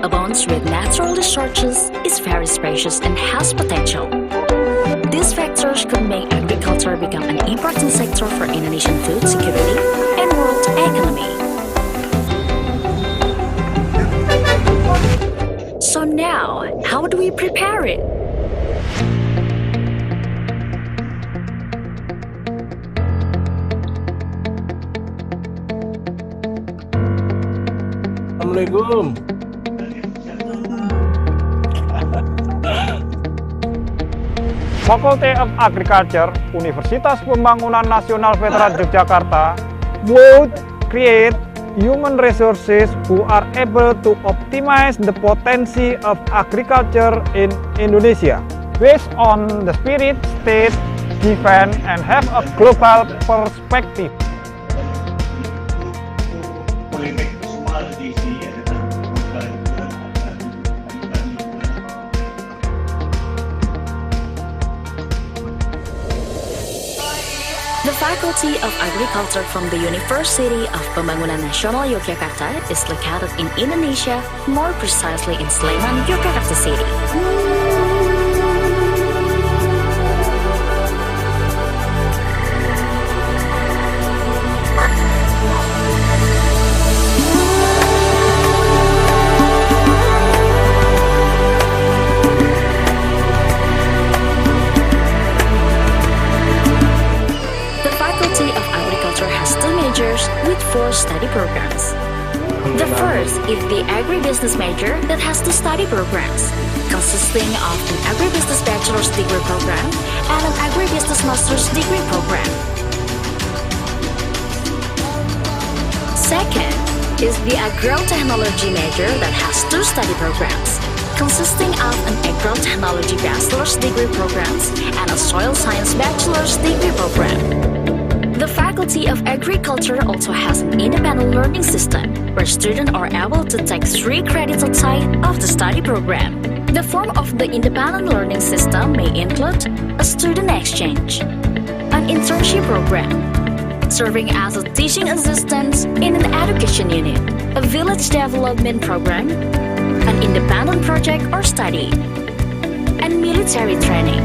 abounds with natural resources, is very spacious and has potential. These factors could make agriculture become an important sector for Indonesian food security and world economy. So now, how do we prepare it? Assalamualaikum. Faculty of Agriculture, Universitas Pembangunan Nasional Veteran Yogyakarta, would create human resources who are able to optimize the potential of agriculture in Indonesia, based on the spirit, state, given, and have a global perspective. The Faculty of Agriculture from the University of Pembangunan Nasional Yogyakarta is located in Indonesia, more precisely in Sleman, Yogyakarta City. With 4 study programs. The first is the agribusiness major that has 2 study programs, consisting of an agribusiness bachelor's degree program and an agribusiness master's degree program. Second is the agrotechnology major that has 2 study programs, consisting of an agrotechnology bachelor's degree programs and a soil science bachelor's degree program. The Faculty of Agriculture also has an independent learning system, where students are able to take 3 credits outside of the study program. The form of the independent learning system may include a student exchange, an internship program, serving as a teaching assistant in an education unit, a village development program, an independent project or study, and military training.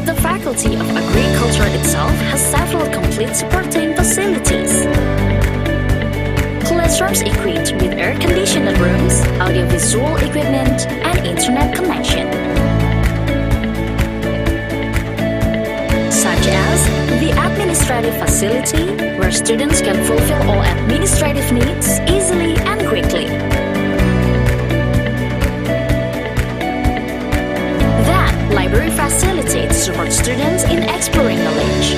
The Faculty of Agriculture itself has several complete supporting facilities. Classrooms equipped with air-conditioned rooms, audiovisual equipment, and internet connection. Such as the administrative facility, where students can fulfill all administrative needs easily and quickly. Library facilitates support students in exploring knowledge.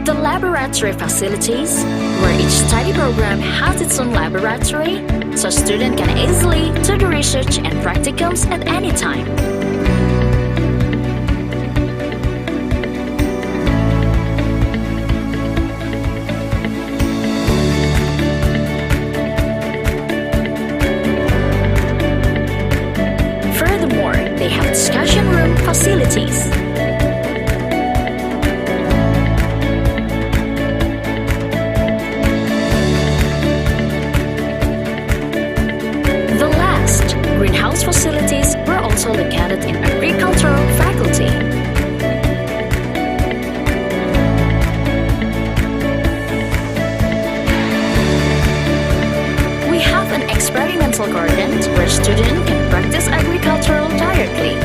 The laboratory facilities, where each study program has its own laboratory, so students can easily do the research and practicums at any time. They have discussion room facilities. The last, greenhouse facilities, were also located in agricultural faculty. We have an experimental garden where students can practice agriculture directly.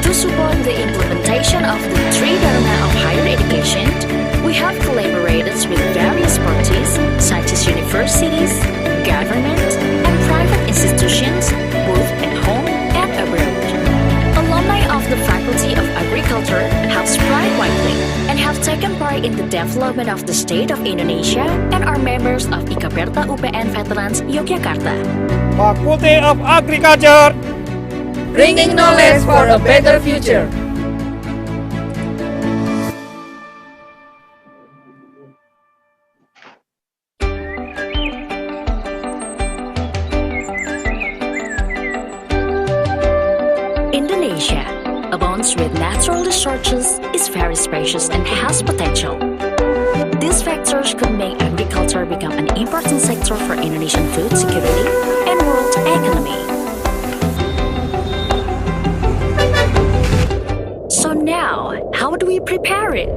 To support the implementation of the 3 Dharma of higher education, we have collaborated with various parties such as universities, government, and private institutions, both at home and abroad. Alumni of the Faculty of Agriculture have spread widely and have taken part in the development of the state of Indonesia and are members of ICAFE UPN Veterans Yogyakarta. Faculty of Agriculture, bringing knowledge for a better future. abounds with natural resources, is very spacious and has potential. These factors could make agriculture become an important sector for Indonesian food security and world economy. So now, how do we prepare it?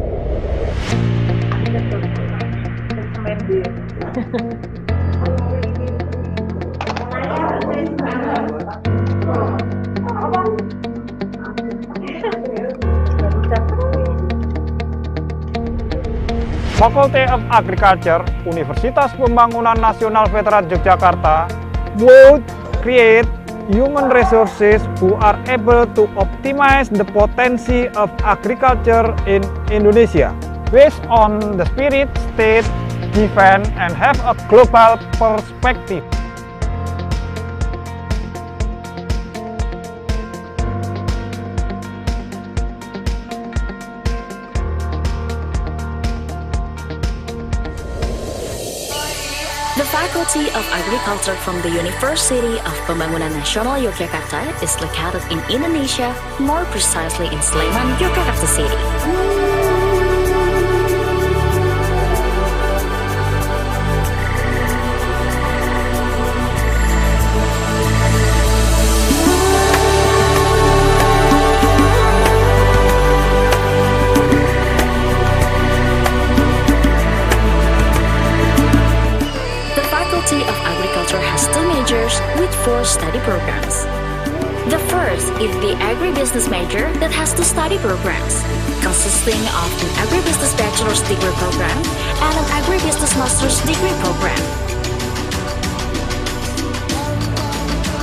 Faculty of Agriculture, Universitas Pembangunan Nasional Veteran Yogyakarta would create human resources who are able to optimize the potency of agriculture in Indonesia based on the spirit, state, given, and have a global perspective. The Faculty of Agriculture from the University of Pembangunan Nasional Yogyakarta is located in Indonesia, more precisely in Sleman, Yogyakarta City. The Faculty of Agriculture has two majors with 4 study programs. The first is the agribusiness major that has 2 study programs, consisting of an agribusiness bachelor's degree program and an agribusiness master's degree program.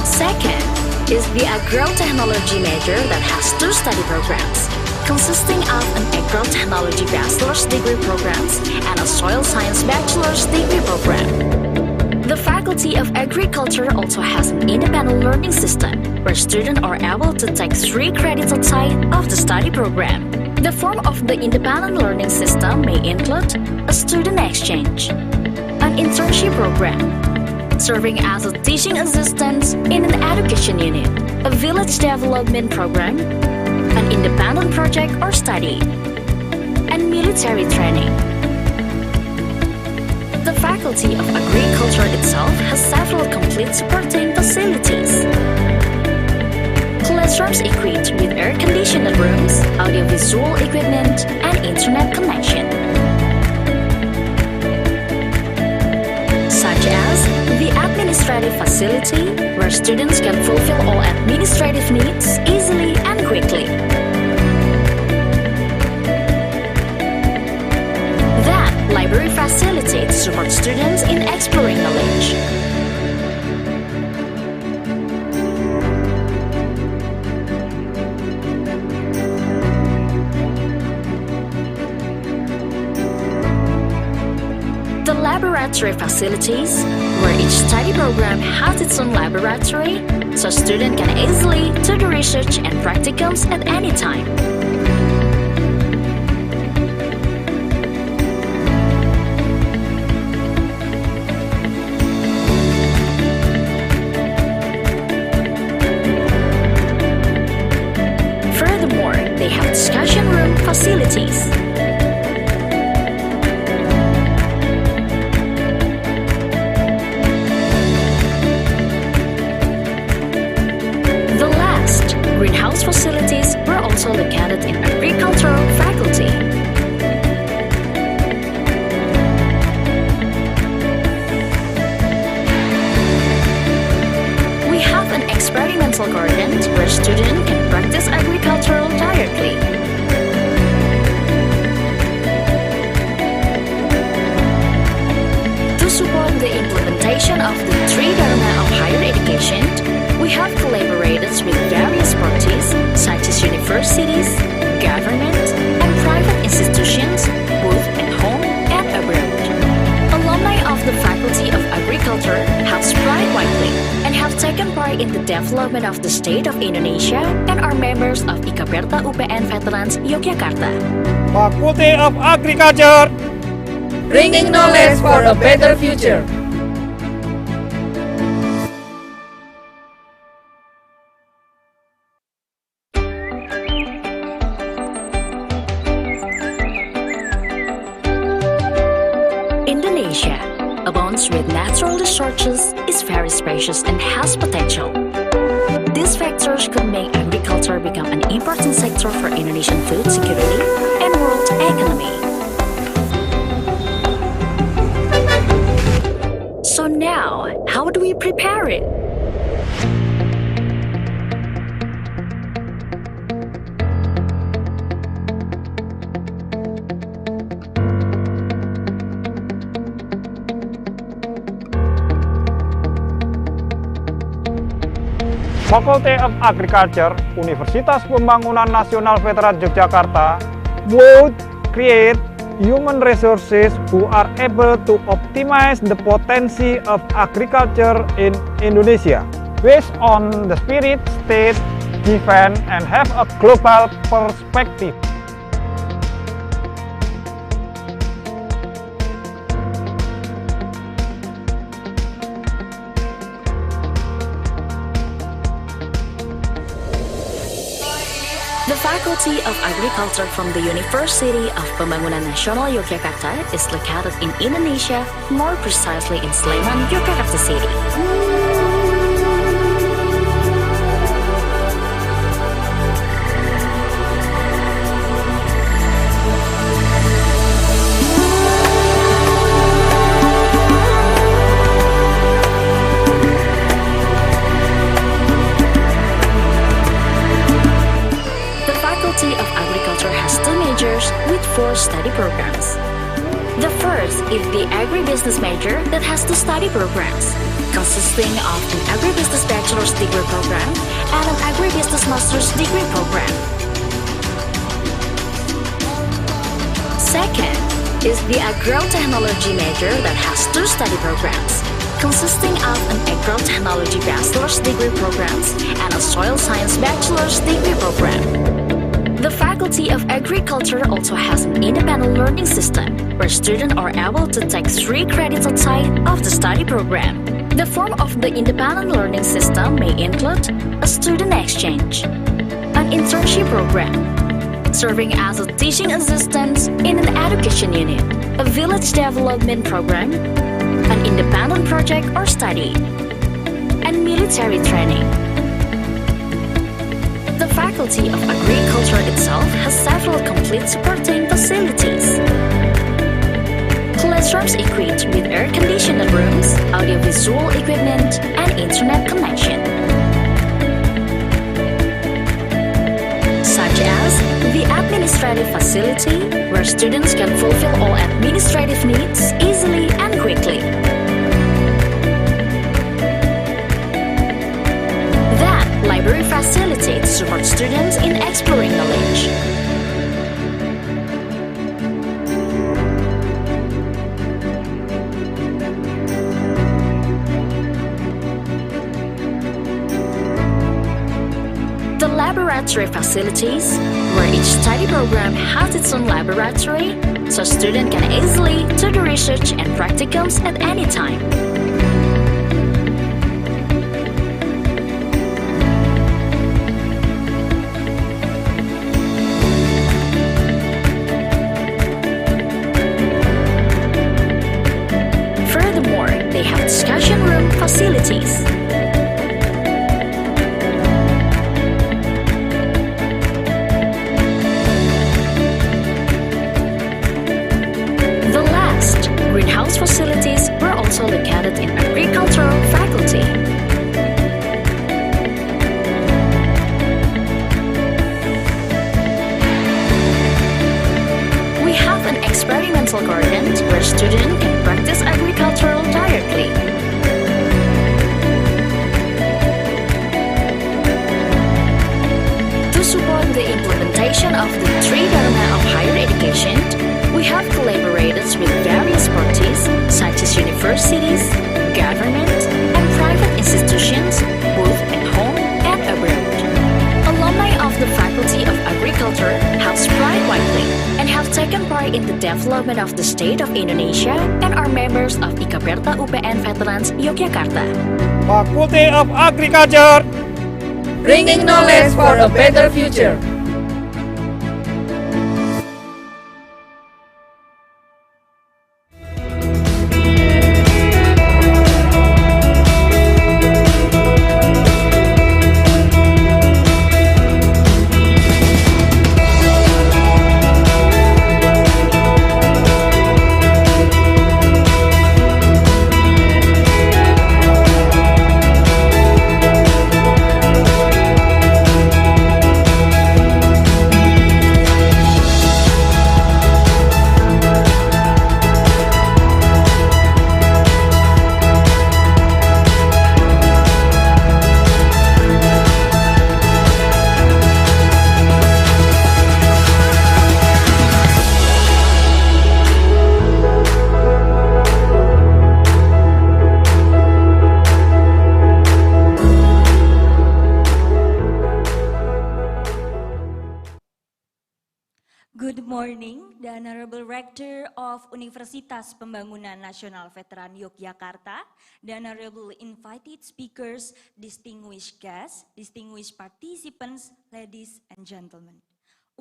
Second is the agrotechnology major that has 2 study programs, consisting of an agrotechnology bachelor's degree programs and a soil science bachelor's degree program. The Faculty of Agriculture also has an independent learning system, where students are able to take 3 credits outside of the study program. The form of the independent learning system may include a student exchange, an internship program, serving as a teaching assistant in an education unit, a village development program, an independent project or study, and military training. The Faculty of Agriculture itself has several complete supporting facilities. Classrooms equipped with air-conditioned rooms, audiovisual equipment, and internet connection. Such as the administrative facility, where students can fulfill all administrative needs easily and quickly. Library facility to support students in exploring knowledge. The laboratory facilities, where each study program has its own laboratory, so students can easily do the research and practicums at any time. They have discussion room facilities. The last, greenhouse facilities were also located in agricultural faculty. We have an experimental garden where students can practice agricultural directly. To support the implementation of the 3 Dharma of higher education, we have collaborated with various parties such as universities, government, and private institutions, both at home and abroad. Alumni of the Faculty of Agriculture have spread widely and have taken part in the development of the state of Indonesia and are members of ICAFE UPN Veterans Yogyakarta. Faculty of Agriculture, Bringing knowledge for a better future. lands with natural resources is very spacious and has potential. These factors could make agriculture become an important sector for Indonesian food security and world economy. So now, how do we prepare it? Faculty of Agriculture, Universitas Pembangunan Nasional Veteran Yogyakarta, would create human resources who are able to optimize the potency of agriculture in Indonesia, based on the spirit, state, given, and have a global perspective. The Faculty of Agriculture from the University of Pembangunan Nasional Yogyakarta is located in Indonesia, more precisely in Sleman, Yogyakarta City. The Faculty of Agriculture has two majors with 4 study programs. The first is the agribusiness major that has 2 study programs, consisting of an agribusiness bachelor's degree program and an agribusiness master's degree program. Second is the agrotechnology major that has 2 study programs, consisting of an agrotechnology bachelor's degree programs and a soil science bachelor's degree program. The Faculty of Agriculture also has an independent learning system, where students are able to take 3 credits outside of the study program. The form of the independent learning system may include a student exchange, an internship program, serving as a teaching assistant in an education unit, a village development program, an independent project or study, and military training. The Faculty of Agriculture itself has several complete supporting facilities. Classrooms equipped with air-conditioned rooms, audiovisual equipment, and internet connection. Such as the administrative facility, where students can fulfill all administrative needs easily and quickly. Library facilitates support students in exploring knowledge. The laboratory facilities, where each study program has its own laboratory, so students can easily do the research and practicums at any time. They have discussion room facilities. The last, greenhouse facilities were also located in agricultural faculty. We have an experimental garden where students can practice agricultural directly. To support the implementation of the 3 Dharma of higher education, we have collaborated with various parties such as universities, government, and private institutions, both at home and abroad. Alumni of the Faculty of Agriculture have spread widely and have taken part in the development of the state of Indonesia and are members of ICAFE UPN Veterans Yogyakarta. Faculty of Agriculture, Bringing knowledge for a better future. Good morning, the Honorable Rector of Universitas Pembangunan Nasional Veteran Yogyakarta, the Honorable invited speakers, distinguished guests, distinguished participants, ladies and gentlemen.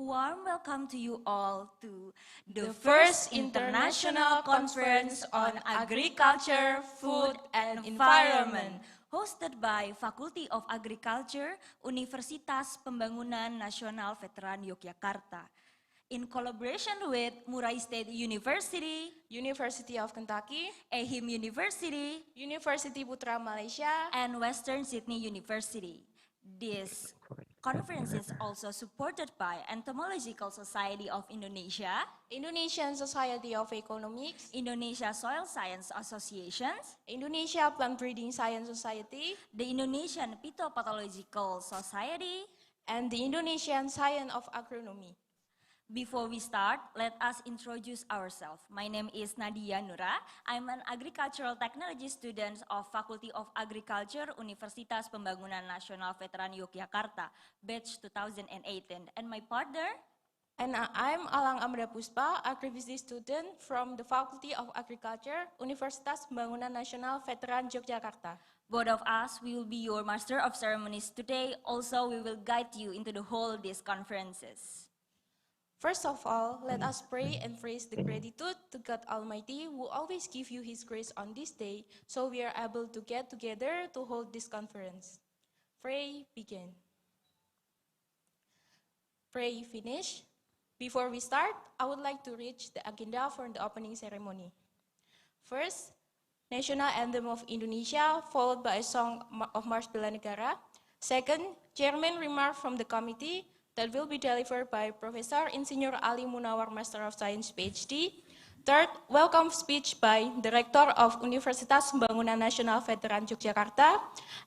A warm welcome to you all to The first International Conference on Agriculture, Food and Environment, hosted by Faculty of Agriculture, Universitas Pembangunan Nasional Veteran Yogyakarta, in collaboration with Murai State University, University of Kentucky, Ehim University, University Putra Malaysia, and Western Sydney University. This conference is also supported by Entomological Society of Indonesia, Indonesian Society of Economics, Indonesia Soil Science Associations, Indonesia Plant Breeding Science Society, the Indonesian Phytopathological Society, and the Indonesian Science of Agronomy. Before we start, let us introduce ourselves. My name is Nadia Nura. I'm an agricultural technology student of Faculty of Agriculture, Universitas Pembangunan Nasional Veteran Yogyakarta, batch 2018. And my partner? And I'm Alang Amda Puspa, agribusiness student from the Faculty of Agriculture, Universitas Pembangunan Nasional Veteran Yogyakarta. Both of us will be your master of ceremonies today. Also, we will guide you into the whole these conferences. First of all, let us pray and praise the gratitude to God Almighty who always gives you His grace on this day, so we are able to get together to hold this conference. Pray, begin. Pray, finish. Before we start, I would like to read the agenda for the opening ceremony. First, National Anthem of Indonesia, followed by a song of March Bela Negara. Second, Chairman remark from the committee that will be delivered by Professor Insinyur Ali Munawar, Master of Science, PhD. Third, welcome speech by the Rector of Universitas Pembangunan Nasional Veteran Yogyakarta,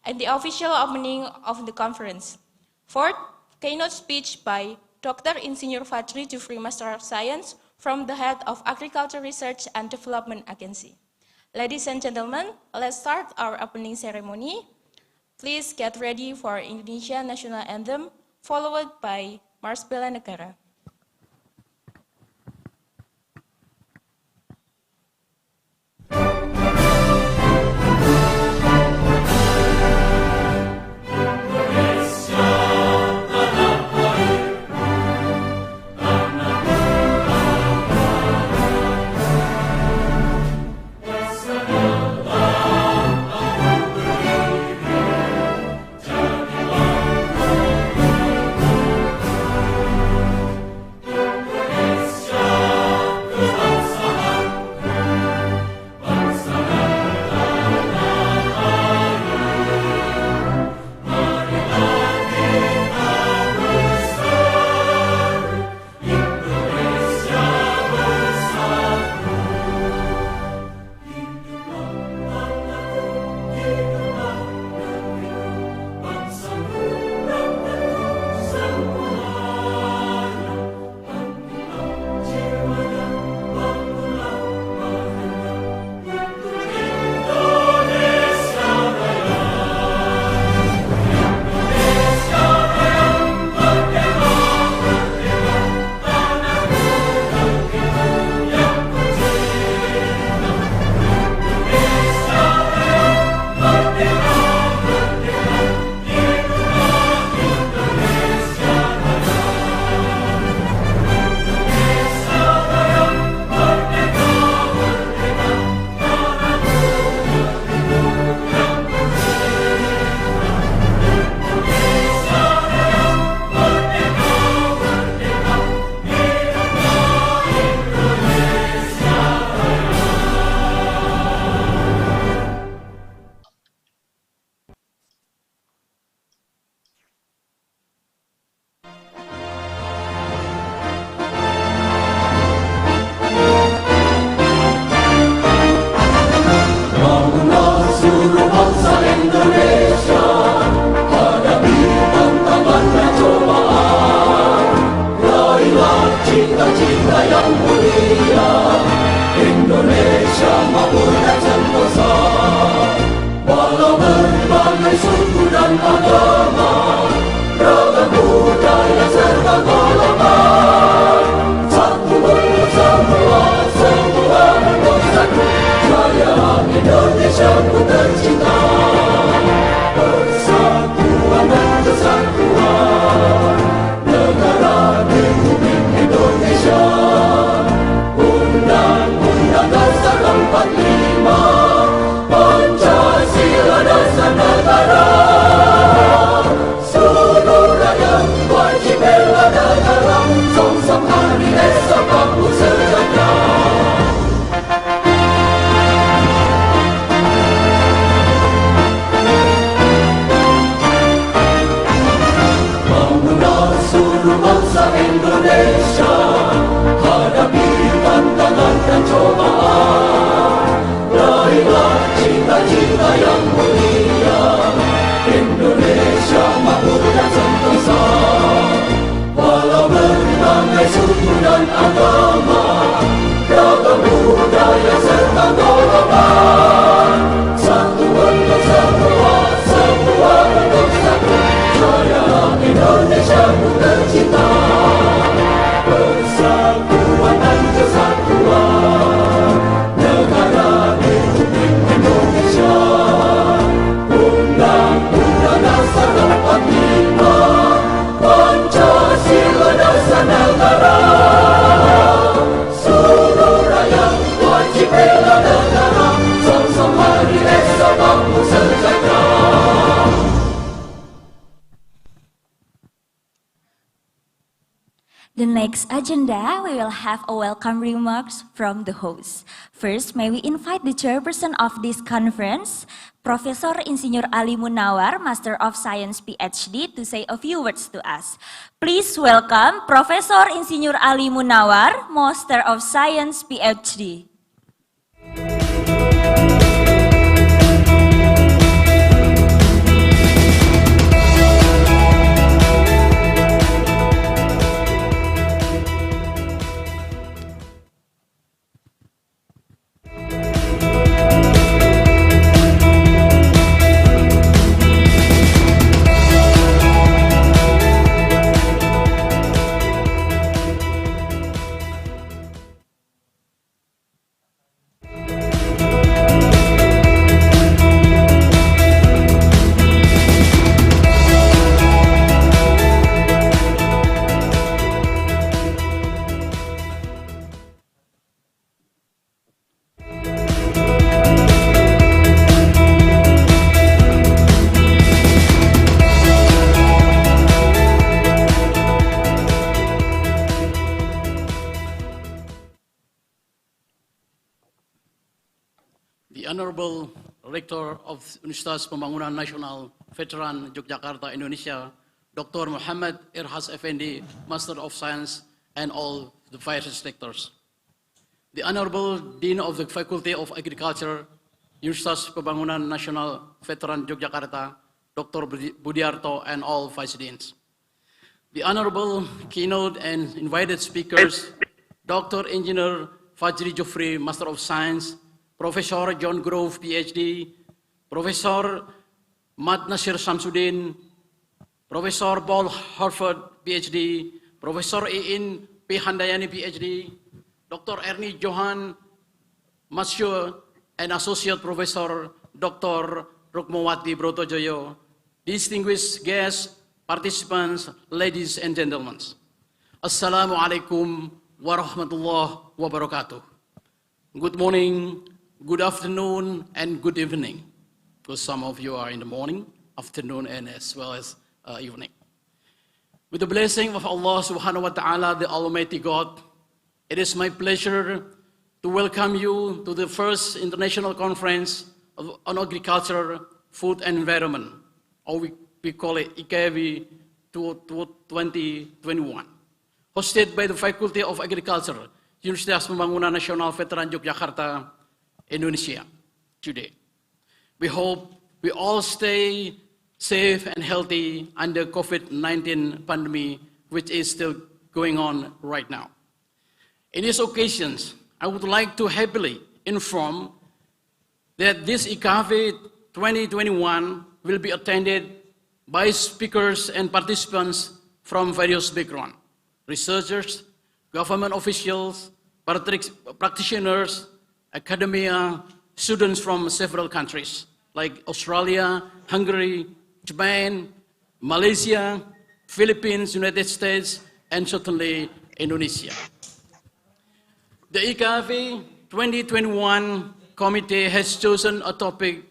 and the official opening of the conference. Fourth, keynote speech by Dr. Insinyur Fajri Jufri, Master of Science, from the head of Agriculture Research and Development Agency. Ladies and gentlemen, let's start our opening ceremony. Please get ready for Indonesian National Anthem, followed by March Bela Negara. Ragam budaya serta golongan bangsa Indonesia, hadapi tantangan dan cobaan. Raihlah cita-cita yang mulia, Indonesia makmur dan sentosa. Walau berbagai suku dan agama, ragam budaya serta golongan, satu untuk semua, semua untuk satu. Jaya Indonesia ku tercinta, persatuan dan kesatuan negara Republik Indonesia. Undang-Undang Dasar 45, Pancasila dasar negara. Seluruh rakyat wajib bela negara, sama-sama hari esok makmur sejahtera. The next agenda, we will have a welcome remarks from the host. First, may we invite the chairperson of this conference, Professor Insinyur Ali Munawar, Master of Science PhD, to say a few words to us. Please welcome Professor Insinyur Ali Munawar, Master of Science PhD. The Honorable Rector of Universitas Pembangunan Nasional Veteran Yogyakarta, Indonesia, Dr. Muhammad Irhas Effendi, Master of Science, and all the vice rectors. The Honorable Dean of the Faculty of Agriculture, Universitas Pembangunan Nasional Veteran Yogyakarta, Dr. Budiarto, and all vice deans. The Honorable keynote and invited speakers, Dr. Engineer Fajri Jufri, Master of Science, Professor John Grove, PhD, Professor Mad Nasir Samsudin, Professor Paul Harford, PhD, Professor Iin P. Handayani, PhD, Dr. Ernie Johan, Monsieur, and Associate Professor Dr. Rukmawati Brotojoyo, distinguished guests, participants, ladies and gentlemen. Assalamualaikum warahmatullahi wabarakatuh. Good morning, good afternoon, and good evening, because some of you are in the morning, afternoon, and as well as evening. With the blessing of Allah subhanahu wa ta'ala, the Almighty God, it is my pleasure to welcome you to the first International Conference on Agriculture, Food and Environment, or we call it ICAFE 2021, hosted by the Faculty of Agriculture, Universitas Pembangunan Nasional Veteran Yogyakarta, Indonesia, today. We hope we all stay safe and healthy under COVID-19 pandemic, which is still going on right now. In these occasions, I would like to happily inform that this ICAFE 2021 will be attended by speakers and participants from various backgrounds, researchers, government officials, practitioners, academia, students from several countries like Australia, Hungary, Japan, Malaysia, Philippines, United States, and certainly Indonesia. The ICAFE 2021 committee has chosen a topic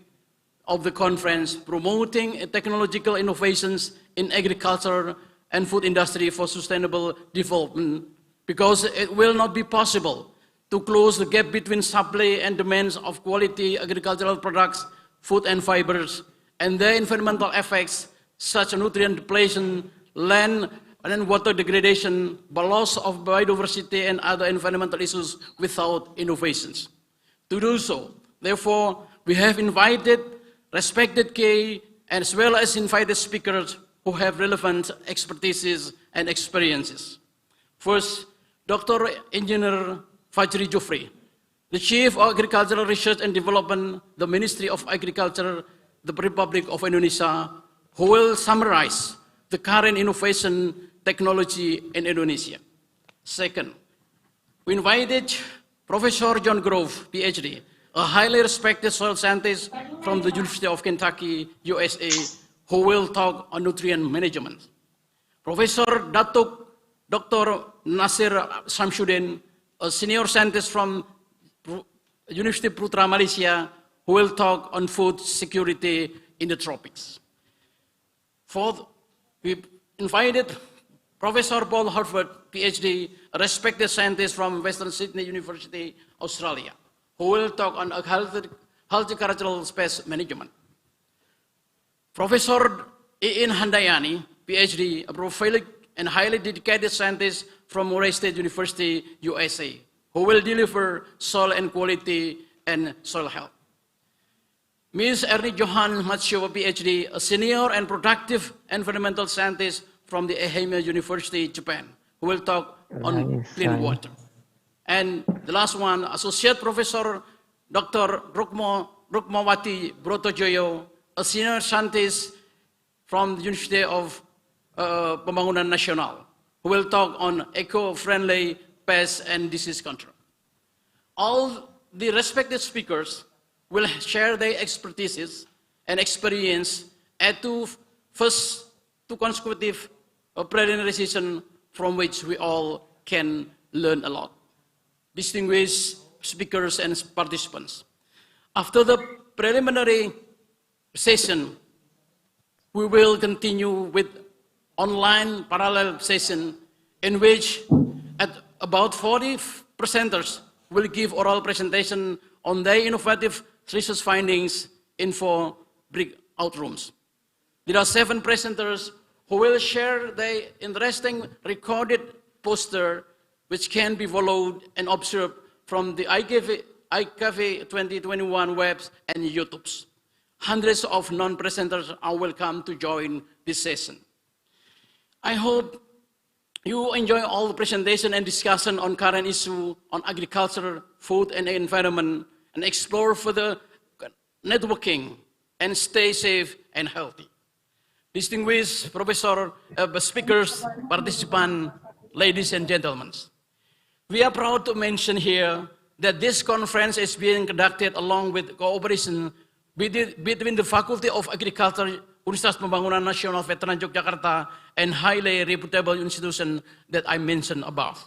of the conference, promoting technological innovations in agriculture and food industry for sustainable development, because it will not be possible to close the gap between supply and demands of quality agricultural products, food and fibers, and their environmental effects, such as nutrient depletion, land and then water degradation, the loss of biodiversity and other environmental issues without innovations. To do so, therefore, we have invited respected key as well as invited speakers who have relevant expertises and experiences. First, Dr. Engineer Fajri Jufri, the Chief of Agricultural Research and Development, the Ministry of Agriculture, the Republic of Indonesia, who will summarize the current innovation technology in Indonesia. Second, we invited Professor John Grove, PhD, a highly respected soil scientist from the University of Kentucky, USA, who will talk on nutrient management. Professor Dr. Nasir Samsudin, a senior scientist from University Putra, Malaysia, who will talk on food security in the tropics. Fourth, we invited Professor Paul Harford, PhD, a respected scientist from Western Sydney University, Australia, who will talk on horticultural space management. Professor Iin Handayani, PhD, a prolific and highly dedicated scientist from Murray State University, USA, who will deliver soil and quality and soil health. Ms. Ernie Johan Matsuo, PhD, a senior and productive environmental scientist from the Ehime University, Japan, who will talk on clean water. And the last one, Associate Professor Dr. Rukmawati Brotojoyo, a senior scientist from the University of Pembangunan Nasional, who will talk on eco-friendly pest and disease control. All the respected speakers will share their expertise and experience at two consecutive preliminary sessions from which we all can learn a lot. Distinguished speakers and participants. After the preliminary session, we will continue with online parallel session in which at about 40 presenters will give oral presentation on their innovative research findings in 4 breakout rooms. There are 7 presenters who will share their interesting recorded poster which can be followed and observed from the ICAFE 2021 webs and YouTubes. Hundreds of non-presenters are welcome to join this session. I hope you enjoy all the presentation and discussion on current issue on agriculture, food and environment, and explore further networking and stay safe and healthy. Distinguished speakers, participants, ladies and gentlemen, we are proud to mention here that this conference is being conducted along with cooperation between the Faculty of Agriculture, Universitas Pembangunan Nasional Veteran Yogyakarta, and highly reputable institution that I mentioned above.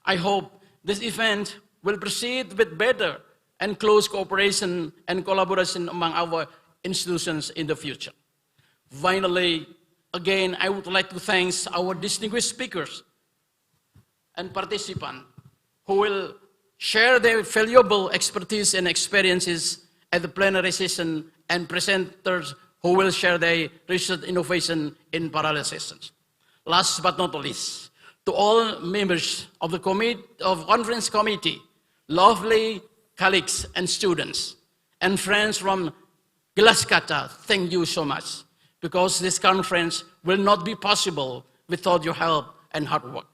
I hope this event will proceed with better and close cooperation and collaboration among our institutions in the future. Finally, again, I would like to thank our distinguished speakers and participants who will share their valuable expertise and experiences at the plenary session, and presenters who will share their research innovation in parallel sessions. Last but not least, to all members of the conference committee, lovely colleagues and students, and friends from Gelaskata, thank you so much, because this conference will not be possible without your help and hard work.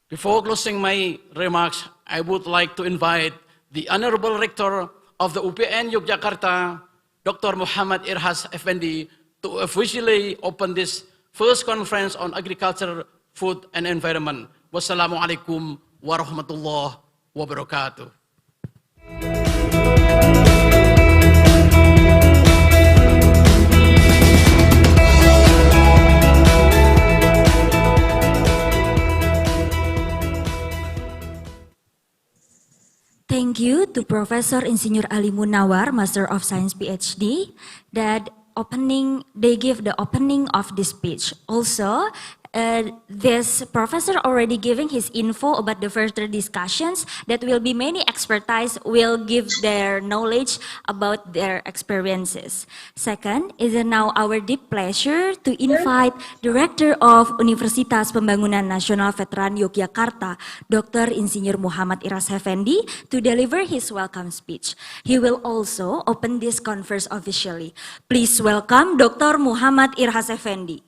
Before closing my remarks, I would like to invite the Honorable Rector of the UPN Yogyakarta, Dr. Muhammad Irhas Effendi, to officially open this first conference on agriculture, food, and environment. Wassalamualaikum warahmatullahi wabarakatuh. Thank you to Professor Insinyur Ali Munawar, Master of Science PhD, that they give the opening of this speech. Also, This professor already giving his info about the further discussions that will be many expertise will give their knowledge about their experiences. Second, it is now our deep pleasure to invite Director of Universitas Pembangunan Nasional Veteran Yogyakarta, Dr. Insinyur Muhammad Iras Effendi, to deliver his welcome speech. He will also open this conference officially. Please welcome Dr. Muhammad Iras Effendi.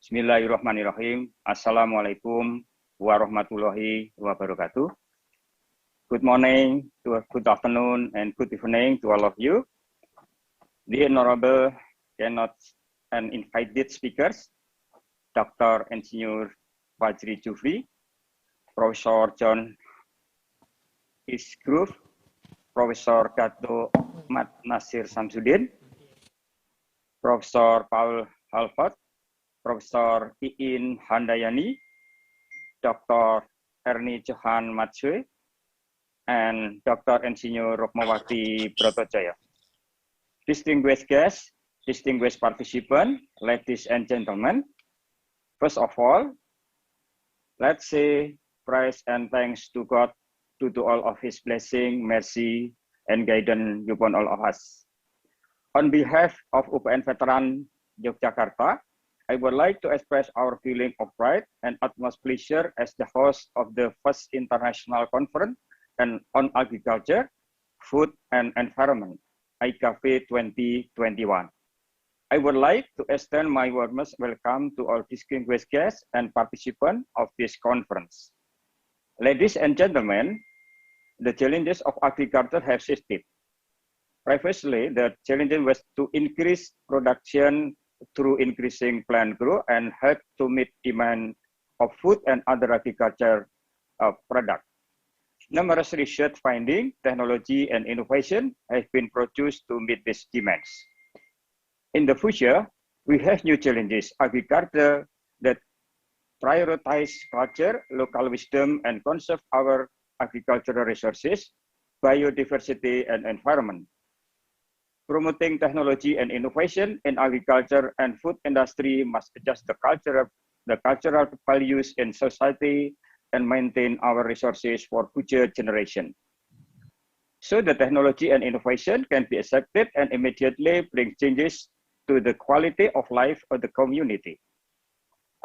Bismillahirrahmanirrahim. Assalamualaikum warahmatullahi wabarakatuh. Good morning, good afternoon, and good evening to all of you. The honorable keynotes and invited speakers, Dr. Insinyur Fajri Jufri, Professor John Isgrove, Professor Dato Mat Nasir Samsudin, Professor Paul Halford, Profesor Iin Handayani, Dr. Ernie Johan Matsue, and Dr. Insinyur Rokmawati Brotojaya. Distinguished guests, distinguished participants, ladies and gentlemen, first of all, let's say praise and thanks to God due to all of His blessing, mercy, and guidance upon all of us. On behalf of UPN Veteran Yogyakarta, I would like to express our feeling of pride and utmost pleasure as the host of the first international conference on agriculture, food, and environment, ICAFE 2021. I would like to extend my warmest welcome to all distinguished guests and participants of this conference. Ladies and gentlemen, the challenges of agriculture have shifted. Previously, the challenge was to increase production through increasing plant growth and help to meet demand of food and other agriculture products. Numerous research findings, technology, and innovation have been produced to meet these demands. In the future, we have new challenges, agriculture that prioritize culture, local wisdom, and conserve our agricultural resources, biodiversity, and environment. Promoting technology and innovation in agriculture and food industry must adjust the cultural values in society and maintain our resources for future generation. So the technology and innovation can be accepted and immediately bring changes to the quality of life of the community.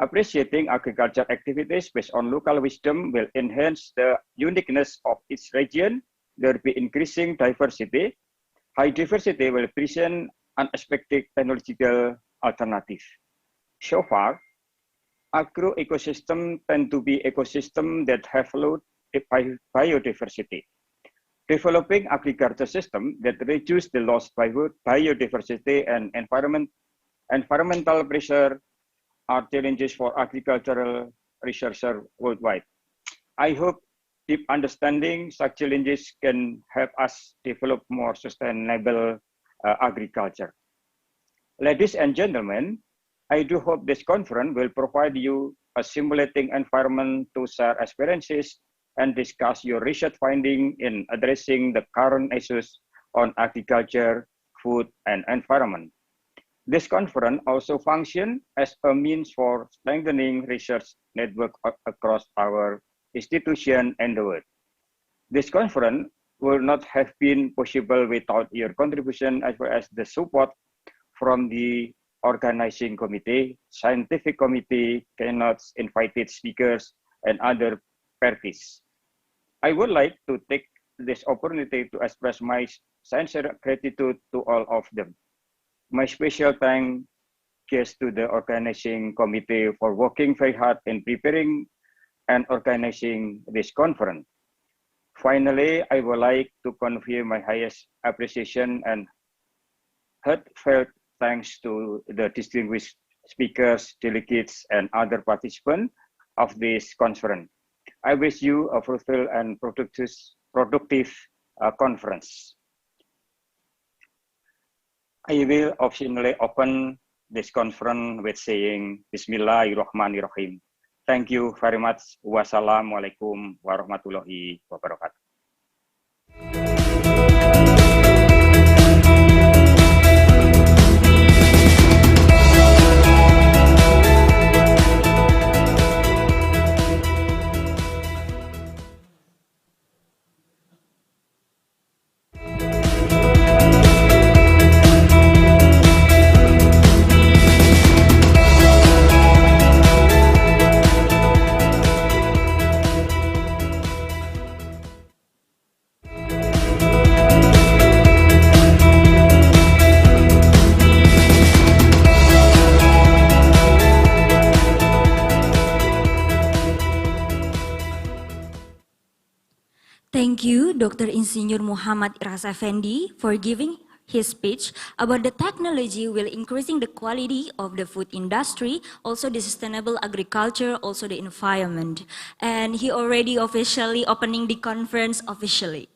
Appreciating agriculture activities based on local wisdom will enhance the uniqueness of each region. There will be increasing diversity. High diversity will present unexpected technological alternatives. So far, agro ecosystem tend to be ecosystems that have low biodiversity. Developing agriculture system that reduce the loss by biodiversity and environmental pressure are challenges for agricultural researchers worldwide. I hope deep understanding such challenges can help us develop more sustainable agriculture. Ladies and gentlemen, I do hope this conference will provide you a stimulating environment to share experiences and discuss your research findings in addressing the current issues on agriculture, food, and environment. This conference also functions as a means for strengthening research network across our institution and the world. This conference would not have been possible without your contribution as well as the support from the organizing committee, scientific committee, keynotes, invited speakers, and other parties. I would like to take this opportunity to express my sincere gratitude to all of them. My special thanks goes to the organizing committee for working very hard in preparing and organizing this conference. Finally, I would like to convey my highest appreciation and heartfelt thanks to the distinguished speakers, delegates, and other participants of this conference. I wish you a fruitful and productive conference. I will officially open this conference with saying Bismillahirrahmanirrahim. Thank you very much. Wassalamualaikum warahmatullahi wabarakatuh. Thank you, Dr. Insinyur Muhammad Iras Effendi, for giving his speech about the technology will increasing the quality of the food industry, also the sustainable agriculture, also the environment. And he already officially opening the conference officially.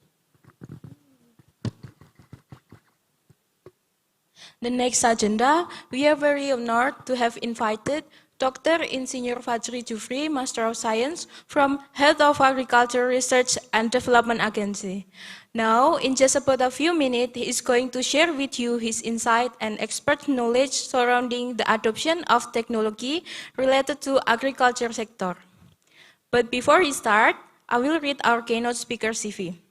The next agenda, we are very honored to have invited Dr. Insinyur Fajri Jufri, Master of Science, from Head of Agriculture Research and Development Agency. Now, in just about a few minutes, he is going to share with you his insight and expert knowledge surrounding the adoption of technology related to agriculture sector. But before he starts, I will read our keynote speaker CV.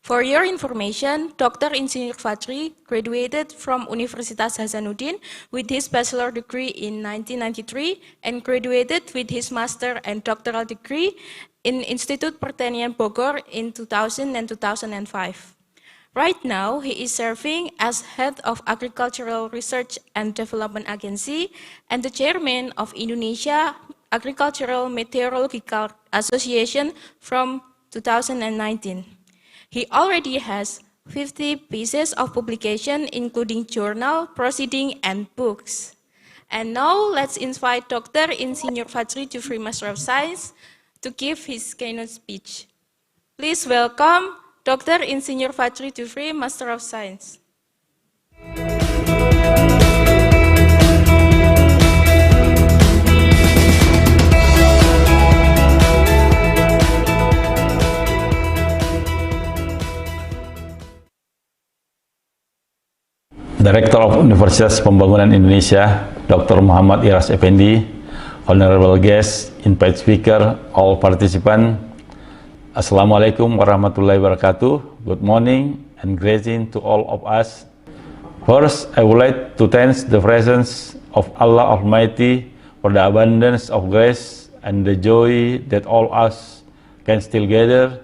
For your information, Dr. Insinyur Fajri graduated from Universitas Hasanuddin with his bachelor degree in 1993 and graduated with his master and doctoral degree in Institut Pertanian Bogor in 2000 and 2005. Right now, he is serving as Head of Agricultural Research and Development Agency and the Chairman of Indonesia Agricultural Meteorological Association from 2019. He already has 50 pieces of publication, including journal, proceeding, and books. And now let's invite Dr. Insinyur Fajri Jufri, Master of Science, to give his keynote speech. Please welcome Dr. Insinyur Fajri Jufri, Master of Science. Director of Universitas Pembangunan Indonesia, Dr. Muhammad Iras Effendi, Honorable guest, invite speaker, all participants. Assalamualaikum warahmatullahi wabarakatuh. Good morning and greeting to all of us. First, I would like to thank the presence of Allah Almighty for the abundance of grace and the joy that all us can still gather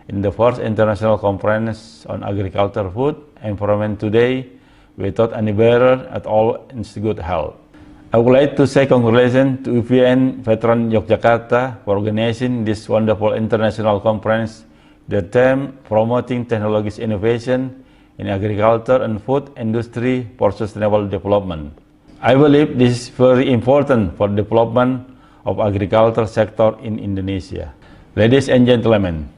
in the first international conference on agriculture, food, environment today, without any barrier at all in good health. I would like to say congratulations to UPN Veteran Yogyakarta for organizing this wonderful international conference. The theme, promoting technologies innovation in agriculture and food industry for sustainable development. I believe this is very important for development of agriculture sector in Indonesia. Ladies and gentlemen,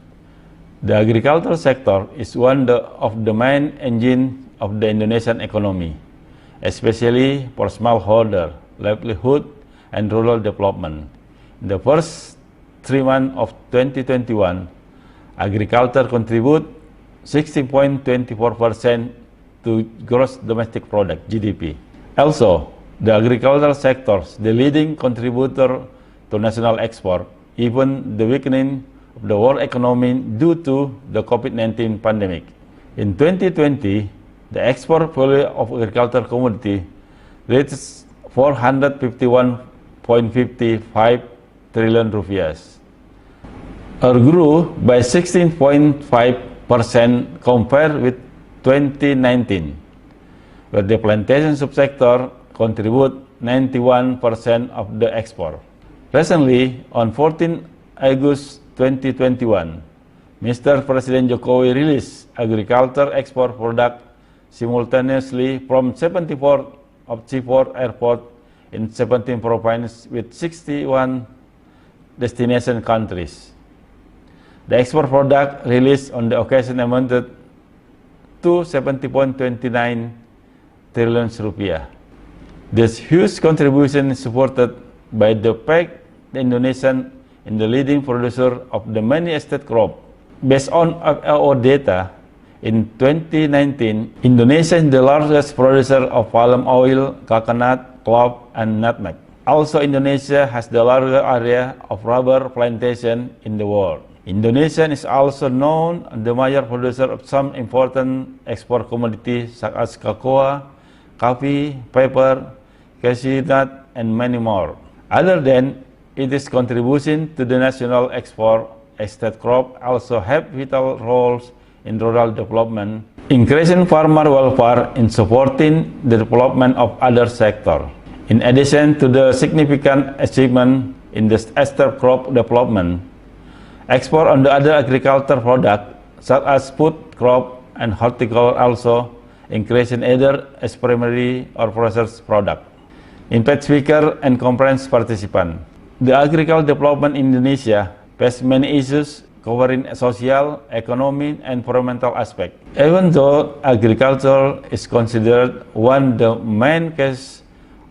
the agriculture sector is one of the main engines of the Indonesian economy, especially for smallholder, livelihood, and rural development. In the first 3 months of 2021, agriculture contribute 60.24% to gross domestic product, GDP. Also, the agricultural sector is the leading contributor to national export, even the weakening of the world economy due to the COVID-19 pandemic. In 2020, the export value of agricultural commodity reached 451.55 trillion rupiah, or grew by 16.5% compared with 2019, where the plantation subsector contribute 91% of the export. Recently, on 14 August 2021, Mr. President Jokowi released agriculture export product simultaneously from 74 of seaport airports in 17 provinces with 61 destination countries. The export product released on the occasion amounted to 70.29 trillion rupiah. This huge contribution is supported by the fact that Indonesia is the leading producer of the many estate crop. Based on FAO data, in 2019, Indonesia is the largest producer of palm oil, coconut, clove, and nutmeg. Also, Indonesia has the largest area of rubber plantation in the world. Indonesia is also known as the major producer of some important export commodities such as cocoa, coffee, paper, cashew nut, and many more. Other than its contribution to the national export, estate crop also have vital roles in rural development, increasing farmer welfare in supporting the development of other sectors. In addition to the significant achievement in the estate crop development, export on the other agricultural products such as food crop and horticulture also increasing either as primary or processed product. Impact speaker and conference participant. The agricultural development in Indonesia faces many issues covering social, economic, and environmental aspects. Even though agriculture is considered one of the main causes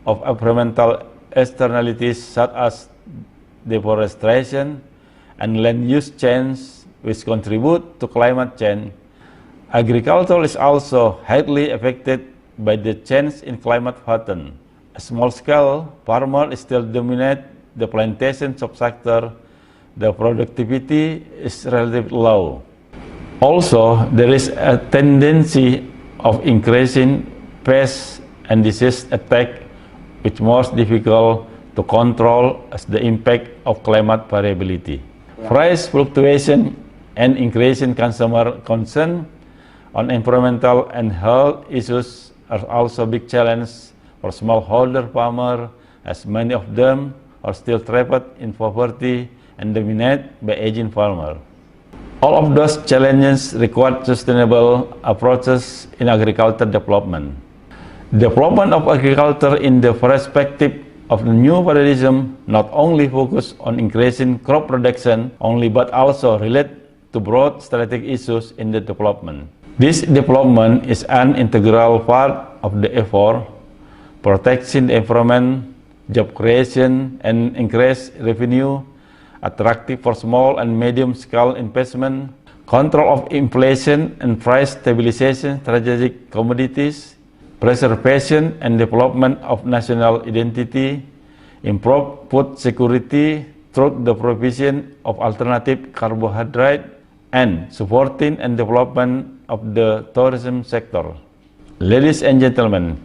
of environmental externalities such as deforestation and land use change, which contribute to climate change, agriculture is also highly affected by the change in climate pattern. A small-scale farmer still dominate the plantation subsector. The productivity is relatively low. Also, there is a tendency of increasing pest and disease attack, which is more difficult to control as the impact of climate variability. Price fluctuation and increasing consumer concern on environmental and health issues are also big challenges for smallholder farmers, as many of them are still trapped in poverty and dominated by aging farmers. All of those challenges require sustainable approaches in agriculture development. Development of agriculture in the perspective of the new paradigm not only focus on increasing crop production only, but also relate to broad strategic issues in the development. This development is an integral part of the effort, protecting the environment, job creation, and increased revenue, attractive for small and medium-scale investment, control of inflation and price stabilization, strategic commodities, preservation and development of national identity, improve food security through the provision of alternative carbohydrate, and supporting and development of the tourism sector. Ladies and gentlemen,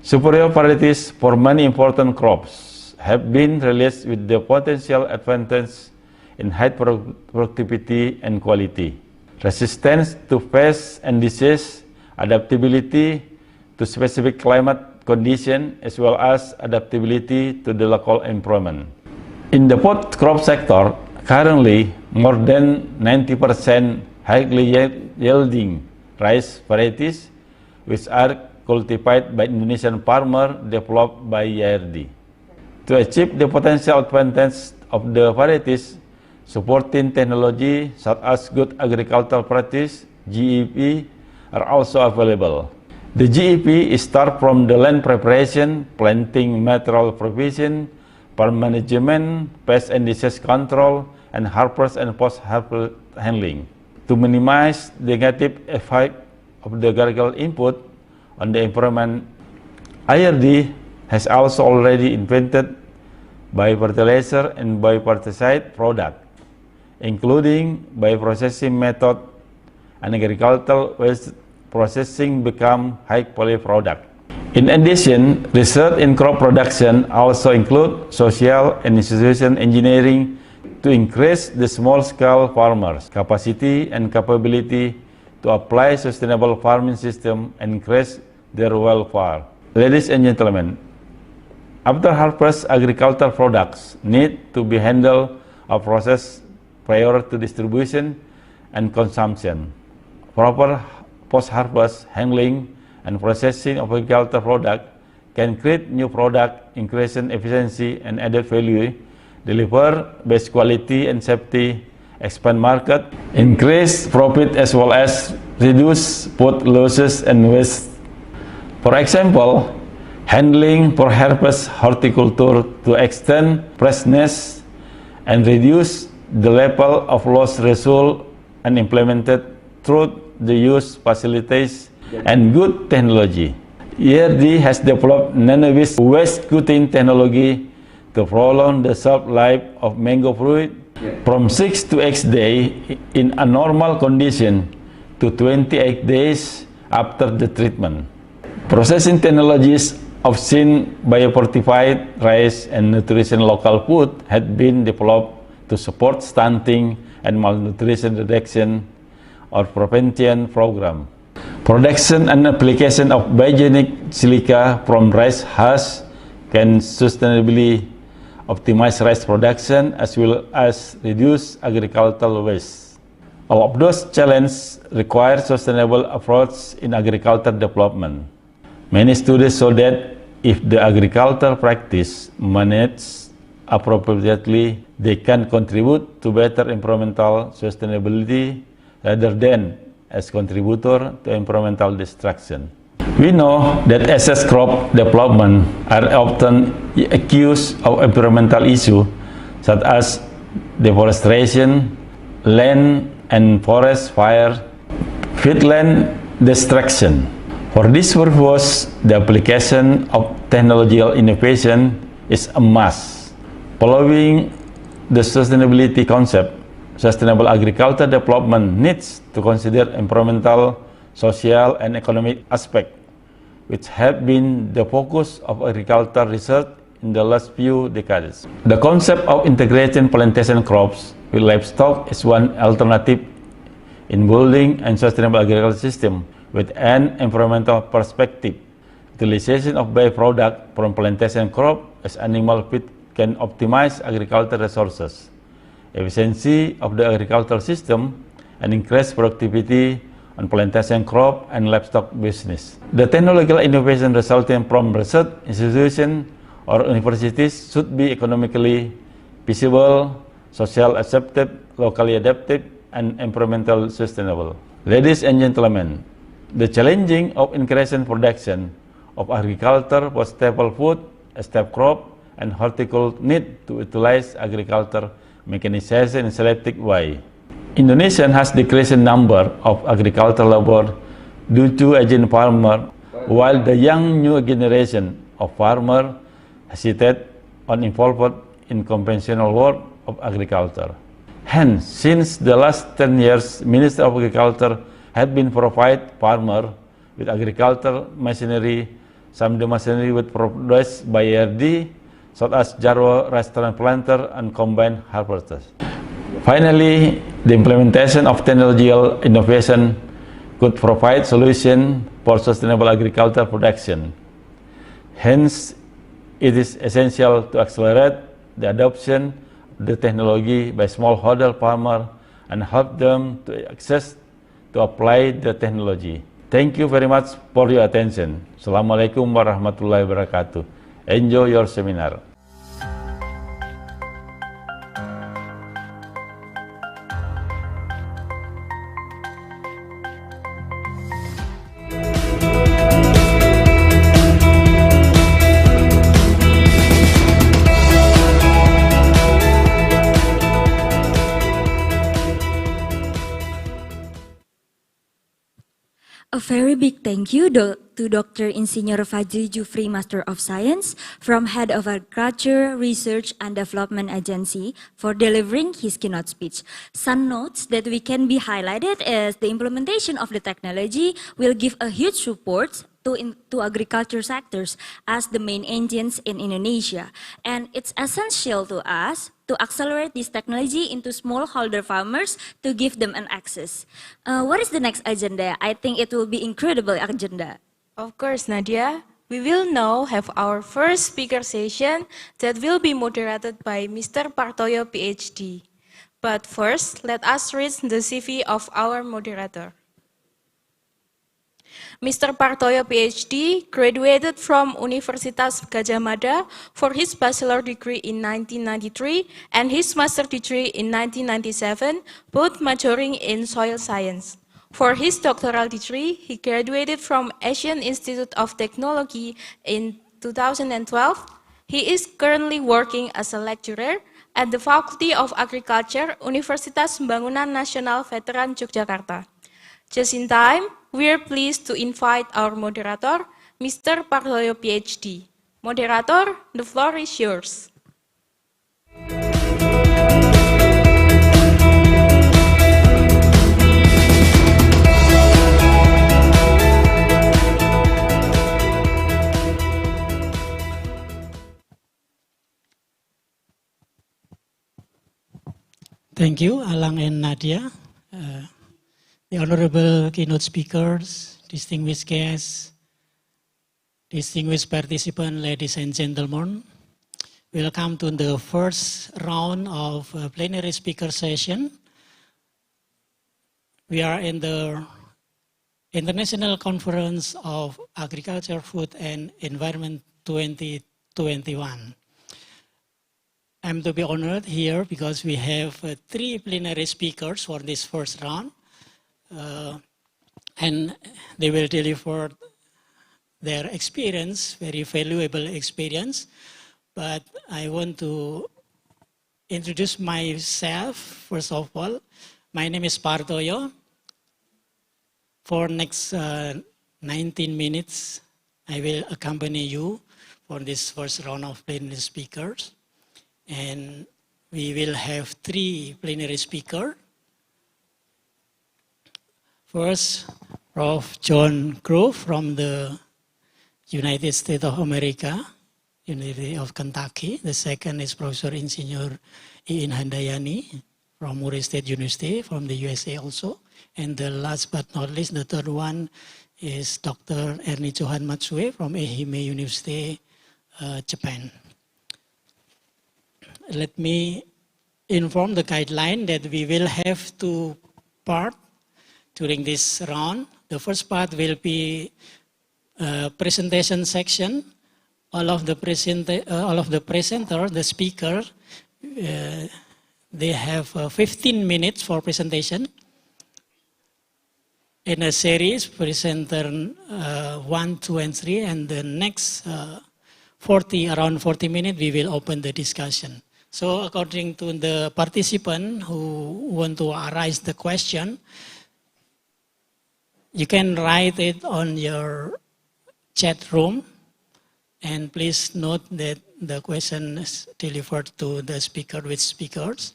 superior varieties for many important crops have been released with the potential advantage in high productivity and quality, resistance to pests and disease, adaptability to specific climate conditions, as well as adaptability to the local environment. In the food crop sector, currently more than 90% highly yielding rice varieties, which are cultivated by Indonesian farmers developed by IRD. To achieve the potential advantage of the varieties, supporting technology such as good agricultural practice, GEP, are also available. The GEP start from the land preparation, planting material provision, farm management, pest and disease control, and harvest and post-harvest handling. To minimize the negative effect of the agricultural input on the environment, IRD has also already invented biofertilizer and biopesticide product, including bioprocessing method, and agricultural waste processing become high-quality product. In addition, research in crop production also include social and institution engineering to increase the small-scale farmers' capacity and capability to apply sustainable farming system and increase their welfare. Ladies and gentlemen, after harvest, agricultural products need to be handled or processed prior to distribution and consumption. Proper post-harvest handling and processing of agricultural product can create new product, increasing efficiency and added value deliver best quality and safety, expand market, increase profit as well as reduce food losses and waste. For example, handling for harvest horticulture to extend freshness and reduce the level of loss result and implemented through the use facilities and good technology. ERD has developed waste cutting technology to prolong the shelf life of mango fruit from 6 to 8 days in a normal condition to 28 days after the treatment. Processing technologies of syn biofortified rice and nutrition local food had been developed to support stunting and malnutrition reduction or prevention program. Production and application of biogenic silica from rice husk can sustainably optimize rice production as well as reduce agricultural waste. All of those challenges require sustainable approach in agriculture development. Many studies show that if the agriculture practice managed appropriately, they can contribute to better environmental sustainability rather than as contributor to environmental destruction. We know that excess crop development are often accused of environmental issues such as deforestation, land and forest fire, wetland destruction. For this purpose, the application of technological innovation is a must. Following the sustainability concept, sustainable agriculture development needs to consider environmental, social, and economic aspects, which have been the focus of agriculture research in the last few decades. The concept of integrating plantation crops with livestock is one alternative in building a sustainable agriculture system with an environmental perspective. Utilization of byproduct from plantation crop as animal feed can optimize agricultural resources, efficiency of the agricultural system, and increase productivity on plantation crop and livestock business. The technological innovation resulting from research institutions or universities should be economically feasible, socially accepted, locally adapted, and environmentally sustainable. Ladies and gentlemen, the challenging of increasing production of agriculture for staple food, staple crop, and horticulture need to utilize agriculture mechanization in selective way. Indonesia has decreasing number of agricultural labor due to aging farmer, while the young new generation of farmers hesitate on involved in conventional work of agriculture. Hence, since the last 10 years, Minister of Agriculture had been provide farmer with agricultural machinery. Some of the machinery with produced by ERD, such as Jarwo rice transplanter and combined harvesters. Finally, the implementation of technological innovation could provide solution for sustainable agricultural production. Hence, it is essential to accelerate the adoption of the technology by smallholder farmers and help them to access to apply the technology. Thank you very much for your attention. Assalamualaikum warahmatullahi wabarakatuh. Enjoy your seminar. A very big thank you to Dr. Insinyur Fajri Jufri, Master of Science, from Head of Agriculture, Research and Development Agency for delivering his keynote speech. Some notes that we can be highlighted is the implementation of the technology will give a huge support to agriculture sectors as the main engines in Indonesia. And it's essential to us to accelerate this technology into smallholder farmers to give them an access. What is the next agenda? I think it will be incredible agenda. Of course, Nadia. We will now have our first speaker session that will be moderated by Mr. Partoyo, PhD. But first, let us read the CV of our moderator. Mr. Partoyo, PhD, graduated from Universitas Gadjah Mada for his bachelor degree in 1993 and his master degree in 1997, both majoring in soil science. For his doctoral degree, he graduated from Asian Institute of Technology in 2012. He is currently working as a lecturer at the Faculty of Agriculture, Universitas Pembangunan Nasional Veteran Yogyakarta. Just in time, we are pleased to invite our moderator, Mr. Partoyo, PhD. Moderator, the floor is yours. Thank you, Alang and Nadia. The honorable keynote speakers, distinguished guests, distinguished participants, ladies and gentlemen. Welcome to the first round of plenary speaker session. We are in the International Conference of Agriculture, Food and Environment 2021. I'm to be honored here because we have 3 plenary speakers for this first round. And they will deliver their experience, very valuable experience. But I want to introduce myself, first of all. My name is Partoyo. For next 19 minutes, I will accompany you for this first round of plenary speakers. And we will have 3 plenary speakers. First, Prof. John Grove from the United States of America, University of Kentucky. The second is Professor Insinyur Iin Handayani from Murray State University from the USA also. And the last but not least, the third one is Dr. Ernie Johan Matsue from Ehime University, Japan. Let me inform the guideline that we will have 2 parts during this round. The first part will be presentation section. All of the presenter, the speaker, they have 15 minutes for presentation. In a series, presenter 1, 2, and 3, and the next around 40 minutes, we will open the discussion. So according to the participant who want to arise the question, you can write it on your chat room, and please note that the question is delivered to the speaker with speakers.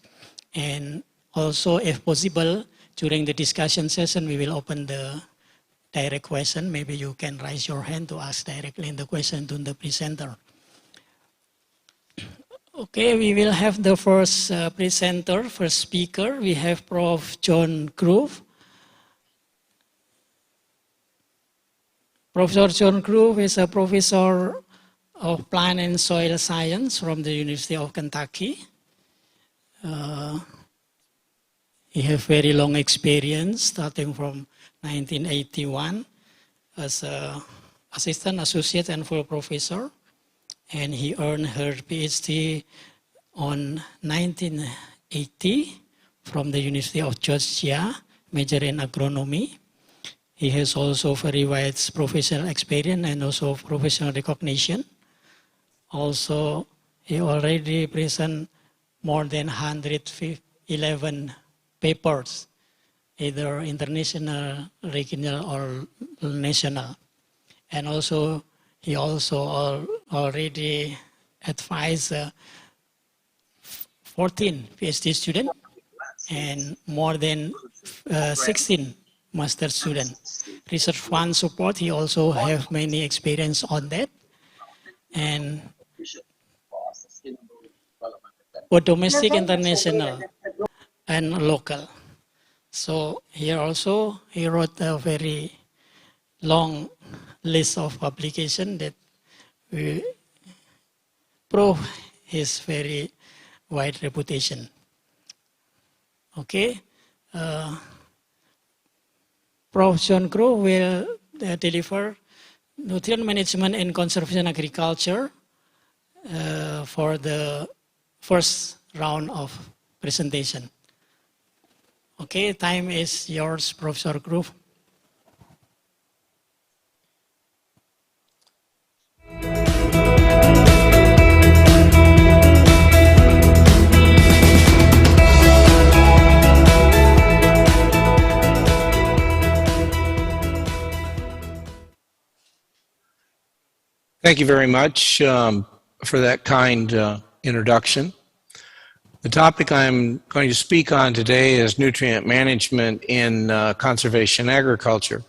And also, if possible, during the discussion session, we will open the direct question. Maybe you can raise your hand to ask directly the question to the presenter. Okay, we will have the first presenter, first speaker. We have Prof. John Grove. Professor John Grove is a professor of plant and soil science from the University of Kentucky. He has very long experience, starting from 1981 as an assistant, associate, and full professor. And he earned her PhD on 1980 from the University of Georgia, major in agronomy. He has also very wide professional experience and also professional recognition. Also, he already present more than 111 papers, either international, regional, or national. And also, he also already advised 14 PhD students and more than 16 master students. Research fund support, he also have many experience on that. And both domestic, international, and local. So here also, he wrote a very long list of publications that we prove his very wide reputation. Okay. Prof. John Grove will deliver nutrient management and conservation agriculture for the first round of presentation. Okay, time is yours, Professor Groove. Thank you very much for that kind introduction. The topic I'm going to speak on today is nutrient management in conservation agriculture.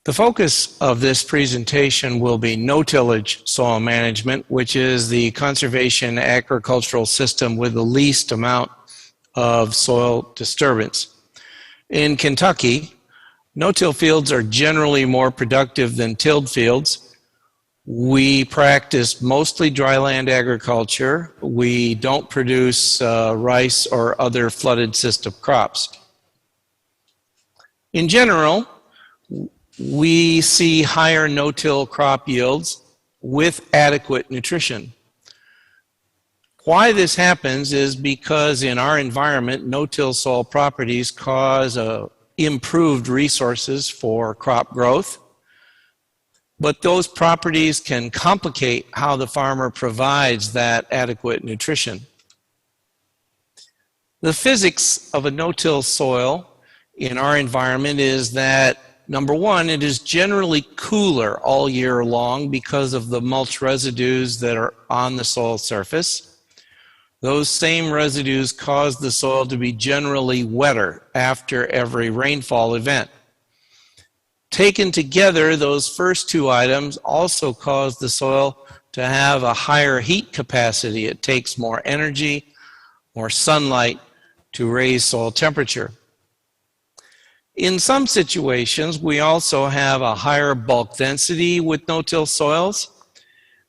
The focus of this presentation will be no-tillage soil management, which is the conservation agricultural system with the least amount of soil disturbance. In Kentucky, no-till fields are generally more productive than tilled fields. We practice mostly dryland agriculture. We don't produce rice or other flooded system crops. In general, we see higher no-till crop yields with adequate nutrition. Why this happens is because in our environment, no-till soil properties cause improved resources for crop growth, but those properties can complicate how the farmer provides that adequate nutrition. The physics of a no-till soil in our environment is that, number one, it is generally cooler all year long because of the mulch residues that are on the soil surface. Those same residues cause the soil to be generally wetter after every rainfall event. Taken together, those first two items also cause the soil to have a higher heat capacity. It takes more energy, more sunlight to raise soil temperature. In some situations, we also have a higher bulk density with no-till soils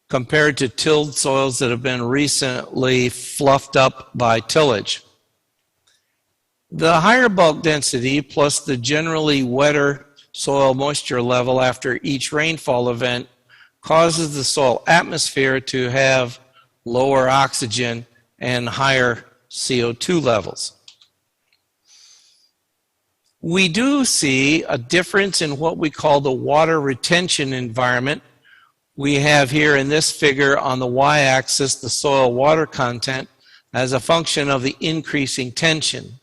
compared to tilled soils that have been recently fluffed up by tillage. The higher bulk density plus the generally wetter soil moisture level after each rainfall event causes the soil atmosphere to have lower oxygen and higher CO2 levels. We do see a difference in what we call the water retention environment. We have here in this figure on the y-axis the soil water content as a function of the increasing tension.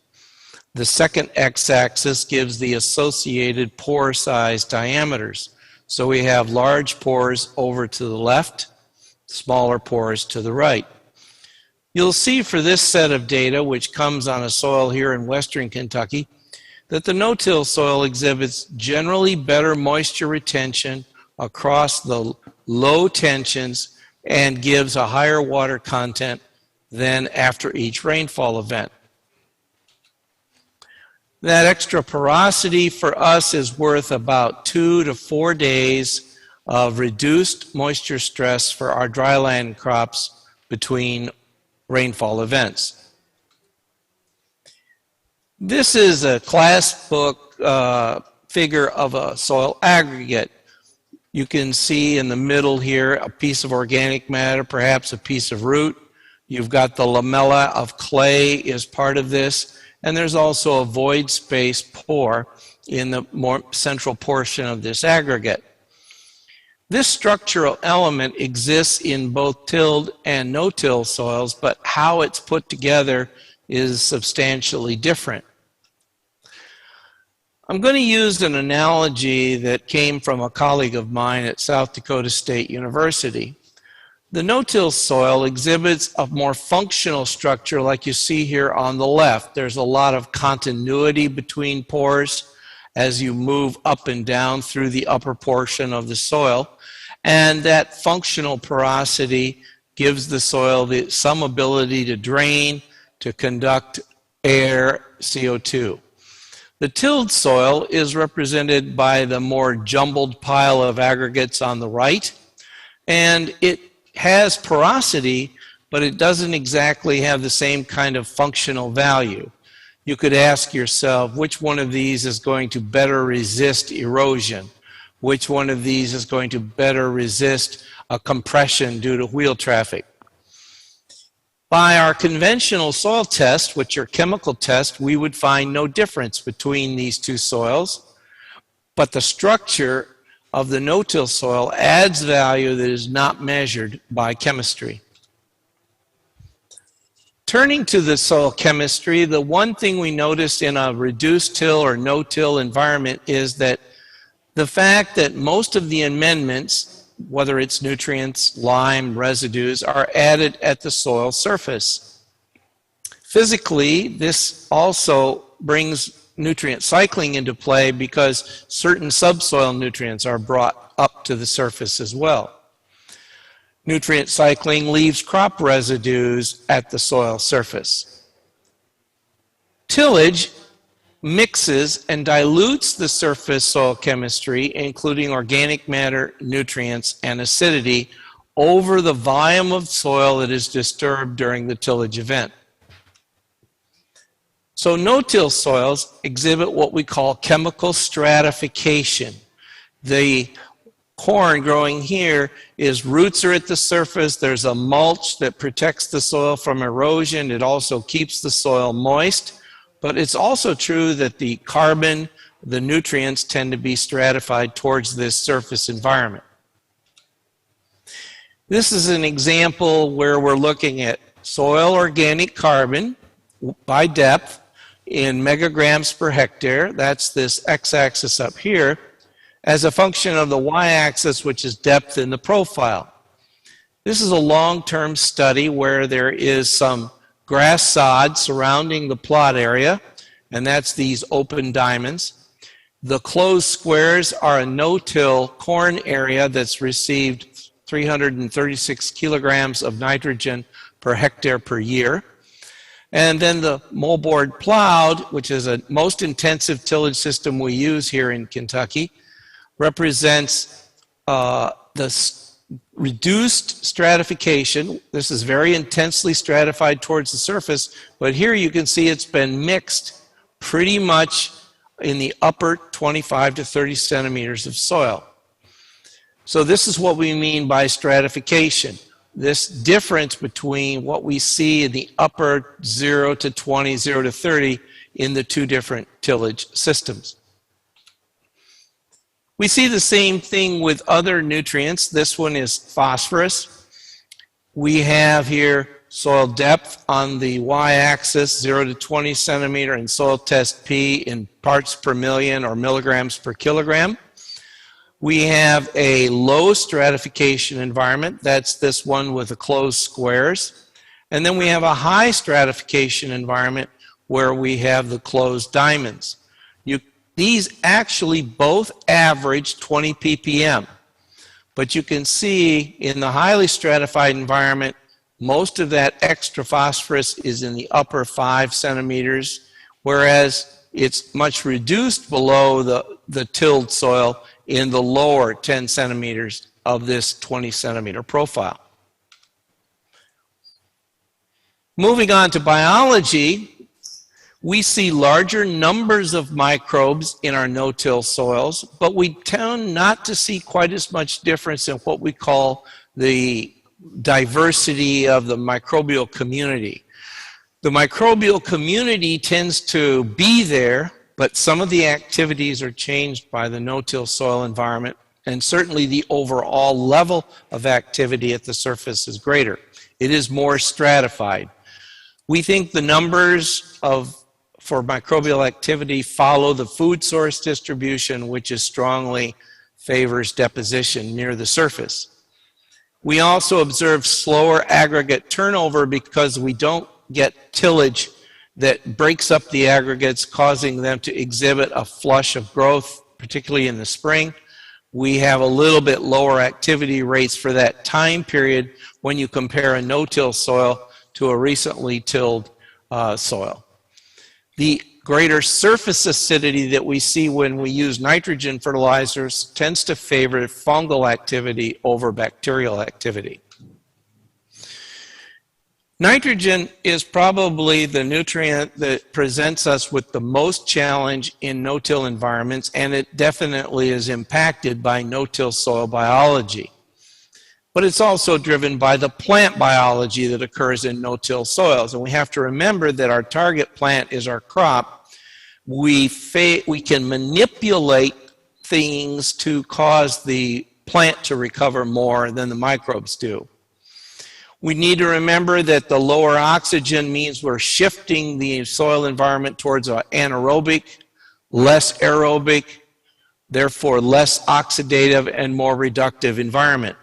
The second x-axis gives the associated pore size diameters. So we have large pores over to the left, smaller pores to the right. You'll see for this set of data, which comes on a soil here in western Kentucky, that the no-till soil exhibits generally better moisture retention across the low tensions and gives a higher water content than after each rainfall event. That extra porosity for us is worth about 2 to 4 days of reduced moisture stress for our dryland crops between rainfall events. This is a class book figure of a soil aggregate. You can see in the middle here a piece of organic matter, perhaps a piece of root. You've got the lamella of clay as part of this, and there's also a void space pore in the more central portion of this aggregate. This structural element exists in both tilled and no-till soils, but how it's put together is substantially different. I'm going to use an analogy that came from a colleague of mine at South Dakota State University. The no-till soil exhibits a more functional structure like you see here on the left. There's a lot of continuity between pores as you move up and down through the upper portion of the soil. And that functional porosity gives the soil some ability to drain, to conduct air, CO2. The tilled soil is represented by the more jumbled pile of aggregates on the right, and it has porosity, but it doesn't exactly have the same kind of functional value. you could ask yourself which one of these is going to better resist erosion, which one of these is going to better resist a compression due to wheel traffic. By our conventional soil test, which are chemical tests, we would find no difference between these two soils, but the structure of the no-till soil adds value that is not measured by chemistry. Turning to the soil chemistry, the one thing we notice in a reduced till or no-till environment is that the fact that most of the amendments, whether it's nutrients, lime, residues, are added at the soil surface. Physically, this also brings nutrient cycling into play because certain subsoil nutrients are brought up to the surface as well. Nutrient cycling leaves crop residues at the soil surface. Tillage mixes and dilutes the surface soil chemistry, including organic matter, nutrients, and acidity, over the volume of soil that is disturbed during the tillage event. So no-till soils exhibit what we call chemical stratification. The corn growing here is roots are at the surface. There's a mulch that protects the soil from erosion. It also keeps the soil moist. But it's also true that the carbon, the nutrients tend to be stratified towards this surface environment. This is an example where we're looking at soil organic carbon by depth in megagrams per hectare. That's this x-axis up here, as a function of the y-axis, which is depth in the profile. This is a long-term study where there is some grass sod surrounding the plot area, and that's these open diamonds. The closed squares are a no-till corn area that's received 336 kilograms of nitrogen per hectare per year. And then the moldboard plowed, which is a most intensive tillage system we use here in Kentucky, represents the reduced stratification. This is very intensely stratified towards the surface, but here you can see it's been mixed pretty much in the upper 25 to 30 centimeters of soil. So this is what we mean by stratification. This difference between what we see in the upper 0 to 20, 0 to 30 in the two different tillage systems. We see the same thing with other nutrients. This one is phosphorus. We have here soil depth on the y-axis, 0 to 20 centimeter, and soil test P in parts per million or milligrams per kilogram. We have a low stratification environment. That's this one with the closed squares. And then we have a high stratification environment where we have the closed diamonds. These actually both average 20 ppm. But you can see in the highly stratified environment, most of that extra phosphorus is in the upper 5 centimeters, whereas it's much reduced below the tilled soil in the lower 10 centimeters of this 20 centimeter profile. Moving on to biology, we see larger numbers of microbes in our no-till soils, but we tend not to see quite as much difference in what we call the diversity of the microbial community. The microbial community tends to be there, but some of the activities are changed by the no-till soil environment, and certainly the overall level of activity at the surface is greater. It is more stratified. We think the numbers for microbial activity follow the food source distribution, which is strongly favors deposition near the surface. We also observe slower aggregate turnover because we don't get tillage that breaks up the aggregates, causing them to exhibit a flush of growth, particularly in the spring. We have a little bit lower activity rates for that time period when you compare a no-till soil to a recently tilled soil. The greater surface acidity that we see when we use nitrogen fertilizers tends to favor fungal activity over bacterial activity. Nitrogen is probably the nutrient that presents us with the most challenge in no-till environments, and it definitely is impacted by no-till soil biology. But it's also driven by the plant biology that occurs in no-till soils. And we have to remember that our target plant is our crop. We can manipulate things to cause the plant to recover more than the microbes do. We need to remember that the lower oxygen means we're shifting the soil environment towards an anaerobic, less aerobic, therefore less oxidative and more reductive environment.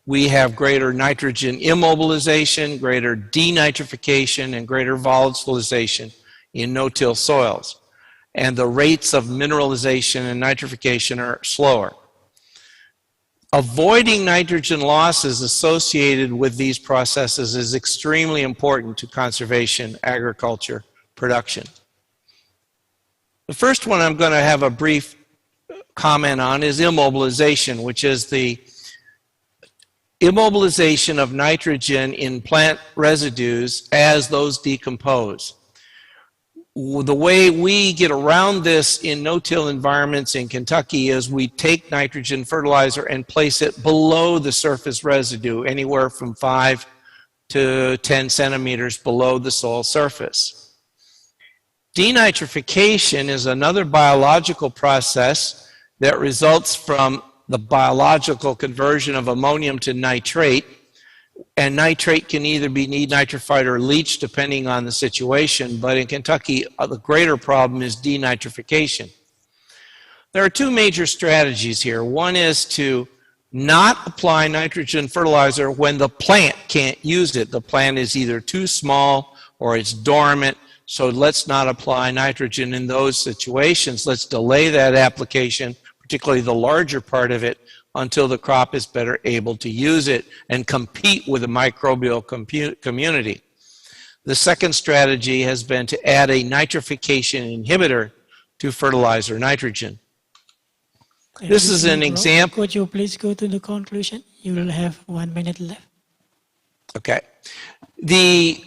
We have greater nitrogen immobilization, greater denitrification, and greater volatilization in no-till soils. And the rates of mineralization and nitrification are slower. Avoiding nitrogen losses associated with these processes is extremely important to conservation agriculture production. The first one I'm going to have a brief comment on is immobilization, which is the immobilization of nitrogen in plant residues as those decompose. The way we get around this in no-till environments in Kentucky is we take nitrogen fertilizer and place it below the surface residue, anywhere from 5 to 10 centimeters below the soil surface. Denitrification is another biological process that results from the biological conversion of ammonium to nitrate. And nitrate can either be nitrified or leached depending on the situation, but in Kentucky, the greater problem is denitrification. There are two major strategies here. One is to not apply nitrogen fertilizer when the plant can't use it. The plant is either too small or it's dormant, so let's not apply nitrogen in those situations. Let's delay that application, particularly the larger part of it, until the crop is better able to use it and compete with the microbial community. The second strategy has been to add a nitrification inhibitor to fertilizer nitrogen. This is an example. Could you please go to the conclusion? You will have 1 minute left. Okay. The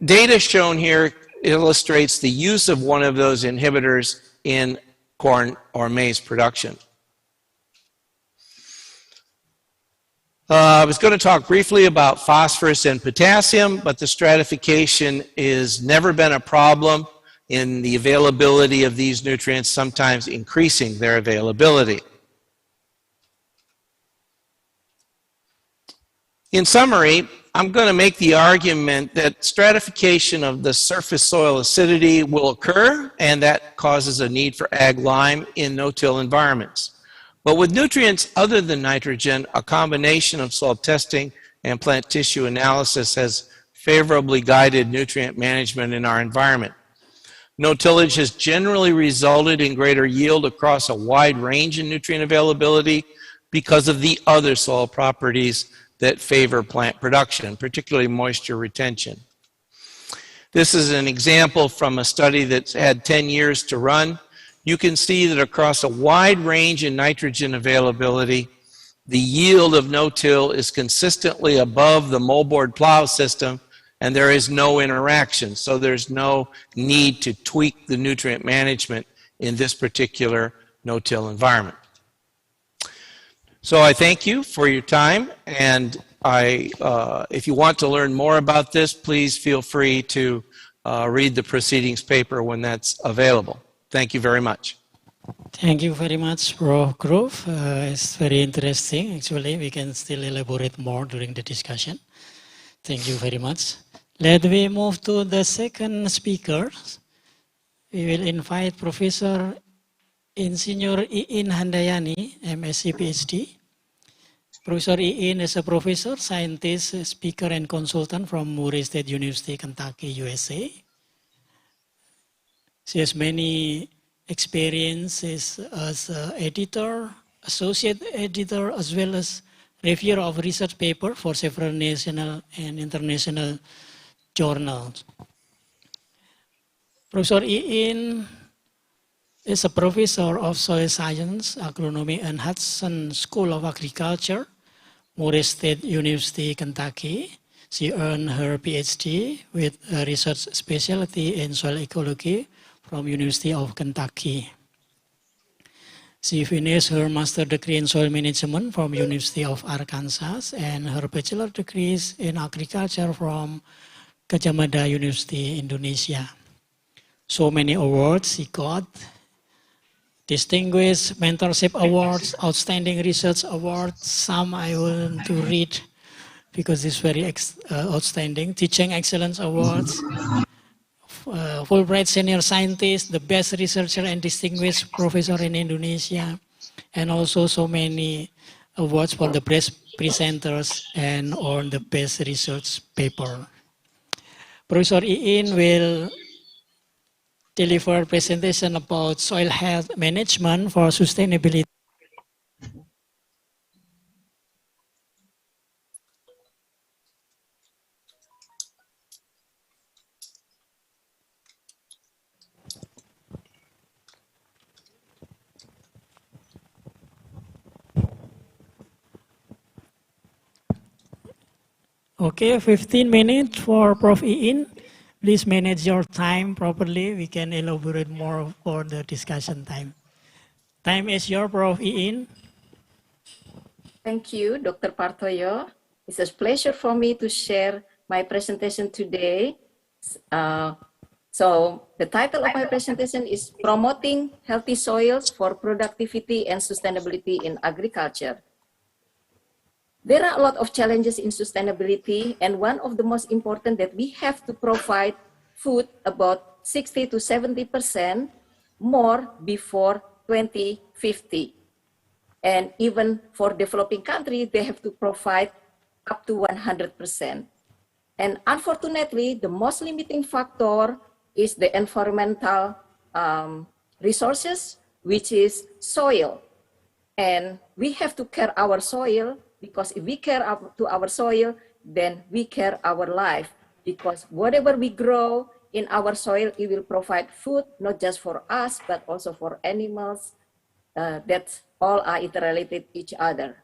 data shown here illustrates the use of one of those inhibitors in corn or maize production. I was going to talk briefly about phosphorus and potassium, but the stratification has never been a problem in the availability of these nutrients, sometimes increasing their availability. In summary, I'm going to make the argument that stratification of the surface soil acidity will occur, and that causes a need for ag lime in no-till environments. But with nutrients other than nitrogen, a combination of soil testing and plant tissue analysis has favorably guided nutrient management in our environment. No-tillage has generally resulted in greater yield across a wide range in nutrient availability because of the other soil properties that favor plant production, particularly moisture retention. This is an example from a study that's had 10 years to run. You can see that across a wide range in nitrogen availability, the yield of no-till is consistently above the moldboard plow system, and there is no interaction. So there's no need to tweak the nutrient management in this particular no-till environment. So I thank you for your time, and if you want to learn more about this, please feel free to read the proceedings paper when that's available. Thank you very much. Thank you very much, Prof. Grove. It's very interesting. Actually, we can still elaborate more during the discussion. Thank you very much. Let me move to the second speaker. We will invite Professor Insinyur Iin Handayani, MSc PhD. Professor Iin is a professor, scientist, speaker, and consultant from Murray State University, Kentucky, USA. She has many experiences as editor, associate editor, as well as reviewer of research paper for several national and international journals. Professor Iin is a professor of soil science, agronomy, and Hudson School of Agriculture, Murray State University, Kentucky. She earned her PhD with a research specialty in soil ecology from University of Kentucky. She finished her master's degree in soil management from University of Arkansas and her bachelor degrees in agriculture from Gajah Mada University, Indonesia. So many awards she got. Distinguished Mentorship Awards, Outstanding Research Awards. Some I want to read because it's very outstanding. Teaching Excellence Awards. Fulbright Senior Scientist, the best researcher and distinguished professor in Indonesia. And also so many awards for the best presenters and on the best research paper. Professor Iin will deliver a presentation about soil health management for sustainability. Okay, 15 minutes for Prof. Iin. Please manage your time properly. We can elaborate more for the discussion time. Time is yours, Prof. Iin. Thank you, Dr. Partoyo. It's a pleasure for me to share my presentation today. So the title of my presentation is Promoting Healthy Soils for Productivity and Sustainability in Agriculture. There are a lot of challenges in sustainability, and one of the most important that we have to provide food about 60 to 70% more before 2050. And even for developing countries, they have to provide up to 100%. And unfortunately, the most limiting factor is the environmental resources, which is soil. And we have to care our soil, because if we care to our soil, then we care our life. Because whatever we grow in our soil, it will provide food, not just for us, but also for animals. That all are interrelated each other.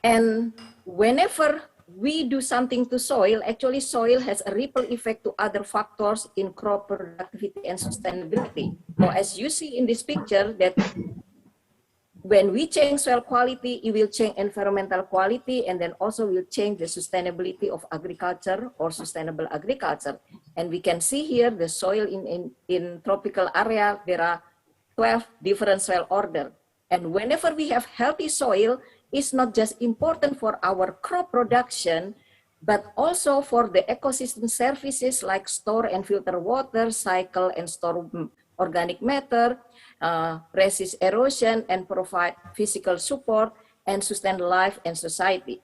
And whenever we do something to soil, actually soil has a ripple effect to other factors in crop productivity and sustainability. So as you see in this picture, that when we change soil quality, it will change environmental quality, and then also will change the sustainability of agriculture or sustainable agriculture. And we can see here the soil in tropical area, there are 12 different soil order. And whenever we have healthy soil, it's not just important for our crop production, but also for the ecosystem services like store and filter water, cycle and store organic matter, resist erosion, and provide physical support and sustain life and society.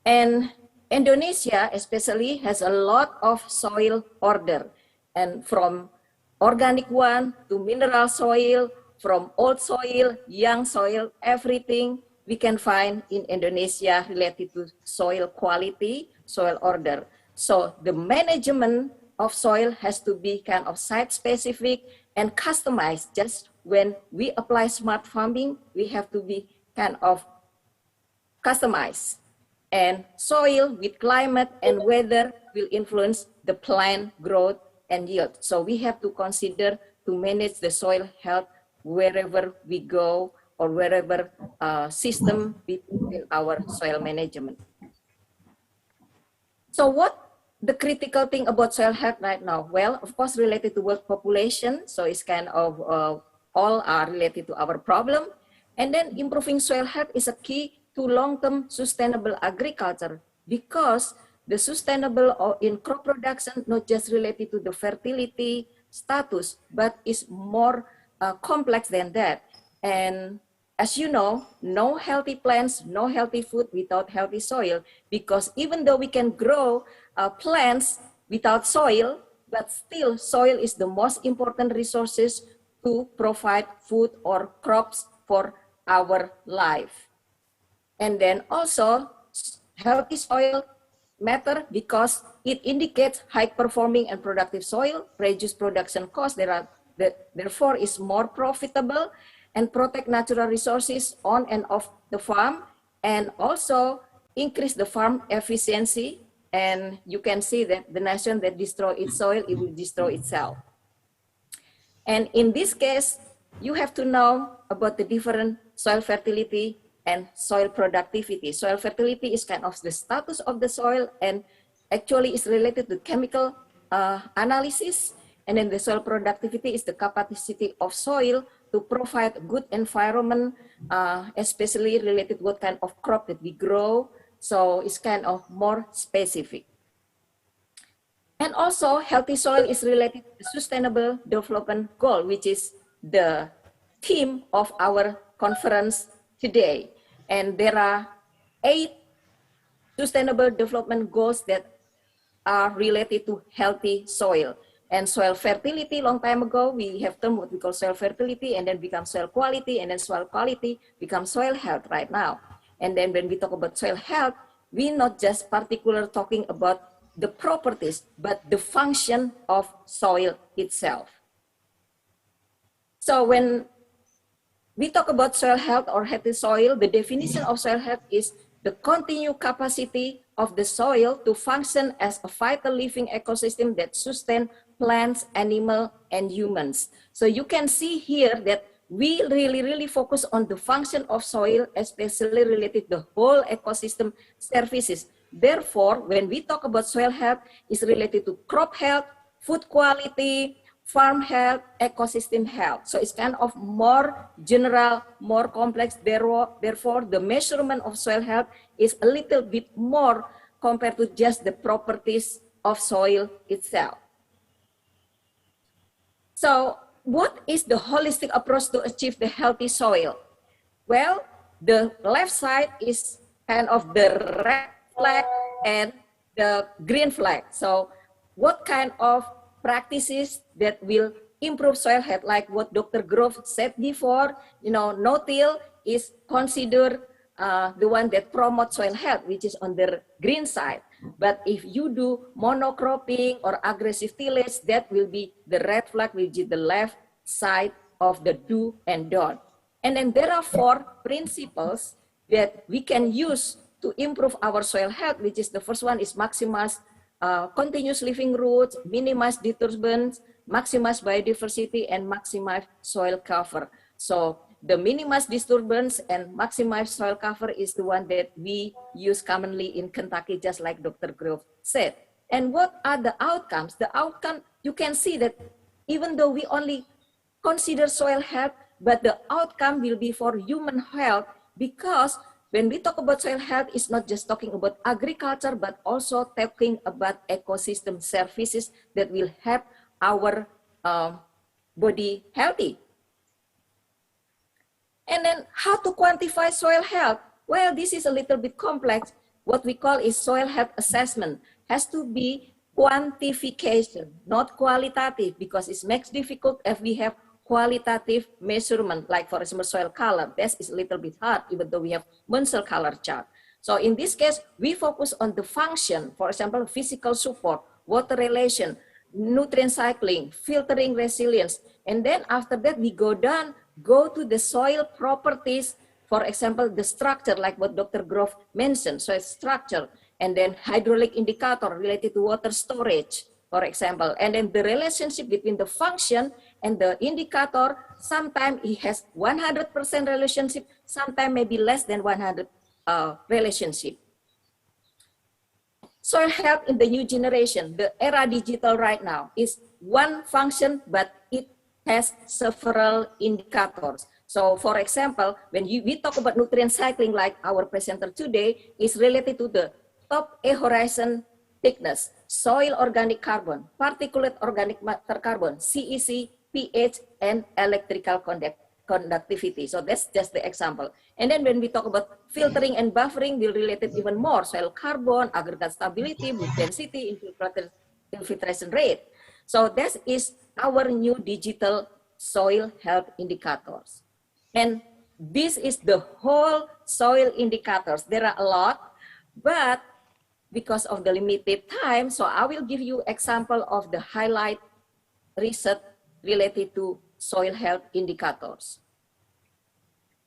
And Indonesia especially has a lot of soil order, and from organic one to mineral soil, from old soil, young soil, everything we can find in Indonesia related to soil quality, soil order. So the management of soil has to be kind of site-specific and customized. Just when we apply smart farming, we have to be kind of customized. And soil with climate and weather will influence the plant growth and yield. So we have to consider to manage the soil health wherever we go or wherever system we put in our soil management. So what the critical thing about soil health right now? Well, of course, related to world population. So it's kind of all are related to our problem. And then improving soil health is a key to long-term sustainable agriculture, because the sustainable in crop production not just related to the fertility status, but is more complex than that. And as you know, no healthy plants, no healthy food without healthy soil, because even though we can grow plants without soil, but still soil is the most important resources to provide food or crops for our life. And then also healthy soil matter because it indicates high performing and productive soil, reduce production costs, therefore is more profitable, and protect natural resources on and off the farm, and also increase the farm efficiency, and you can see that the nation that destroy its soil, it will destroy itself. And in this case, you have to know about the different soil fertility and soil productivity. Soil fertility is kind of the status of the soil and actually is related to chemical analysis. And then the soil productivity is the capacity of soil to provide good environment, especially related to what kind of crop that we grow. So it's kind of more specific. And also healthy soil is related to the sustainable development goal, which is the theme of our conference today. And there are 8 sustainable development goals that are related to healthy soil. And soil fertility, long time ago, we have term what we call soil fertility, and then become soil quality, and then soil quality becomes soil health right now. And then when we talk about soil health, we not just particular talking about the properties, but the function of soil itself. So when we talk about soil health or healthy soil, the definition of soil health is the continued capacity of the soil to function as a vital living ecosystem that sustains plants, animals, and humans. So you can see here that we really focus on the function of soil, especially related to the whole ecosystem services. Therefore, when we talk about soil health, it's related to crop health, food quality, farm health, ecosystem health. So it's kind of more general, more complex. Therefore, the measurement of soil health is a little bit more compared to just the properties of soil itself. So what is the holistic approach to achieve the healthy soil? Well, the left side is kind of the red flag and the green flag. So what kind of practices that will improve soil health, like what Dr. Grove said before, no-till is considered the one that promotes soil health, which is on the green side. But if you do monocropping or aggressive tillage, that will be the red flag, which is the left side of the do and don't. And then there are 4 principles that we can use to improve our soil health, which is the first one is maximize continuous living roots, minimize disturbance, maximize biodiversity, and maximize soil cover. So the minimize disturbance and maximize soil cover is the one that we use commonly in Kentucky, just like Dr. Grove said. And what are the outcomes? The outcome, you can see that even though we only consider soil health, but the outcome will be for human health, because when we talk about soil health, it's not just talking about agriculture, but also talking about ecosystem services that will help our body healthy. And then how to quantify soil health? Well, this is a little bit complex. What we call is soil health assessment. Has to be quantification, not qualitative, because it makes difficult if we have qualitative measurement, like for example, soil color. That is a little bit hard, even though we have Munsell color chart. So in this case, we focus on the function, for example, physical support, water relation, nutrient cycling, filtering resilience. And then after that, we go to the soil properties, for example, the structure, like what Dr. Grove mentioned, soil structure, and then hydraulic indicator related to water storage, for example. And then the relationship between the function and the indicator, sometimes it has 100% relationship, sometimes maybe less than 100 relationship. Soil health in the new generation, the era digital right now, is one function, but it has several indicators. So for example, when we talk about nutrient cycling, like our presenter today, is related to the top A horizon thickness, soil organic carbon, particulate organic matter carbon, CEC, pH, and electrical conductivity. So that's just the example. And then when we talk about filtering and buffering, we'll relate it even more. Soil carbon, aggregate stability, wood density, infiltration rate. So that is our new digital soil health indicators. And this is the whole soil indicators. There are a lot, but because of the limited time, so I will give you example of the highlight research related to soil health indicators.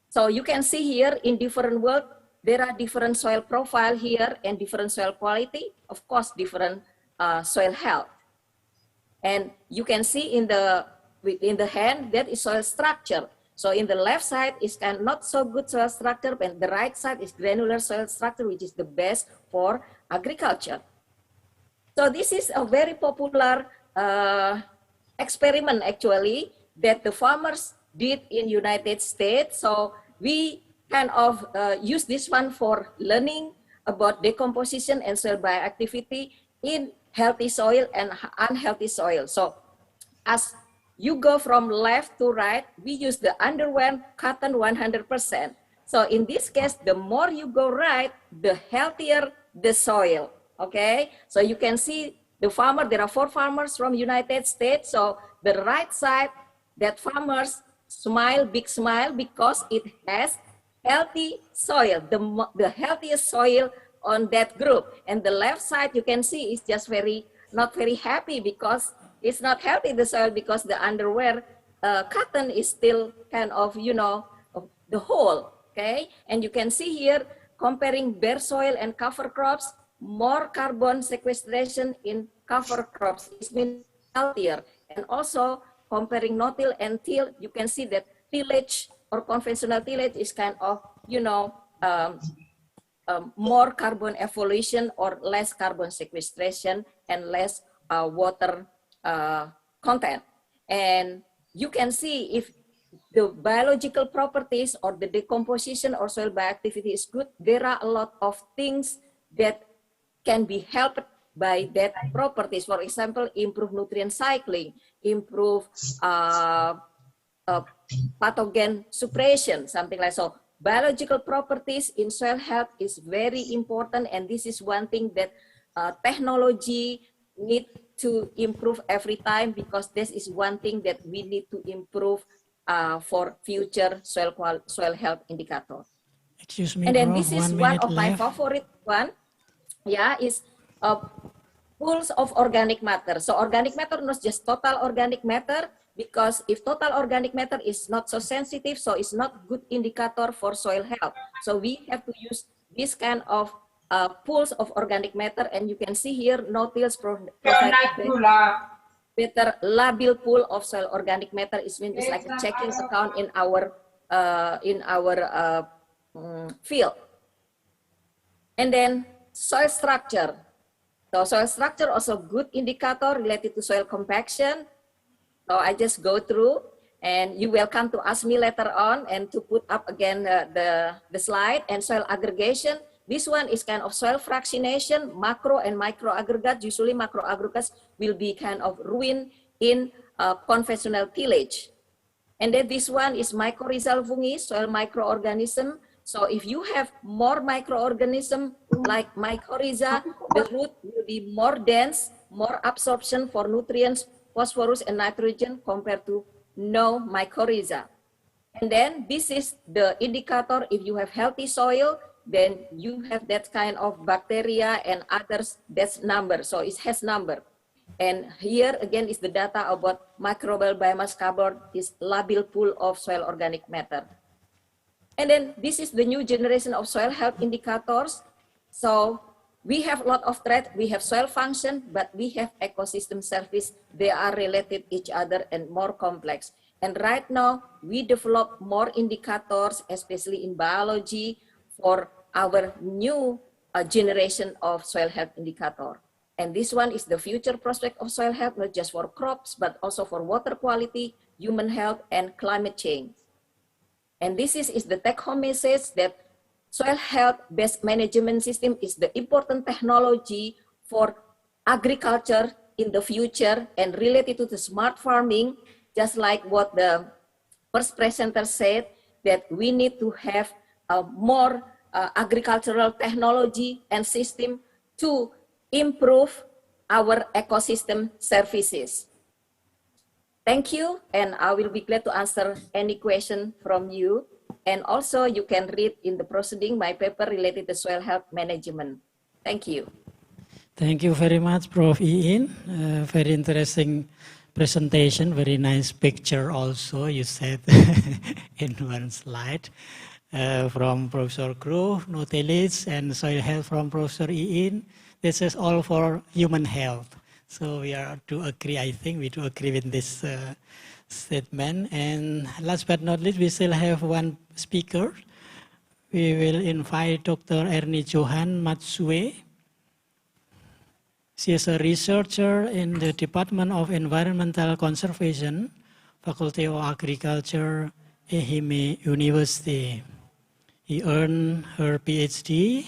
So you can see here in different world, there are different soil profile here and different soil quality, of course, different soil health. And you can see in the hand, that is soil structure. So in the left side is not so good soil structure, and the right side is granular soil structure, which is the best for agriculture. So this is a very popular experiment actually that the farmers did in United States. So we kind of use this one for learning about decomposition and soil bioactivity in healthy soil and unhealthy soil. So as you go from left to right, we use the underwhelmed cotton 100%. So in this case, the more you go right, the healthier the soil, okay? So you can see the farmer, there are 4 farmers from United States. So the right side, that farmers smile, big smile, because it has healthy soil, the healthiest soil on that group. And the left side, you can see, is just not very happy because it's not healthy, the soil, because the underwear cotton is still kind of, you know, the whole, okay? And you can see here, comparing bare soil and cover crops, more carbon sequestration in cover crops is mean healthier. And also comparing no-till and till, you can see that tillage or conventional tillage is kind of, you know, more carbon evolution or less carbon sequestration and less water content. And you can see if the biological properties or the decomposition or soil bioactivity is good, there are a lot of things that can be helped by that properties. For example, improve nutrient cycling, improve pathogen suppression, something like so. Biological properties in soil health is very important, and this is one thing that technology need to improve every time, because this is one thing that we need to improve for future soil health indicator. Excuse me, and then bro, this is one of my favorite one. Yeah, is pools of organic matter. So organic matter, not just total organic matter, because if total organic matter is not so sensitive, so it's not good indicator for soil health. So we have to use this kind of pools of organic matter, and you can see here no-tills provide better labile pool of soil organic matter. It's like a checking account in our field. And then soil structure. So soil structure also good indicator related to soil compaction. So I just go through, and you will come to ask me later on and to put up again the slide. And soil aggregation. This one is kind of soil fractionation, macro and micro aggregates. Usually macro aggregates will be kind of ruined in conventional tillage. And then this one is mycorrhizal fungi, soil microorganism. So if you have more microorganism like mycorrhiza, the root will be more dense, more absorption for nutrients, phosphorus and nitrogen compared to no mycorrhiza. And then this is the indicator. If you have healthy soil, then you have that kind of bacteria and others, that's number. So it has number. And here again is the data about microbial biomass cupboard, is labile pool of soil organic matter. And then this is the new generation of soil health indicators. So we have a lot of threat. We have soil function, but we have ecosystem service. They are related each other and more complex. And right now we develop more indicators, especially in biology, for our new generation of soil health indicator. And this one is the future prospect of soil health, not just for crops, but also for water quality, human health, and climate change. And this is the take-home message that soil health-based management system is the important technology for agriculture in the future, and related to the smart farming, just like what the first presenter said, that we need to have more agricultural technology and system to improve our ecosystem services. Thank you, and I will be glad to answer any question from you. And also you can read in the proceeding my paper related to soil health management. Thank you. Thank you very much, Prof. Iin. Very interesting presentation, very nice picture also, you said in one slide. from Professor Grove, Nautilus, and soil health from Professor Iin. This is all for human health. So we are to agree, I think we do agree with this statement. And last but not least, we still have one speaker. We will invite Dr. Ernie Johan Matsue. She is a researcher in the Department of Environmental Conservation, Faculty of Agriculture, Ehime University. He earned her PhD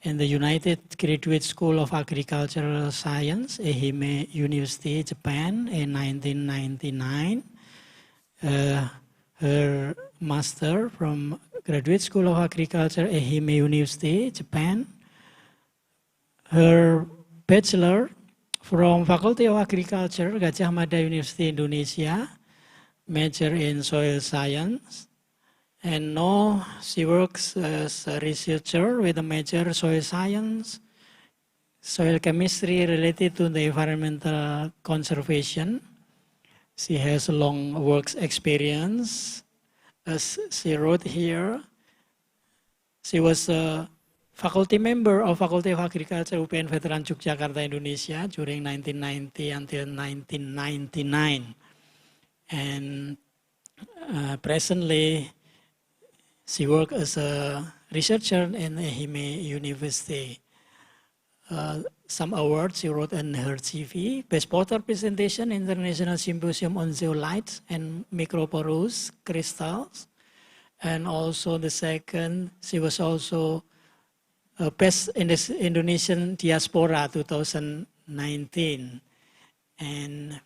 in the United Graduate School of Agricultural Science, Ehime University, Japan, in 1999. Her master from Graduate School of Agriculture, Ehime University, Japan. Her bachelor from Faculty of Agriculture, Gajah Mada University, Indonesia, major in soil science. And now she works as a researcher with a major soil science, soil chemistry related to the environmental conservation. She has a long work experience. As she wrote here, she was a faculty member of Faculty of Agriculture UPN Veteran Yogyakarta, Indonesia during 1990 until 1999. And presently, she works as a researcher in Ehime University. Some awards she wrote in her CV: Best Potter Presentation, International Symposium on Zeolites and Microporous Crystals. And also the second, she was also Best in the Indonesian Diaspora 2019. And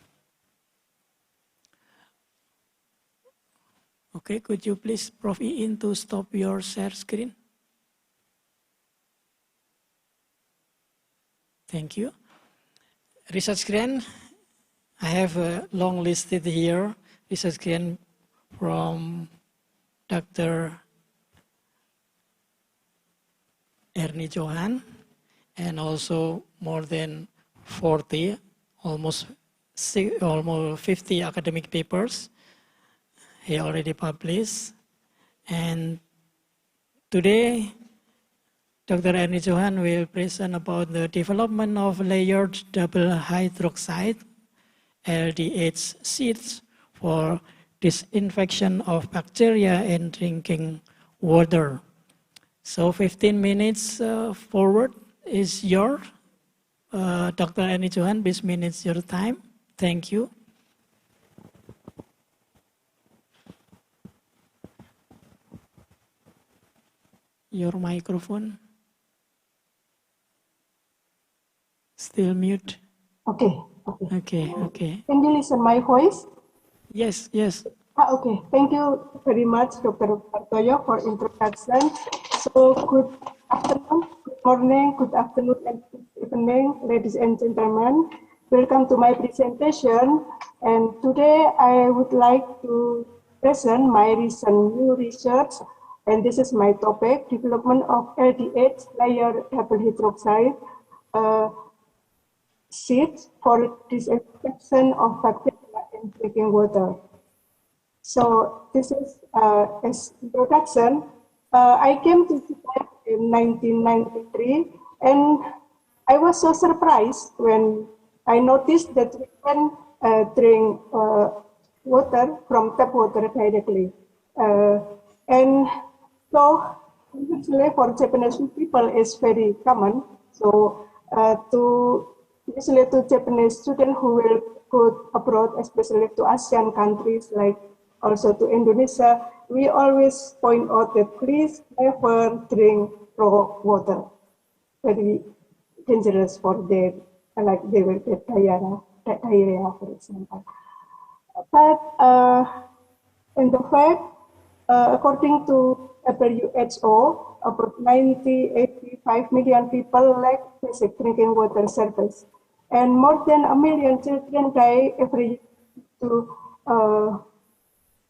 okay, could you please, Prof. Iin, to stop your share screen? Thank you. Research grant, I have a long listed here. Research grant from Dr. Ernie Johan, and also more than 40, almost 50 academic papers he already published. And today, Dr. Ernie Johan will present about the development of layered double hydroxide LDH sheets for disinfection of bacteria in drinking water. So 15 minutes forward is your, Dr. Ernie Johan, this minutes your time. Thank you. Your microphone. Still mute. Okay. Okay. Can you listen my voice? Yes. Okay. Thank you very much, Dr. Partoyo, for introduction. So good afternoon, good morning, good afternoon, and good evening, ladies and gentlemen. Welcome to my presentation. And today I would like to present my recent new research. And this is my topic: development of LDH layer double hydroxide sheets for disinfection of bacteria in drinking water. So this is as introduction. I came to Japan in 1993, and I was so surprised when I noticed that we can drink water from tap water directly. And so usually for Japanese people it's very common. So usually to Japanese students who will go abroad, especially to ASEAN countries like also to Indonesia, we always point out that please never drink raw water. Very dangerous for them, like they will get diarrhea, for example. But in the fact, according to WHO, about 85 million people lack basic drinking water service, and more than 1 million children die every year to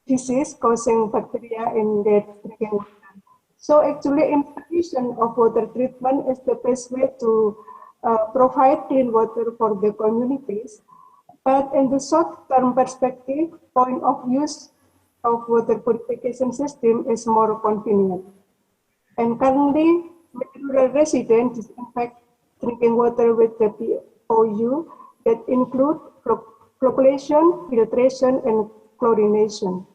disease causing bacteria in their drinking water. So actually, introduction of water treatment is the best way to provide clean water for the communities. But in the short-term perspective, point of use of water purification system is more convenient. And currently, many rural residents disinfect drinking water with the POU that include flocculation, filtration, and chlorination.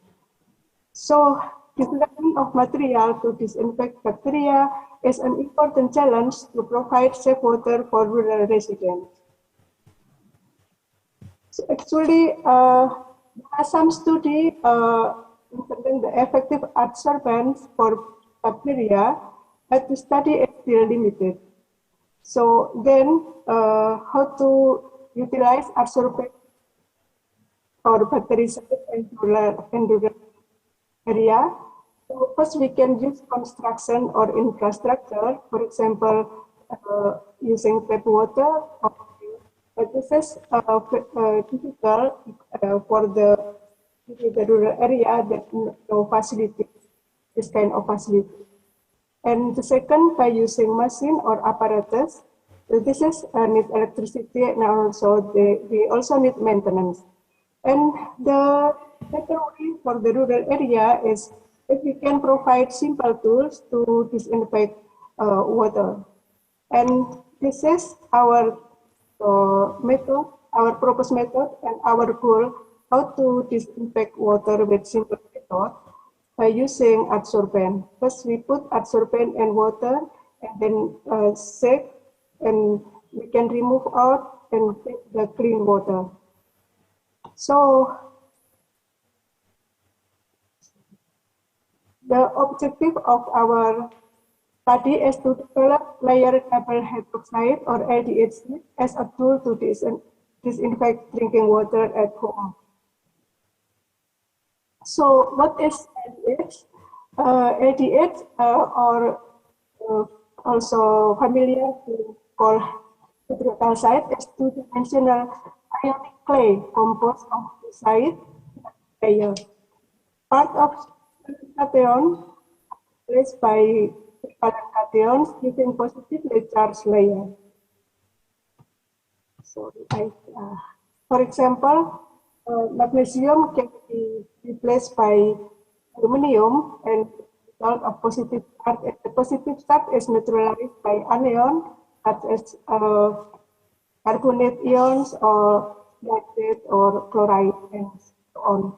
So, development of material to disinfect bacteria is an important challenge to provide safe water for rural residents. So actually, there are some studies concerning the effective adsorbents for bacteria, but the study is still limited. So then, how to utilize adsorbent or bactericide in rural area? So first, we can use construction or infrastructure, for example, using tap water. But this is difficult for the rural area that no facility, this kind of facility. And the second, by using machine or apparatus, this is need electricity and also we also need maintenance. And the better way for the rural area is if we can provide simple tools to disinfect water. And this is our method, our proposed method, and our goal how to disinfect water with simple method by using adsorbent. First, we put adsorbent in water and then shake, and we can remove out and take the clean water. So, the objective of our study is to develop layered double hydroxide or LDH as a tool to disinfect drinking water at home. So what is LDH? LDH or also familiar to call hydrocalcite is two-dimensional ionic clay composed of two-sided layer. Part of cation replaced by cations using positively charged layer. So, for example, magnesium can be replaced by aluminum and result of positive charge. The positive charge is neutralized by anion such as carbonate ions or nitrate or chloride and so on.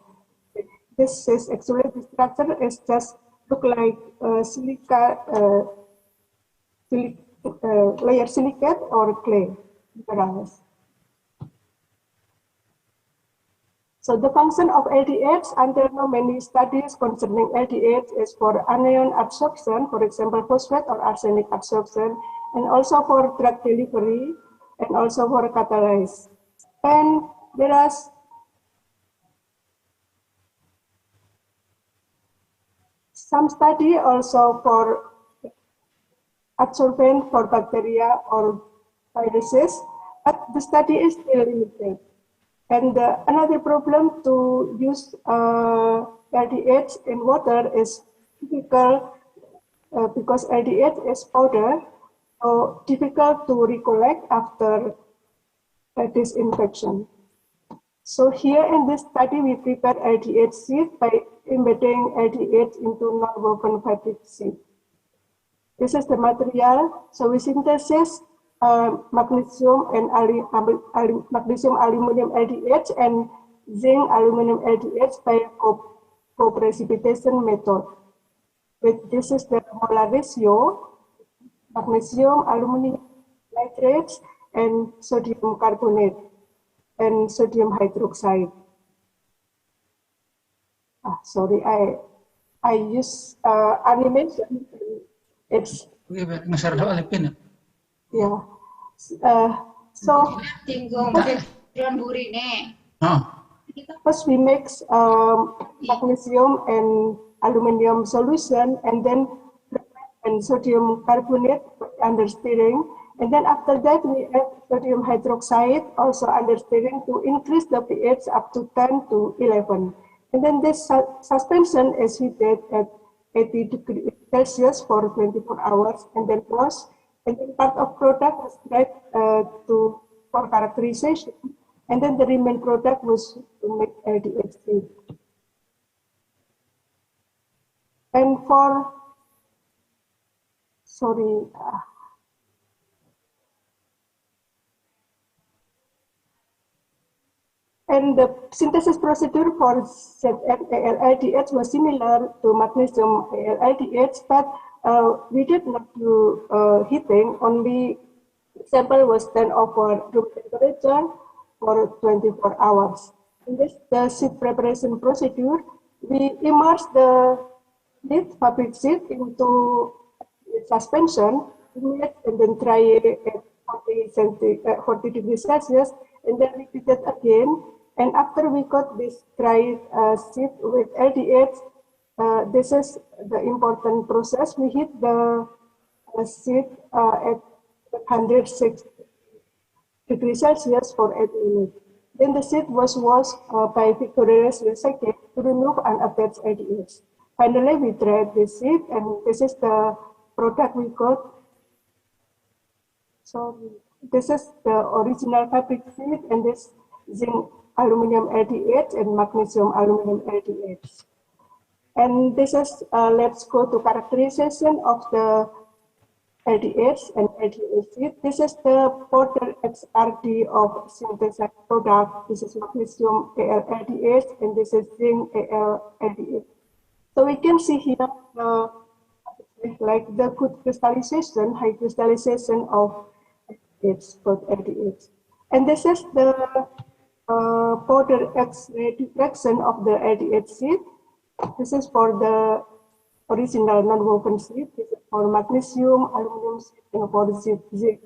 This is actually the structure is just look like silica, layer silicate or clay. So the function of LDH, under many studies concerning LDH is for anion absorption, for example, phosphate or arsenic absorption, and also for drug delivery, and also for catalysis. And there are some study also for adsorbent for bacteria or viruses, but the study is still limited. And another problem to use LDH in water is difficult because LDH is powder, so difficult to recollect after disinfection. So here in this study, we prepare LDH sheet by embedding LDH into non-woven fabric sheet. This is the material. So we synthesis magnesium and magnesium aluminum LDH and zinc aluminum LDH by co-precipitation method. This is the molar ratio: magnesium, aluminum nitrates, and sodium carbonate and sodium hydroxide. Sorry, I use animation. It's yeah. So first we mix magnesium and aluminum solution, and then and sodium carbonate under stirring, and then after that we add sodium hydroxide also under stirring to increase the pH up to 10 to 11, and then this suspension is heated at 80 degrees Celsius for 24 hours, and then washed. And then part of product was dried for characterization, and then the remaining product was to make LDH. And for, sorry, and the synthesis procedure for ZNALDH was similar to magnesium ALDH, but we did not do heating, only sample was then over room temperature for 24 hours. In this, the seed preparation procedure, we immerse the fabric seed into suspension, and then dry it at 40 degrees Celsius, and then repeat it again. And after we got this dried seed with LDH, this is the important process. We heat the seed at 106 degrees Celsius for 8 minutes. Then the seed was washed by vigorous recycling to remove unattached LDH. Finally, we dried the seed, and this is the product we got. So this is the original fabric seed, and this zinc aluminum LDH and magnesium aluminum LDH. And this is, let's go to characterization of the LDH and LDH seed. This is the portal XRD of synthesized product. This is magnesium ALDH, and this is zinc ALDH. So we can see here like the good crystallization, high crystallization of LDH. And this is the powder X-ray diffraction of the LDH seed. This is for the original non-woven seed. This is for magnesium, aluminum seed, and for zinc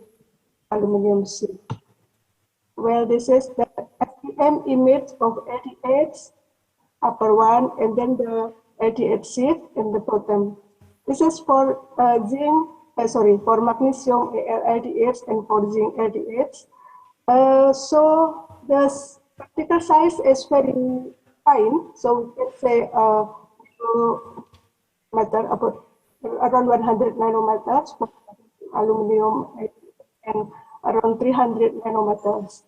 aluminum seed. Well, this is the FDM image of LDH, upper one, and then the LDH seed in the bottom. This is for for magnesium ALDH and for zinc LDH. So the particle size is very fine. So we can say about around 100 nanometers for aluminum and around 300 nanometers.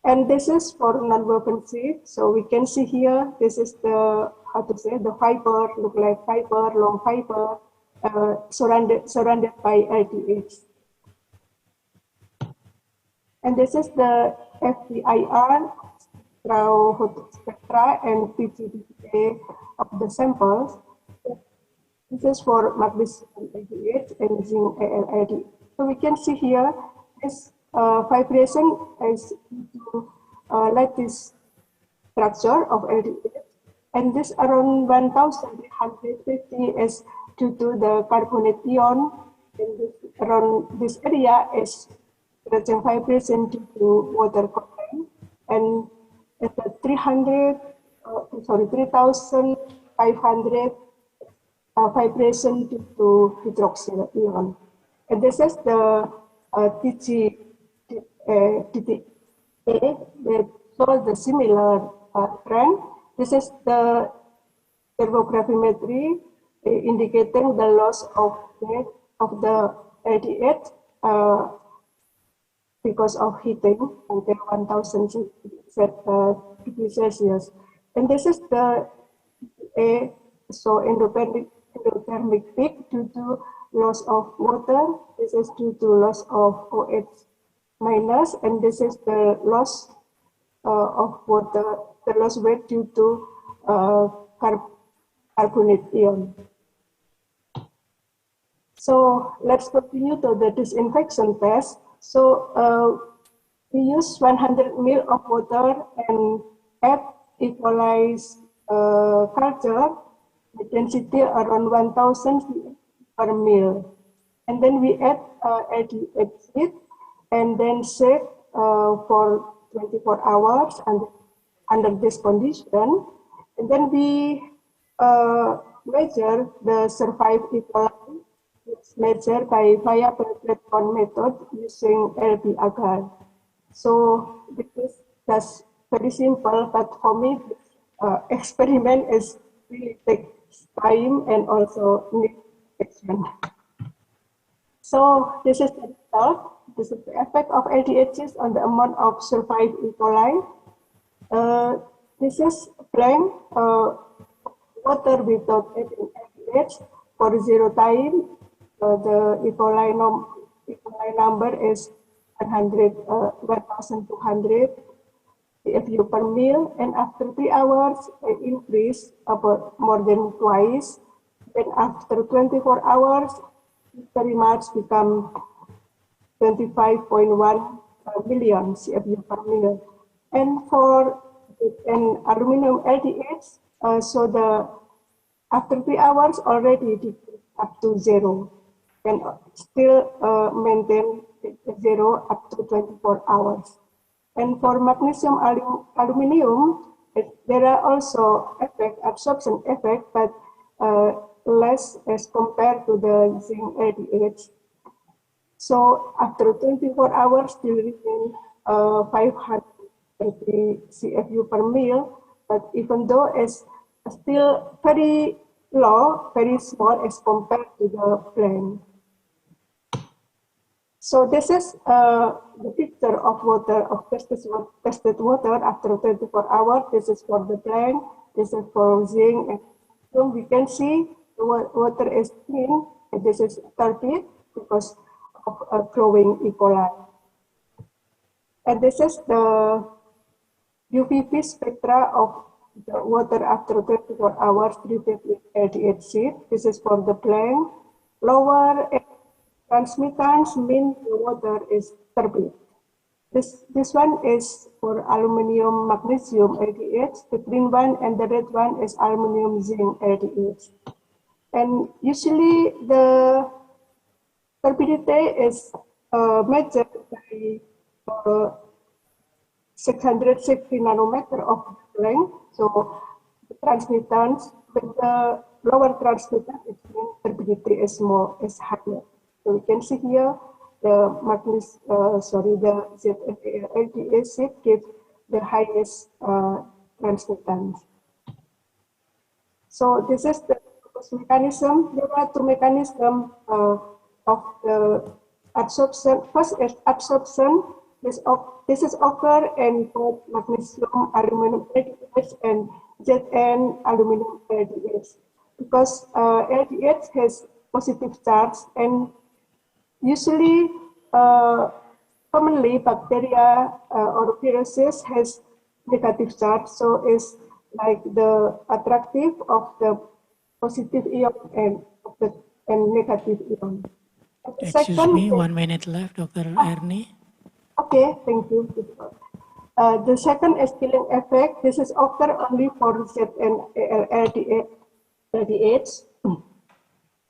And this is for non-woven seed. So we can see here, this is the, the fiber, look like fiber, long fiber, surrounded by LDH. And this is the FTIR, spectra, and PGDA of the samples. This is for magnesium LDH and zinc ALDH. So we can see here, this vibration is like this structure of LDH, and this around 1,350 is due to the carbonate ion, and this, around this area is stretching vibration due to water content, and at the 3,500 vibration due to hydroxyl ion. And this is the TGA that shows the similar trend. This is the thermogravmetry indicating the loss of the LDH because of heating until 1,000 degrees Celsius. And this is the endothermic peak due to loss of water. This is due to loss of OH minus, and this is the loss of water, the loss weight due to carbonate ion. So let's continue to the disinfection test. So we use 100 ml of water and add E. coli culture with density around 1,000 per ml. And then we add LDH seed and then shake for 24 hours under this condition. And then we measure the survived E. coli. It's measured by via platelet count method using LB agar. So this is just very simple, but for me, this experiment is really takes time and also needs action. So this is the result. This is the effect of LDHs on the amount of survived E. coli. This is plain water without adding LDH. For 0 time, the E. coli number is 1,200 CFU per mil, and after 3 hours, it increase about more than twice. Then after 24 hours, very much become 25.1 million CFU per mil. And for an aluminum LDH, so the after 3 hours already decreased up to 0, and still maintain 0 up to 24 hours. And for magnesium aluminium, there are also absorption effect, but less as compared to the zinc LDH. So after 24 hours, still remain 530 CFU per mil, but even though it's still very low, very small as compared to the plant. So this is the picture of water, of tested water after 24 hours. This is for the plant, this is for zinc, and so we can see the water is clean, and this is turbid because of growing E. coli. And this is the UVB spectra of the water after 24 hours treated with LDH seed. This is for the plant. Lower transmittance means the water is turbid. This one is for aluminium magnesium LDH. The green one and the red one is aluminium zinc LDH. And usually the turbidity is measured by 660 nanometer of length. So the transmittance, with the lower transmittance, it means turbidity is higher. So we can see here the the ZFA acid gives the highest transmittance. So this is the mechanism. There are two mechanisms of the absorption. First is absorption. This is occur in both magnesium aluminum LDH and ZN aluminum LDH, because LDH has positive charge, and usually commonly bacteria or viruses has negative charge, so it's like the attractive of the positive ion and negative ion. Excuse me, 1 minute left, Dr. Ernie. Okay, thank you. The second is killing effect. This is occur only for ZN LDH.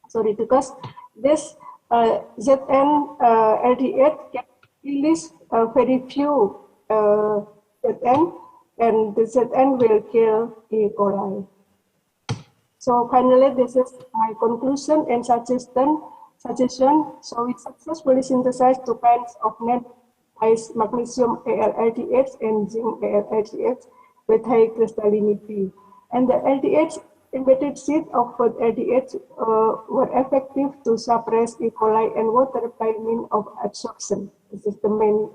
Sorry, because this ZN LDH can release very few ZN, and the ZN will kill E. coli. So finally, this is my conclusion and suggestion. So we successfully synthesized two kinds of net magnesium AlLDH and zinc AlLDH with high crystallinity. And the LDH embedded seed of both LDH were effective to suppress E. coli and water by means of absorption. This is the main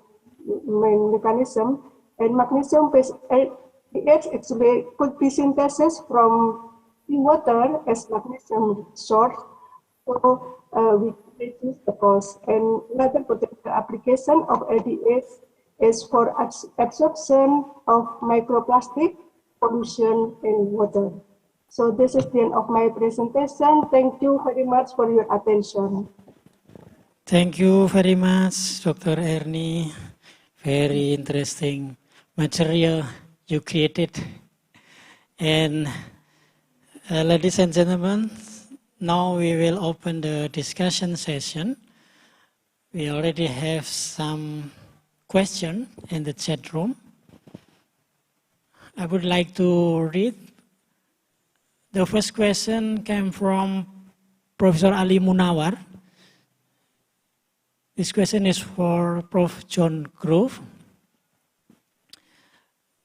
mechanism. And magnesium-based LDH actually could be synthesis from water as magnesium source. So we reduce the cost. And another potential application of LDH is for absorption of microplastic pollution in water. So this is the end of my presentation. Thank you very much for your attention. Thank you very much, Dr. Ernie. Very interesting material you created. And ladies and gentlemen, now we will open the discussion session. We already have some questions in the chat room. I would like to read. The first question came from Professor Ali Munawar. This question is for Prof. John Grove.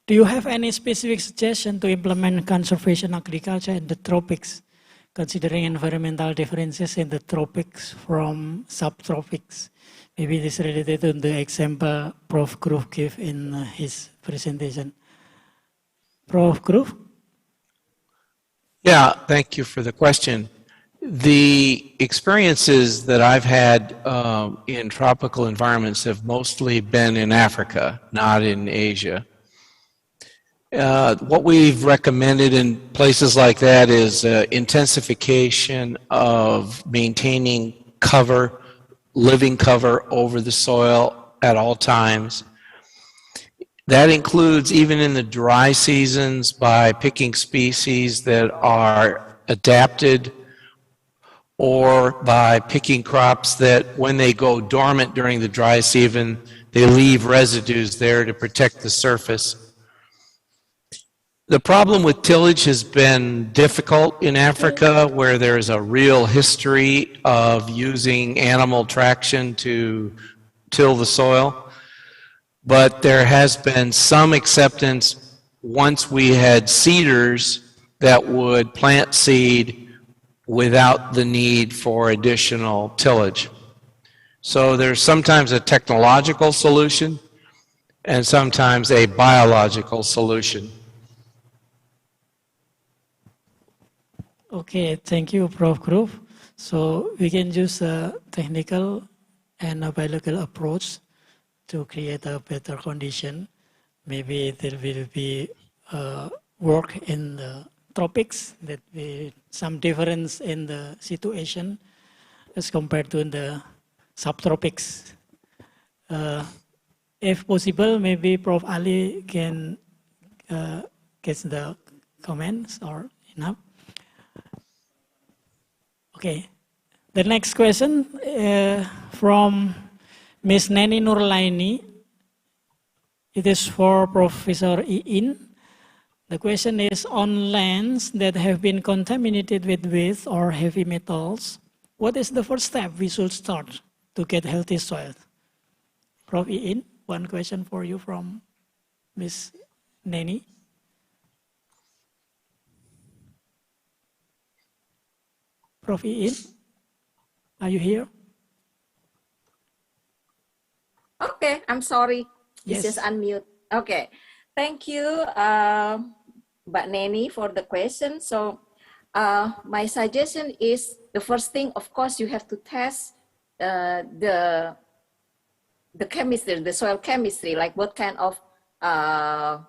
Do you have any specific suggestion to implement conservation agriculture in the tropics, considering environmental differences in the tropics from subtropics? Maybe this is related to the example Prof. Grove gave in his presentation. Prof. Grove? Yeah, thank you for the question. The experiences that I've had in tropical environments have mostly been in Africa, not in Asia. What we've recommended in places like that is intensification of maintaining cover, living cover over the soil at all times. That includes even in the dry seasons by picking species that are adapted, or by picking crops that when they go dormant during the dry season, they leave residues there to protect the surface. The problem with tillage has been difficult in Africa, where there's a real history of using animal traction to till the soil. But there has been some acceptance once we had seeders that would plant seed without the need for additional tillage. So there's sometimes a technological solution and sometimes a biological solution. Okay, thank you, Prof. Groove. So we can use a technical and a biological approach to create a better condition. Maybe there will be work in the tropics that be some difference in the situation as compared to the subtropics. If possible, maybe Prof. Ali can get the comments or enough. Okay, the next question from Ms. Neni Nurlaini. It is for Professor Iin. The question is, on lands that have been contaminated with waste or heavy metals, what is the first step we should start to get healthy soil? Prof. Iin, one question for you from Ms. Neni. Prof. Iin, are you here? Okay, I'm sorry. Yes. This is unmute. Okay, thank you, Mbak Neni, for the question. So my suggestion is, the first thing, of course, you have to test the chemistry, the soil chemistry, like what kind of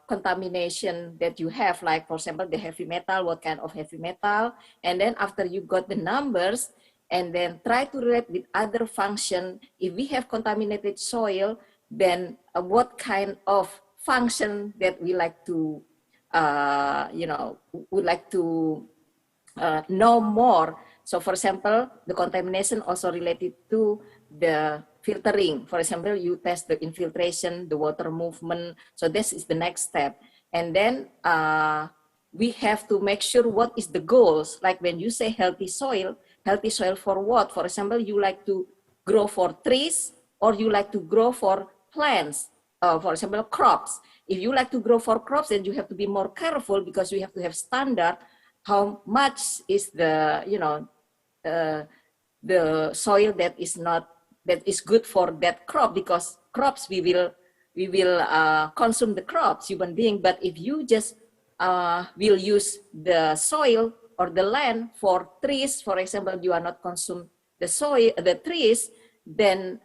contamination that you have, like, for example, the heavy metal, what kind of heavy metal. And then after you got the numbers, and then try to relate with other function. If we have contaminated soil, then what kind of function that we like to, would like to know more. So for example, the contamination also related to the filtering. For example, you test the infiltration, the water movement. So this is the next step. And then we have to make sure what is the goals. Like when you say healthy soil for what? For example, you like to grow for trees, or you like to grow for plants, for example, crops. If you like to grow for crops, then you have to be more careful, because you have to have standard how much is the, the soil that is good for that crop, because crops we will consume the crops, human being. But if you just will use the soil or the land for trees, for example, you are not consume the soil, the trees, then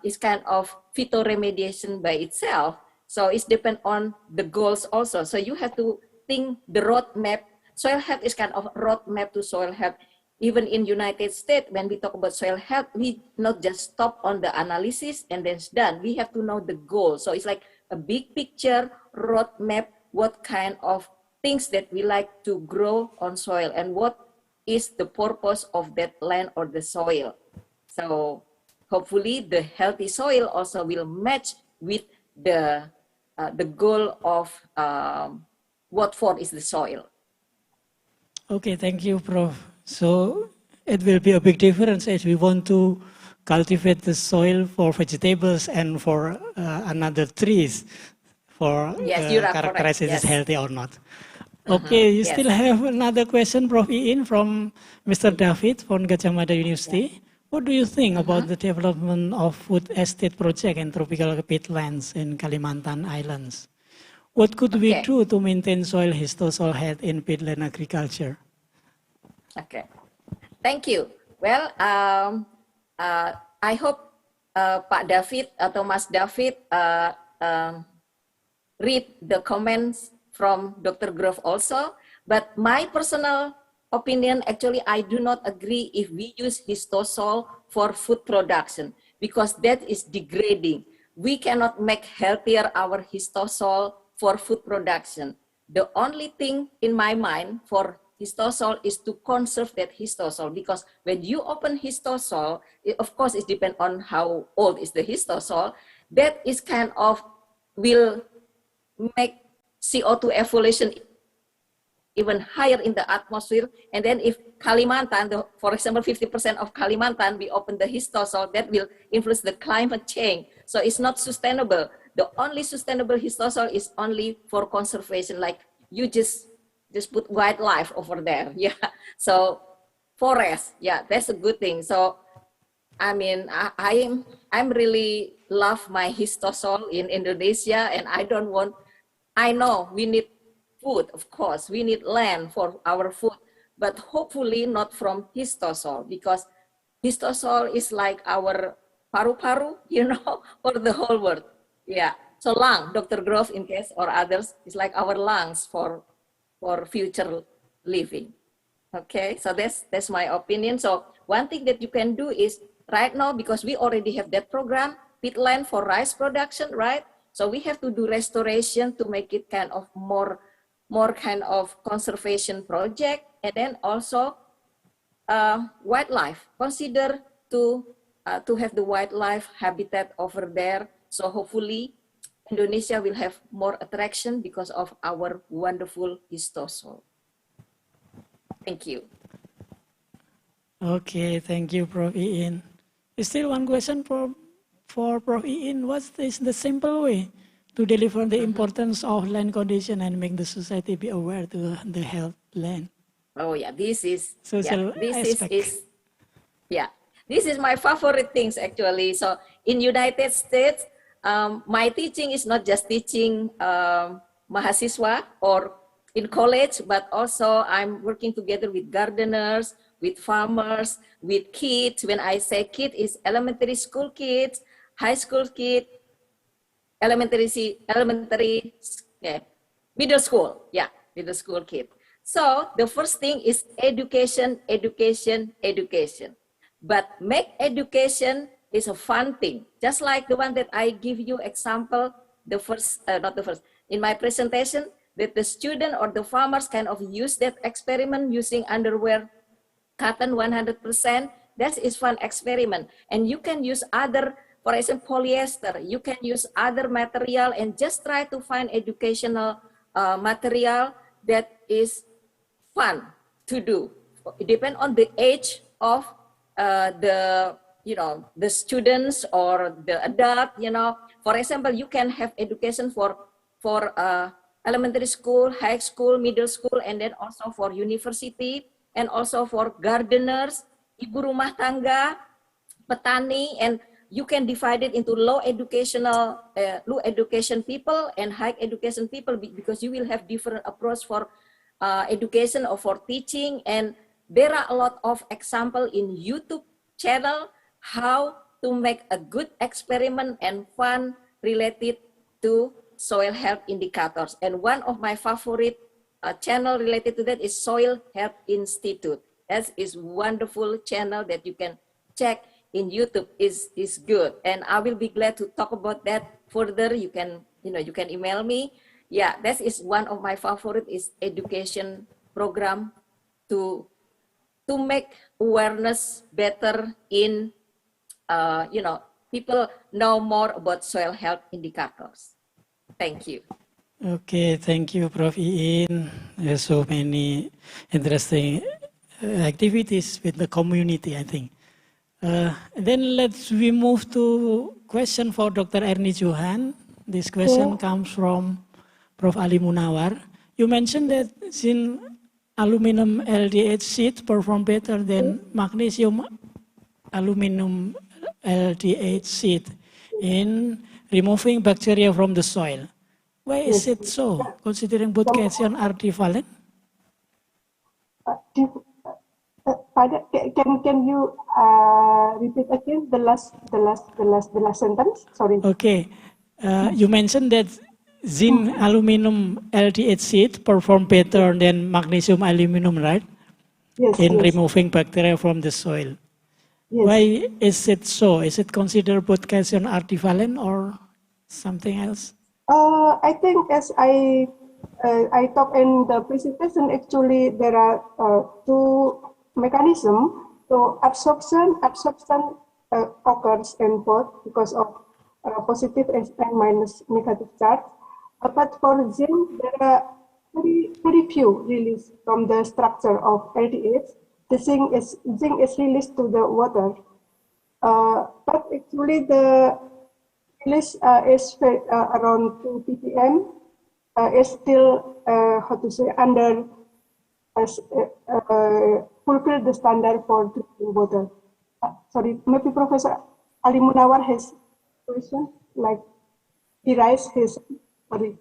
it's kind of phytoremediation by itself. So it's depend on the goals also. So you have to think the roadmap. Soil health is kind of roadmap to soil health. Even in United States, when we talk about soil health, we not just stop on the analysis and then it's done. We have to know the goal. So it's like a big picture roadmap, what kind of things that we like to grow on soil and what is the purpose of that land or the soil. So hopefully the healthy soil also will match with the goal of what for is the soil. Okay, thank you, Prof. So it will be a big difference if we want to cultivate the soil for vegetables and for another trees for characterize it as healthy or not. Okay, you still have another question, Prof. Iin, from Mr. David from Gajah Mada University. What do you think about the development of food estate project and tropical peatlands in Kalimantan Islands? What could we do to maintain soil health in peatland agriculture? Okay. Thank you. Well, I hope Pak David atau Mas David read the comments from Dr. Grove also. But my personal opinion, actually, I do not agree if we use histosol for food production because that is degrading. We cannot make healthier our histosol for food production. The only thing in my mind for histosol is to conserve that histosol because when you open histosol, of course it depends on how old is the histosol, that is kind of will make CO2 evolution even higher in the atmosphere. And then if Kalimantan, for example, 50% of Kalimantan, we open the histosol, that will influence the climate change. So it's not sustainable. The only sustainable histosol is only for conservation, like you just put wildlife over there. Yeah. So forest, yeah, that's a good thing. So I mean, I'm really love my histosol in Indonesia, and I know we need food, of course, we need land for our food, but hopefully not from histosol because histosol is like our paru-paru, you know, for the whole world. Yeah. So lung, Dr. Grove in case or others, is like our lungs for future living. Okay, so that's my opinion. So one thing that you can do is right now, because we already have that program, peatland for rice production, right? So we have to do restoration to make it kind of more kind of conservation project, and then also wildlife. Consider to have the wildlife habitat over there. So hopefully Indonesia will have more attraction because of our wonderful histosol. Thank you. Okay, thank you, Prof. Iin. Still one question for Prof. Iin. What is the simple way to deliver the importance of land condition and make the society be aware to the health land? Oh yeah, this is social aspect. This is my favorite things actually. So in United States, my teaching is not just teaching mahasiswa or in college, but also I'm working together with gardeners, with farmers, with kids. When I say kid, is elementary school kids, high school kids, middle school, middle school kid. So the first thing is education, education, education. But make education is a fun thing. Just like the one that I give you example, in my presentation, that the student or the farmers kind of use that experiment using underwear, cotton 100%, that is fun experiment. And you can use other, for example, polyester, you can use other material and just try to find educational material that is fun to do. It depends on the age of the students or the adult, For example, you can have education for elementary school, high school, middle school, and then also for university, and also for gardeners, ibu rumah tangga, petani, and you can divide it into low education people and high education people because you will have different approach for education or for teaching. And there are a lot of example in YouTube channel how to make a good experiment and fun related to soil health indicators. And one of my favorite channel related to that is Soil Health Institute. That is wonderful channel that you can check in YouTube. Is good, and I will be glad to talk about that further. You can email me. Yeah, that is one of my favorite is education program to make awareness better in people know more about soil health indicators. Thank you. Okay, thank you, Prof. Iin. There's so many interesting activities with the community, I think. Then we move to question for Dr. Ernie Johan. This question comes from Prof. Ali Munawar. You mentioned that since aluminum LDH sheet perform better than magnesium aluminum LDH sheet in removing bacteria from the soil. Why is it so, considering both cations are different? Pardon, can you repeat again the last sentence? Sorry. Okay. You mentioned that zinc aluminum LDH seed perform better than magnesium aluminum, right? Yes. In yes. removing bacteria from the soil. Yes. Why is it so? Is it considered both cation are divalent or something else? I think as I talked in the presentation, actually there are two mechanisms. So absorption occurs in both because of positive and minus negative charge. But for zinc, there are very few release from the structure of LDH. The zinc is released to the water. But actually the release is around 2 ppm. Is still how to say under fulfill the standard for drinking water. Sorry, maybe Professor Ali Munawar has question like he raised his sorry.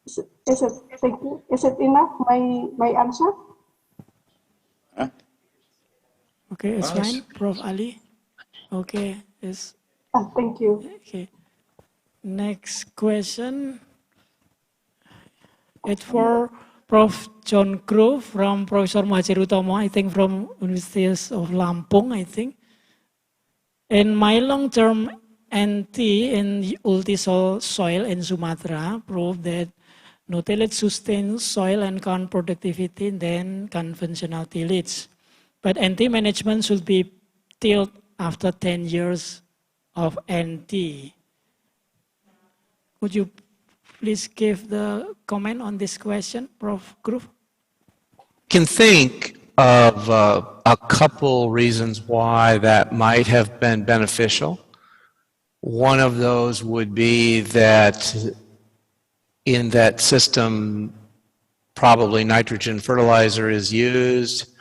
Is it thank you? Is it enough my answer? Okay, it's fine, Prof. Ali. Okay, it's thank you. Okay. Next question. It's for Prof. John Grove from Professor Muhajir Utomo, I think from University of Lampung, I think. In my long-term NT in ultisol soil in Sumatra proved that no tillage sustains soil and corn productivity than conventional tillage. But NT management should be tilled after 10 years of NT. Could you please give the comment on this question, Prof. Grove? Can think of a couple reasons why that might have been beneficial. One of those would be that in that system, probably nitrogen fertilizer is used.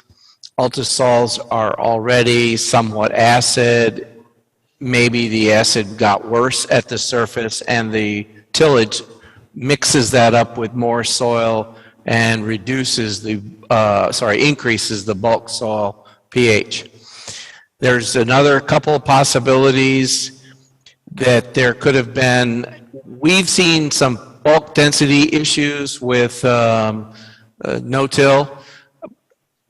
Ultisols are already somewhat acid. Maybe the acid got worse at the surface and the tillage mixes that up with more soil and reduces the, increases the bulk soil pH. There's another couple of possibilities that there could have been. We've seen some bulk density issues with no-till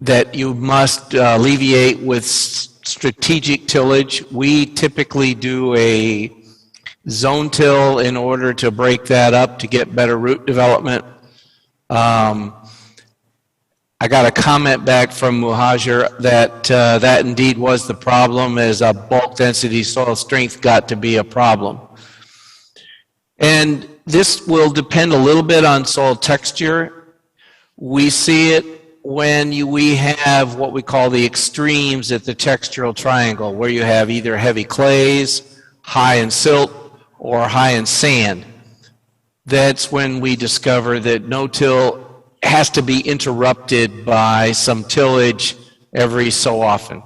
that you must alleviate with strategic tillage. We typically do a zone till in order to break that up to get better root development. I got a comment back from Muhajir that that indeed was the problem, as a bulk density soil strength got to be a problem. And this will depend a little bit on soil texture. We see it when we have what we call the extremes at the textural triangle, where you have either heavy clays, high in silt, or high in sand. That's when we discover that no-till has to be interrupted by some tillage every so often.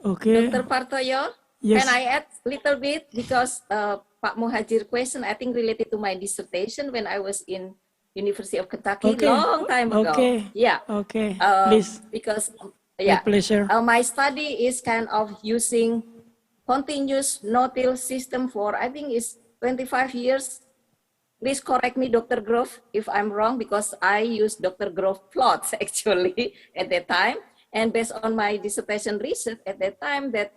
Okay. Dr. Partoyo, yes. Can I add a little bit? Because Pak Muhajir question, I think related to my dissertation when I was in University of Kentucky, long time ago. Okay. Yeah. Okay. Please. Because, yeah. My pleasure. My study is kind of using continuous no-till system for, I think it's 25 years. Please correct me, Dr. Grove, if I'm wrong, because I used Dr. Grove plots actually at that time. And based on my dissertation research at that time, that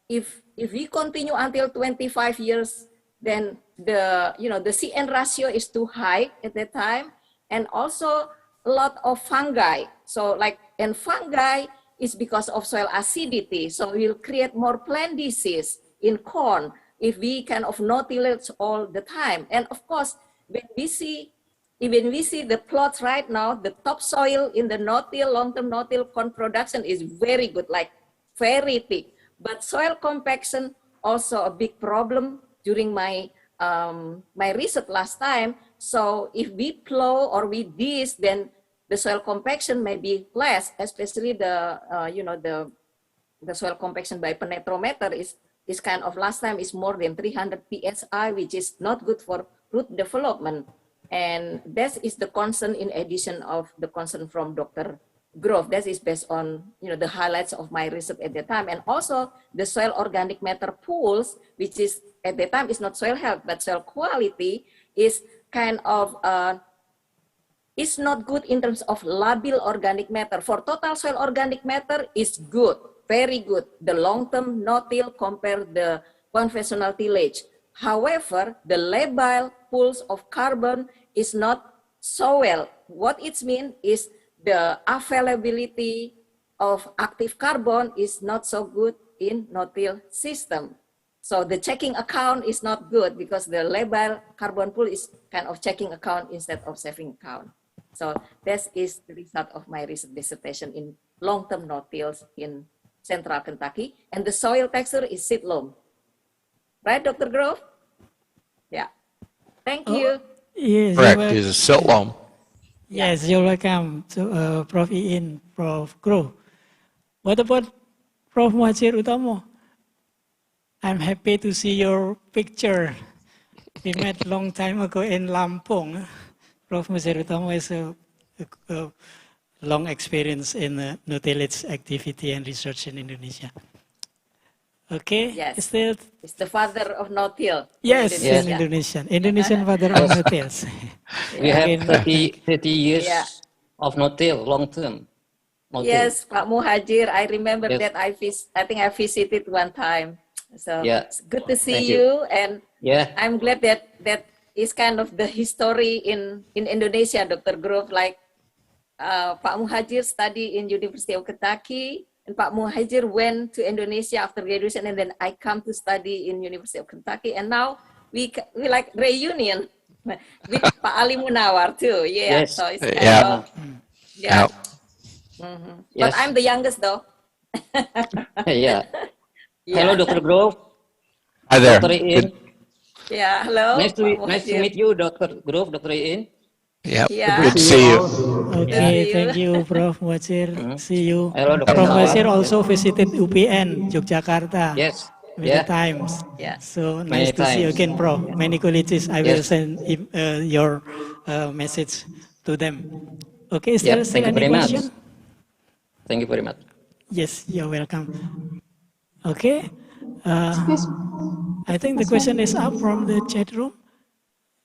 if we continue until 25 years, then the CN ratio is too high at that time, and also a lot of fungi. So and fungi is because of soil acidity. So we'll create more plant disease in corn if we kind of no-tillage all the time. And of course, when we see the plots right now, the topsoil in the no-till, long-term no-till corn production is very good, like very thick. But soil compaction also a big problem during my my research last time. So if we plow or we this, then the soil compaction may be less, especially the the soil compaction by penetrometer is is kind of last time is more than 300 psi, which is not good for root development. And that is the concern in addition of the concern from Dr. Grove. That is based on the highlights of my research at the time. And also the soil organic matter pools, which is at the time is not soil health, but soil quality, is kind of is not good in terms of labile organic matter. For total soil organic matter is good, very good. The long-term no-till compare the conventional tillage. However, the labile pools of carbon is not so well. What it means is the availability of active carbon is not so good in no-till system. So the checking account is not good because the labile carbon pool is kind of checking account instead of saving account. So that is the result of my research dissertation in long-term no-tills in central Kentucky. And the soil texture is seed loam. Right, Dr. Grove? Yeah. Thank you. Yes, Correct, is a silt loam. Yes, you're welcome to Prof. Iin, Prof. Grove. What about Prof. Muhajir Utomo? I'm happy to see your picture. We met long time ago in Lampung. Prof. Muhajir Utomo has a long experience in no-tillage activity and research in Indonesia. Okay, yes. Still. It's the father of no-till. Yes, in Indonesian father of no-tills. We have 30 years of no-till, long-term. Yes, Pak Muhajir, I remember that I think I visited one time. So it's good to see you. And I'm glad that is kind of the history in Indonesia, Dr. Grove, like Pak Muhajir studied in University of Kentucky, and Pak Muhajir went to Indonesia after graduation, and then I come to study in University of Kentucky, and now we like reunion with Pak Ali Munawar too. Yeah, yes. So it's kind of Yes. But I'm the youngest though. Hello, Dr. Grove. Hi there. Dr. Iin. Yeah, hello. Nice to meet you, Dr. Grove, Dr. Iin. Yep. Yeah. Good to see you. Okay, thank you, Prof. Muhajir. See you. Hello, Dr. Prof. Nawar. Muhajir also visited UPN, Yogyakarta. Yes. Many times. Yeah. So nice to see you again, Prof. Many colleagues. I will send your message to them. Okay, is there still any question? Thank you very much. Yes, you're welcome. Okay. I think the question is up from the chat room.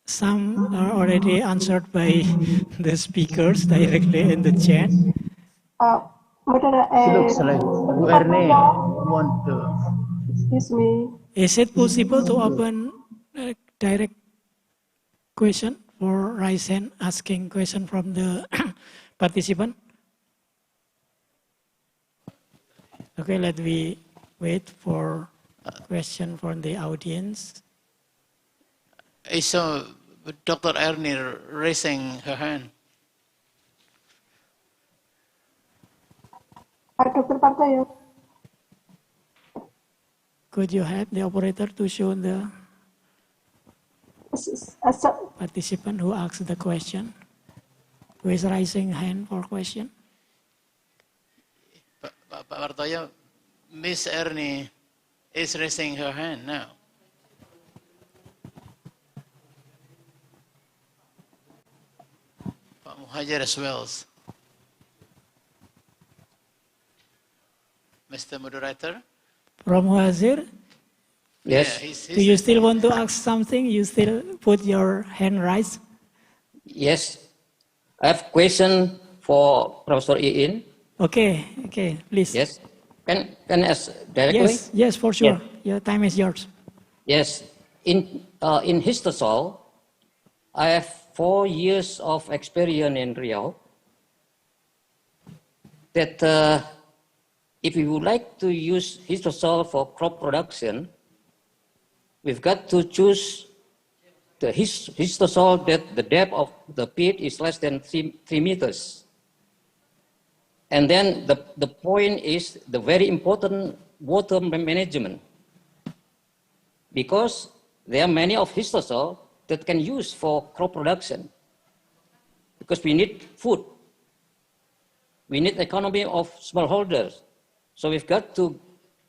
Some are already answered by the speakers directly in the chat. Excuse me. Is it possible to open a direct question for raise hand asking question from the participant? Okay, let me wait for question from the audience. So, Dr. Ernie raising her hand. Dr. Partoyo. Could you help the operator to show the participant who asked the question? Who is raising hand for question? Pak Partoyo, Miss Ernie is raising her hand now. Pak Muhajir as well. Mr. Moderator? From Muhajir? Yes. Do you still want to ask something? You still put your hand raised? Yes. I have question for Professor Iin. Okay, please. Yes. Can I ask directly? Yes, for sure. Your time is yours. Yes. In histosol, I have 4 years of experience in Riau. That if we would like to use histosol for crop production, we've got to choose the histosol that the depth of the pit is less than 3 meters. And then the point is the very important water management, because there are many of histosol that can use for crop production, because we need food. We need economy of smallholders. So we've got to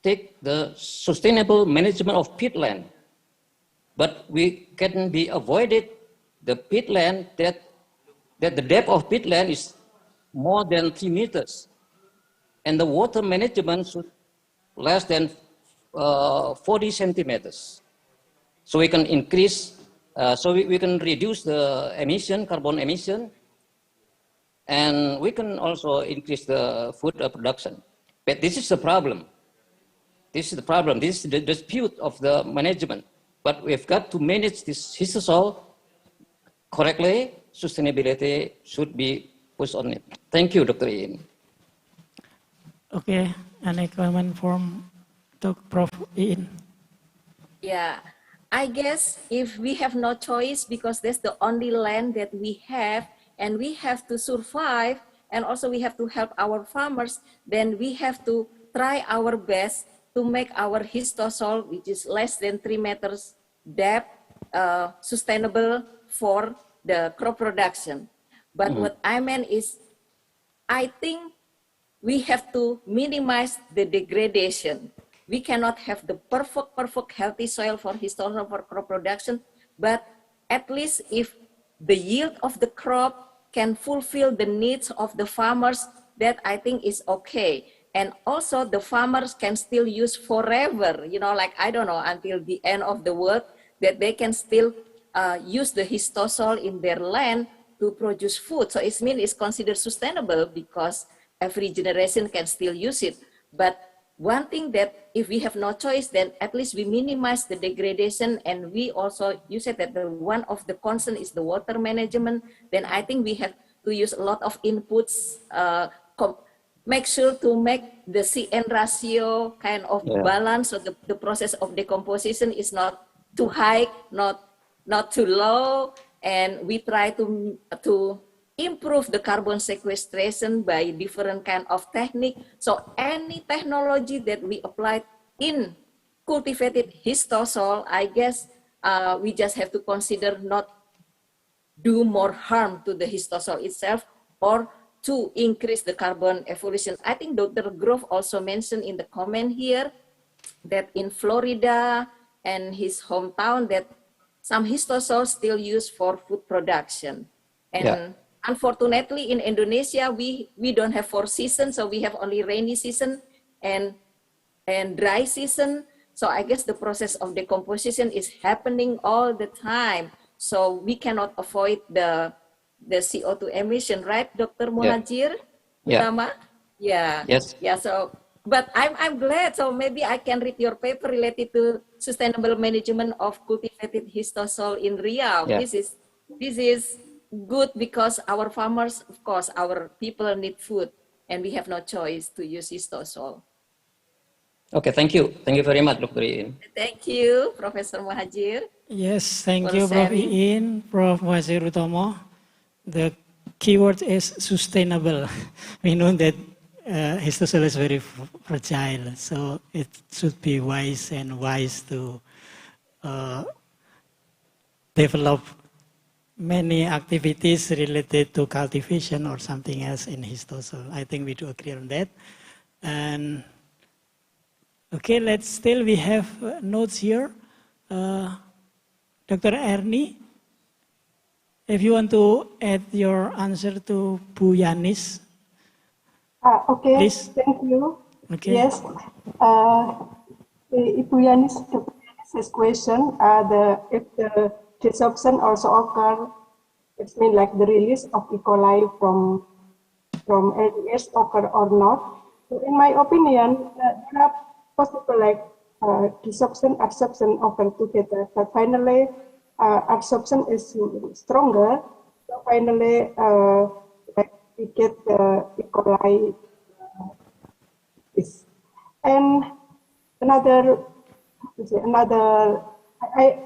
take the sustainable management of peatland. But we can be avoided the peatland that the depth of peatland is more than 3 meters. And the water management should less than 40 centimeters. So we can increase, we can reduce the emission, carbon emission, and we can also increase the food production. But this is the problem. This is the problem. This is the dispute of the management. But we've got to manage this histosol correctly. Sustainability should be pushed on it. Thank you, Dr. Ian. Okay, any comment from Prof. Ian? Yeah, I guess if we have no choice because that's the only land that we have and we have to survive and also we have to help our farmers, then we have to try our best to make our histosol, which is less than 3 meters depth, sustainable for the crop production. But what I meant is, I think we have to minimize the degradation. We cannot have the perfect healthy soil for histosol for crop production, but at least if the yield of the crop can fulfill the needs of the farmers, that I think is okay. And also the farmers can still use forever, you know, like, I don't know, until the end of the world, that they can still use the histosol in their land to produce food. So it means it's considered sustainable because every generation can still use it. But one thing that if we have no choice, then at least we minimize the degradation, and we also, you said that the one of the concern is the water management, then I think we have to use a lot of inputs, make sure to make the CN ratio kind of balance, so the process of decomposition is not too high, not too low, and we try to improve the carbon sequestration by different kind of technique. So any technology that we apply in cultivated histosol, I guess we just have to consider not do more harm to the histosol itself or to increase the carbon evolution. I think Dr. Grove also mentioned in the comment here that in Florida and his hometown that some histosol still used for food production. And unfortunately in Indonesia, we don't have 4 seasons, so we have only rainy season and dry season. So I guess the process of decomposition is happening all the time. So we cannot avoid the CO2 emission, right, Dr. Muhajir? Yeah. Yes. Yeah. So, but I'm glad. So maybe I can read your paper related to sustainable management of cultivated histosol in Riau. Yeah. This is good because our farmers, of course, our people need food, and we have no choice to use histosol. Okay, thank you. Thank you very much, Dr. Ian. Thank you, Professor Muhajir. Yes, thank you, Prof. Iin, Prof. Muhajir Utomo. The keyword is sustainable. We know that histosol is very fragile, so it should be wise to develop many activities related to cultivation or something else in histosol. I think we do agree on that. And okay, we have notes here. Dr. Ernie, if you want to add your answer to Bu Yanis. Okay, please. Thank you. Okay. Yes, Ibu Yanis, this question, if the desorption also occur, it means like the release of E. coli from LDS occur or not. So in my opinion, there are possible like desorption, absorption occur together, but finally absorption is stronger. So finally, like we get the E. coli. And another,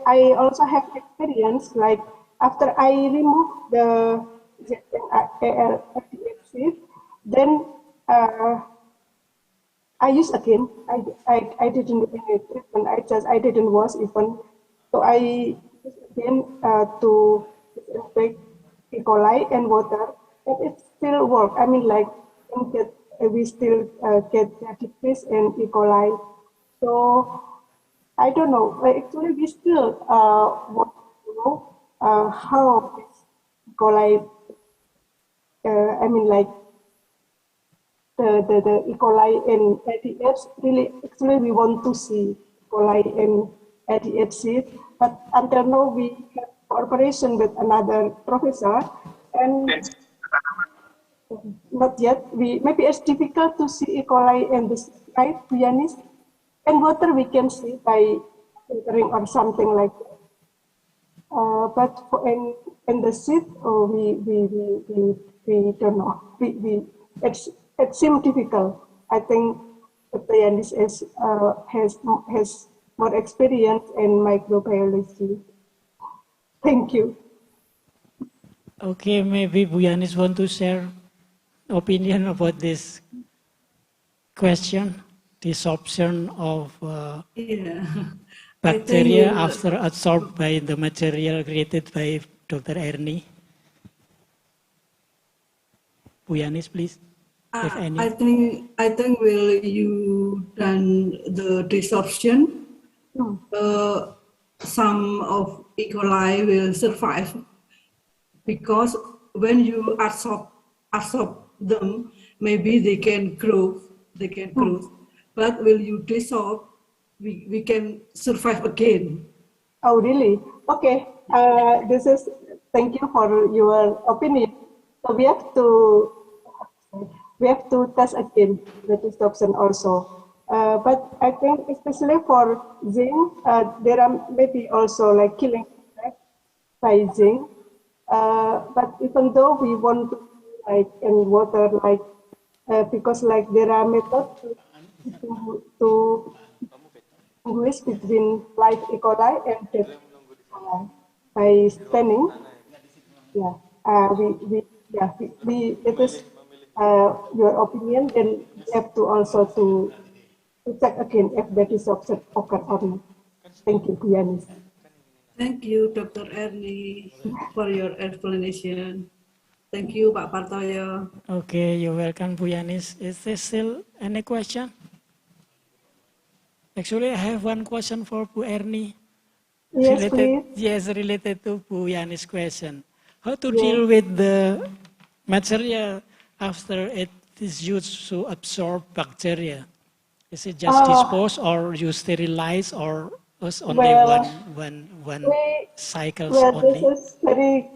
I also have experience like after I remove the ARFDF, then I use again. I didn't do any treatment. I didn't wash even. So I use again to disinfect E. coli and water, but it still works. I mean, like we still get the decrease in E. coli So I don't know. Actually, we still want to know how this E. coli. I mean, like the E. coli and ADH. Really, actually, we want to see E. coli and ADH seed, but until now we have cooperation with another professor, and not yet. Maybe it's difficult to see E. coli and the right pianist and water we can see by filtering or something like that. But for in the seed, we don't know. It seems difficult. I think the pianist has more experience in microbiology. Thank you. Okay, maybe Bu Yanis want to share opinion about this question, this option of bacteria after absorbed by the material created by Dr. Ernie. Bu Yanis, please. If any. I think will you done the desorption, some of E. coli will survive because when you absorb them, maybe they can grow. But will you dissolve, we can survive again. Oh, really? Okay. Thank you for your opinion. So we have to test again the destruction also. But I think especially for zinc, there are maybe also like killing effect by zinc. But even though we want to like in water, like because like there are methods to distinguish between live E. coli and dead E. coli by staining. Yeah, it is your opinion. Then we have to also to check again if that is occur or not. Thank you, Yanis. Thank you, Dr. Ernie, for your explanation. Thank you, Pak Partoyo. Okay, you're welcome, Bu Yanis. Is there still any question? Actually, I have one question for Bu Ernie. Yes, please. Yes, related to Bu Yanis' question. How to deal with the material after it is used to absorb bacteria? Is it just dispose or you sterilize or was only one cycles only? This is very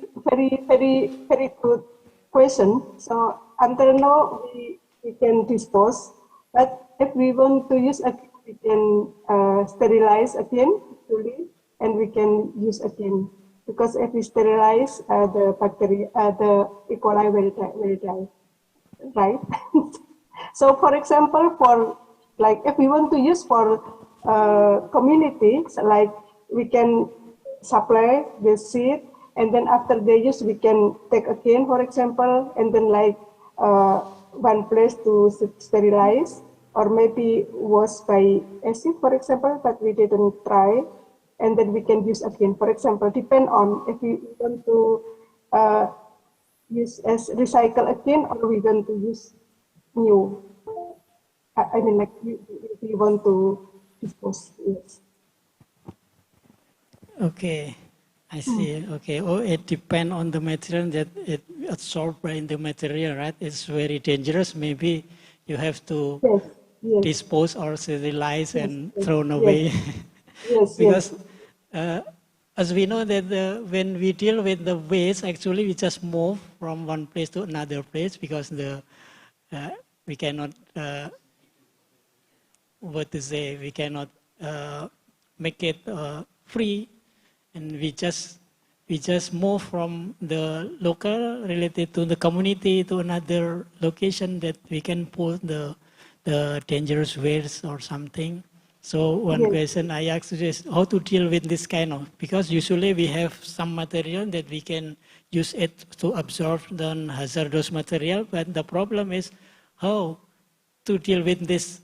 good question. So until now we can dispose, but if we want to use again, we can sterilize again fully, and we can use again. Because if we sterilize the bacteria, the E. coli will die, right? So, for example, for like if we want to use for communities, like we can supply the seed, and then after they use, we can take again, for example, and then like one place to sterilize, or maybe wash by acid, for example, but we didn't try. And then we can use again. For example, depend on if we want to use as recycle again, or we want to use new. I mean, like if we want to dispose. Yes. Okay, I see. Okay, it depends on the material that it absorbed by the material, right? It's very dangerous. Maybe you have to dispose or sterilize and thrown away. Because as we know that when we deal with the waste, actually we just move from one place to another place because we cannot we cannot make it free, and we just move from the local related to the community to another location that we can put the dangerous waste or something. So one question I asked is how to deal with this kind of, because usually we have some material that we can use it to absorb the hazardous material, but the problem is how to deal with this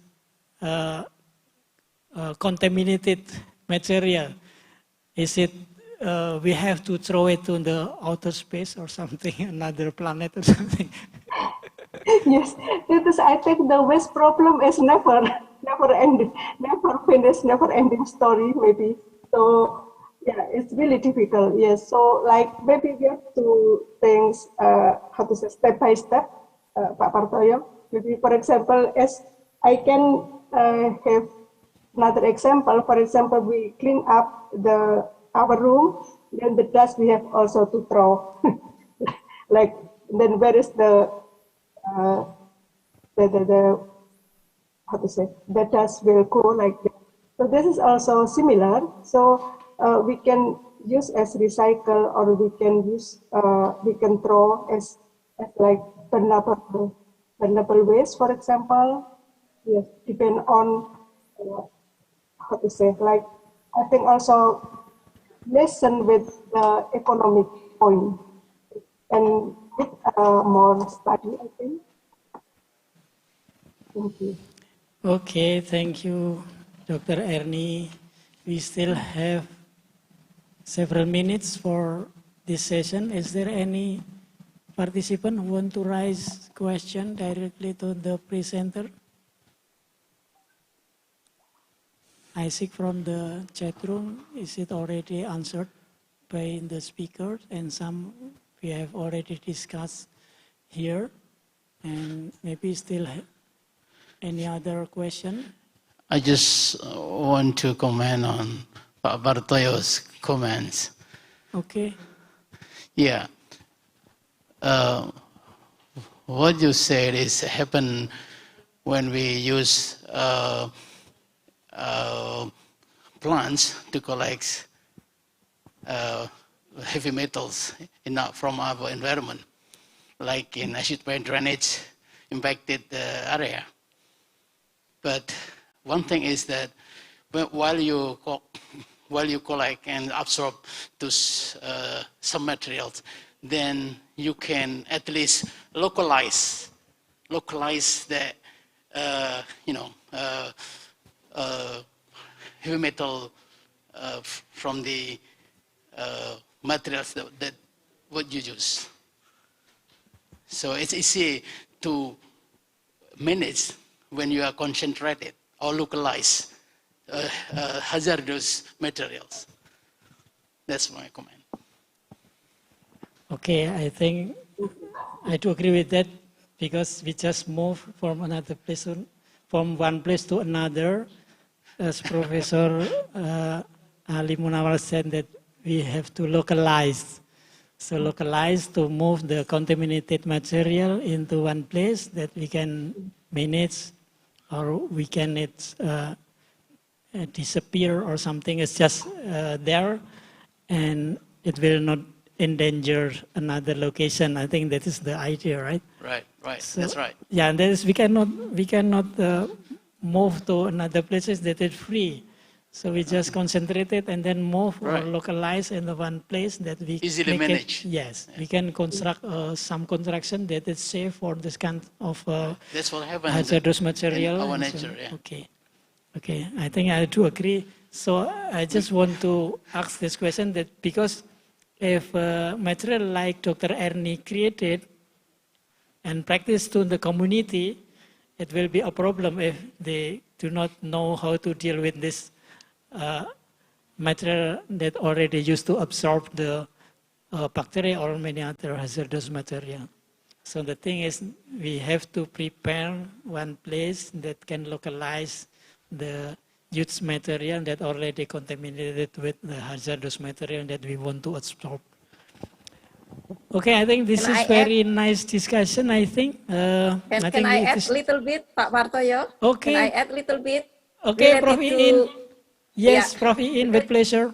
contaminated material. Is it we have to throw it to the outer space or something, another planet or something? Yes, because I think the waste problem is never never finish, never ending story maybe. So yeah, it's really difficult. Yes. So like maybe we have to things how to say step by step, Pak Partoyo. Maybe for example, as I can have another example. For example, we clean up our room, then the dust we have also to throw. Like then where is uh, the how to say the dust will go like that. So this is also similar. So we can use as recycle, or we can throw as like burnable waste, for example. Yes, depend on how to say, like I think also listen with the economic point and with more study, I think. Thank you. Okay, thank you, Dr. Ernie. We still have several minutes for this session. Is there any participant who want to raise question directly to the presenter? I see from the chat room, is it already answered by the speakers, and some we have already discussed here, and maybe still any other question? I just want to comment on Pak Bartoyo's comments. Okay. Yeah. What you said is happen when we use plants to collect heavy metals from our environment, like in acid rain drainage impacted area. But one thing is that while you collect and absorb those some materials, then you can at least localize the heavy metal from the materials that what you use. So it's easy to manage when you are concentrated or localize hazardous materials. That's my comment. Okay, I think I do agree with that, because we just move from another place, from one place to another. As Professor Ali Munawar said, that we have to localize. So localize to move the contaminated material into one place that we can manage, or we can disappear or something. It's just there, and it will not endanger another location. I think that is the idea, right? Right. So, that's right. Yeah, and that is we cannot move to another places that is free. So we just concentrate it and then move or localize in the one place that we easily manage. Yes, we can construct some construction that is safe for this kind of that's what happens hazardous material. in our nature. Yeah. Okay. I think I do agree. So I just want to ask this question, that because if material like Dr. Ernie created and practiced to the community, it will be a problem if they do not know how to deal with this material that already used to absorb the bacteria or many other hazardous material. So the thing is, we have to prepare one place that can localize the used material that already contaminated with the hazardous material that we want to absorb. Okay, I think this is very nice discussion, I think. Can I add a little bit, Pak Partoyo? Okay. Can I add a little bit? Okay, Prof. Iin. Yes, Yeah. Prof. Iin, with pleasure.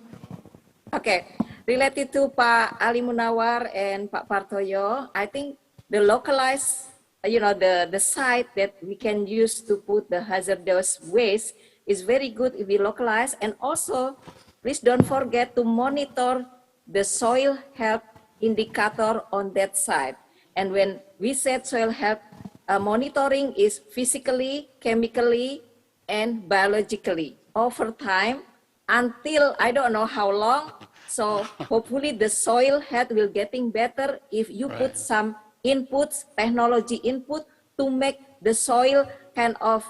Okay, related to Pak Ali Munawar and Pak Partoyo, I think the localized, the site that we can use to put the hazardous waste is very good if we localize. And also, please don't forget to monitor the soil health indicator on that site. And when we said soil health monitoring is physically, chemically, and biologically over time until I don't know how long. So hopefully the soil health will getting better if you put some inputs, technology input to make the soil kind of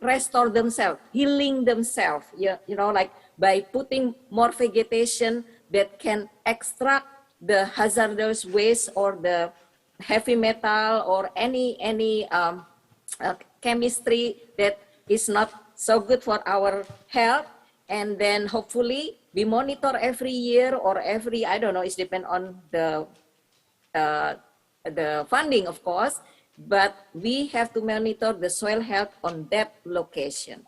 restore themselves, healing themselves. Like by putting more vegetation that can extract the hazardous waste or the heavy metal or any chemistry that is not so good for our health. And then hopefully we monitor every year or every, I don't know, it depends on the funding, of course, but we have to monitor the soil health on that location.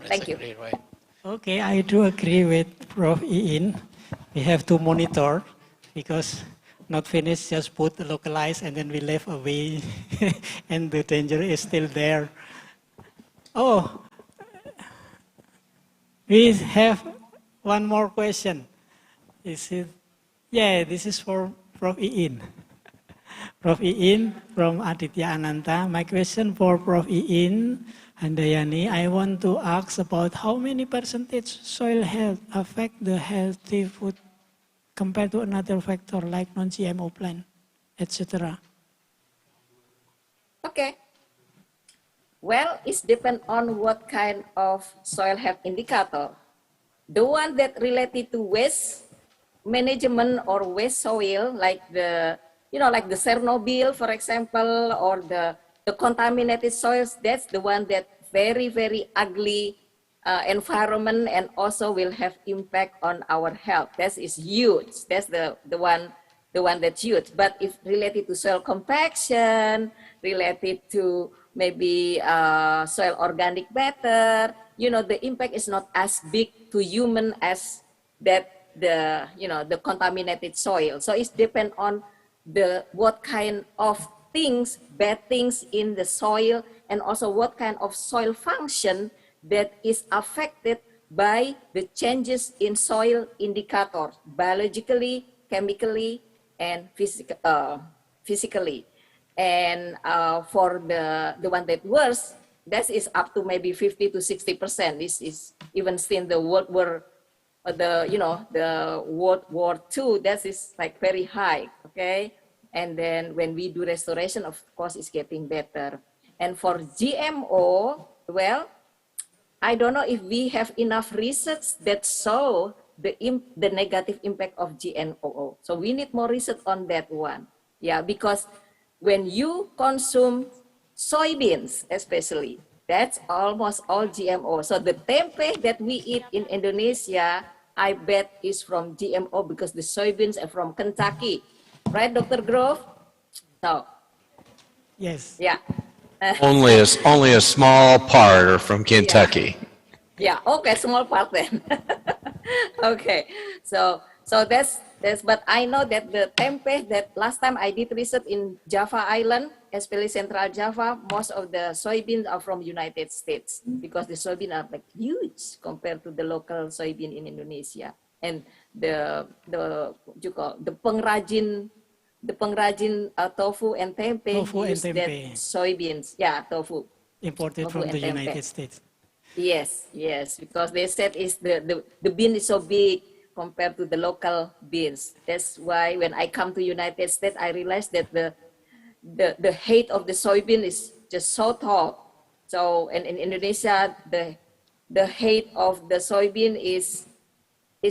Thank you. Right. Okay, I do agree with Prof. Iin. We have to monitor because not finished, just put localized and then we left away and the danger is still there. Oh, we have one more question. Is it? Yeah, this is for Prof. Iin. Prof. Iin from Aditya Ananta. My question for Prof. Iin Handayani, I want to ask about how many percentage soil health affect the healthy food compared to another factor like non-GMO plant, etc. Okay. Well, it depends on what kind of soil health indicator. The one that related to waste management or waste soil, like the Chernobyl, for example, or the contaminated soils, that's the one that very, very ugly environment and also will have impact on our health. That is huge. That's the one that's huge. But if related to soil compaction, related to maybe soil organic matter, the impact is not as big to human as that the contaminated soil. So it depends on what kind of things, bad things in the soil, and also what kind of soil function that is affected by the changes in soil indicators, biologically, chemically, and physically. And for the one that worse, that is up to maybe 50 to 60%. This is even since the World War II, that is like very high, okay? And then when we do restoration, of course, it's getting better. And for GMO, well, I don't know if we have enough research that show the negative impact of GMO. So we need more research on that one. Yeah, because when you consume soybeans, especially, that's almost all GMO. So the tempe that we eat in Indonesia, I bet is from GMO because the soybeans are from Kentucky. Right, Dr. Grove? So. Yes. Yeah. Only a small part are from Kentucky. Yeah. Okay, small part then. Okay. So that's but I know that the tempe that last time I did research in Java Island, especially Central Java, most of the soybeans are from United States because the soybeans are like huge compared to the local soybean in Indonesia. And the pengrajin tofu and tempe use that soybeans. Yeah, tofu. Imported tofu from the tempe. United States. Yes, because they said the bean is so big compared to the local beans. That's why when I come to United States, I realized that the height of the soybean is just so tall. So and in Indonesia, the height of the soybean is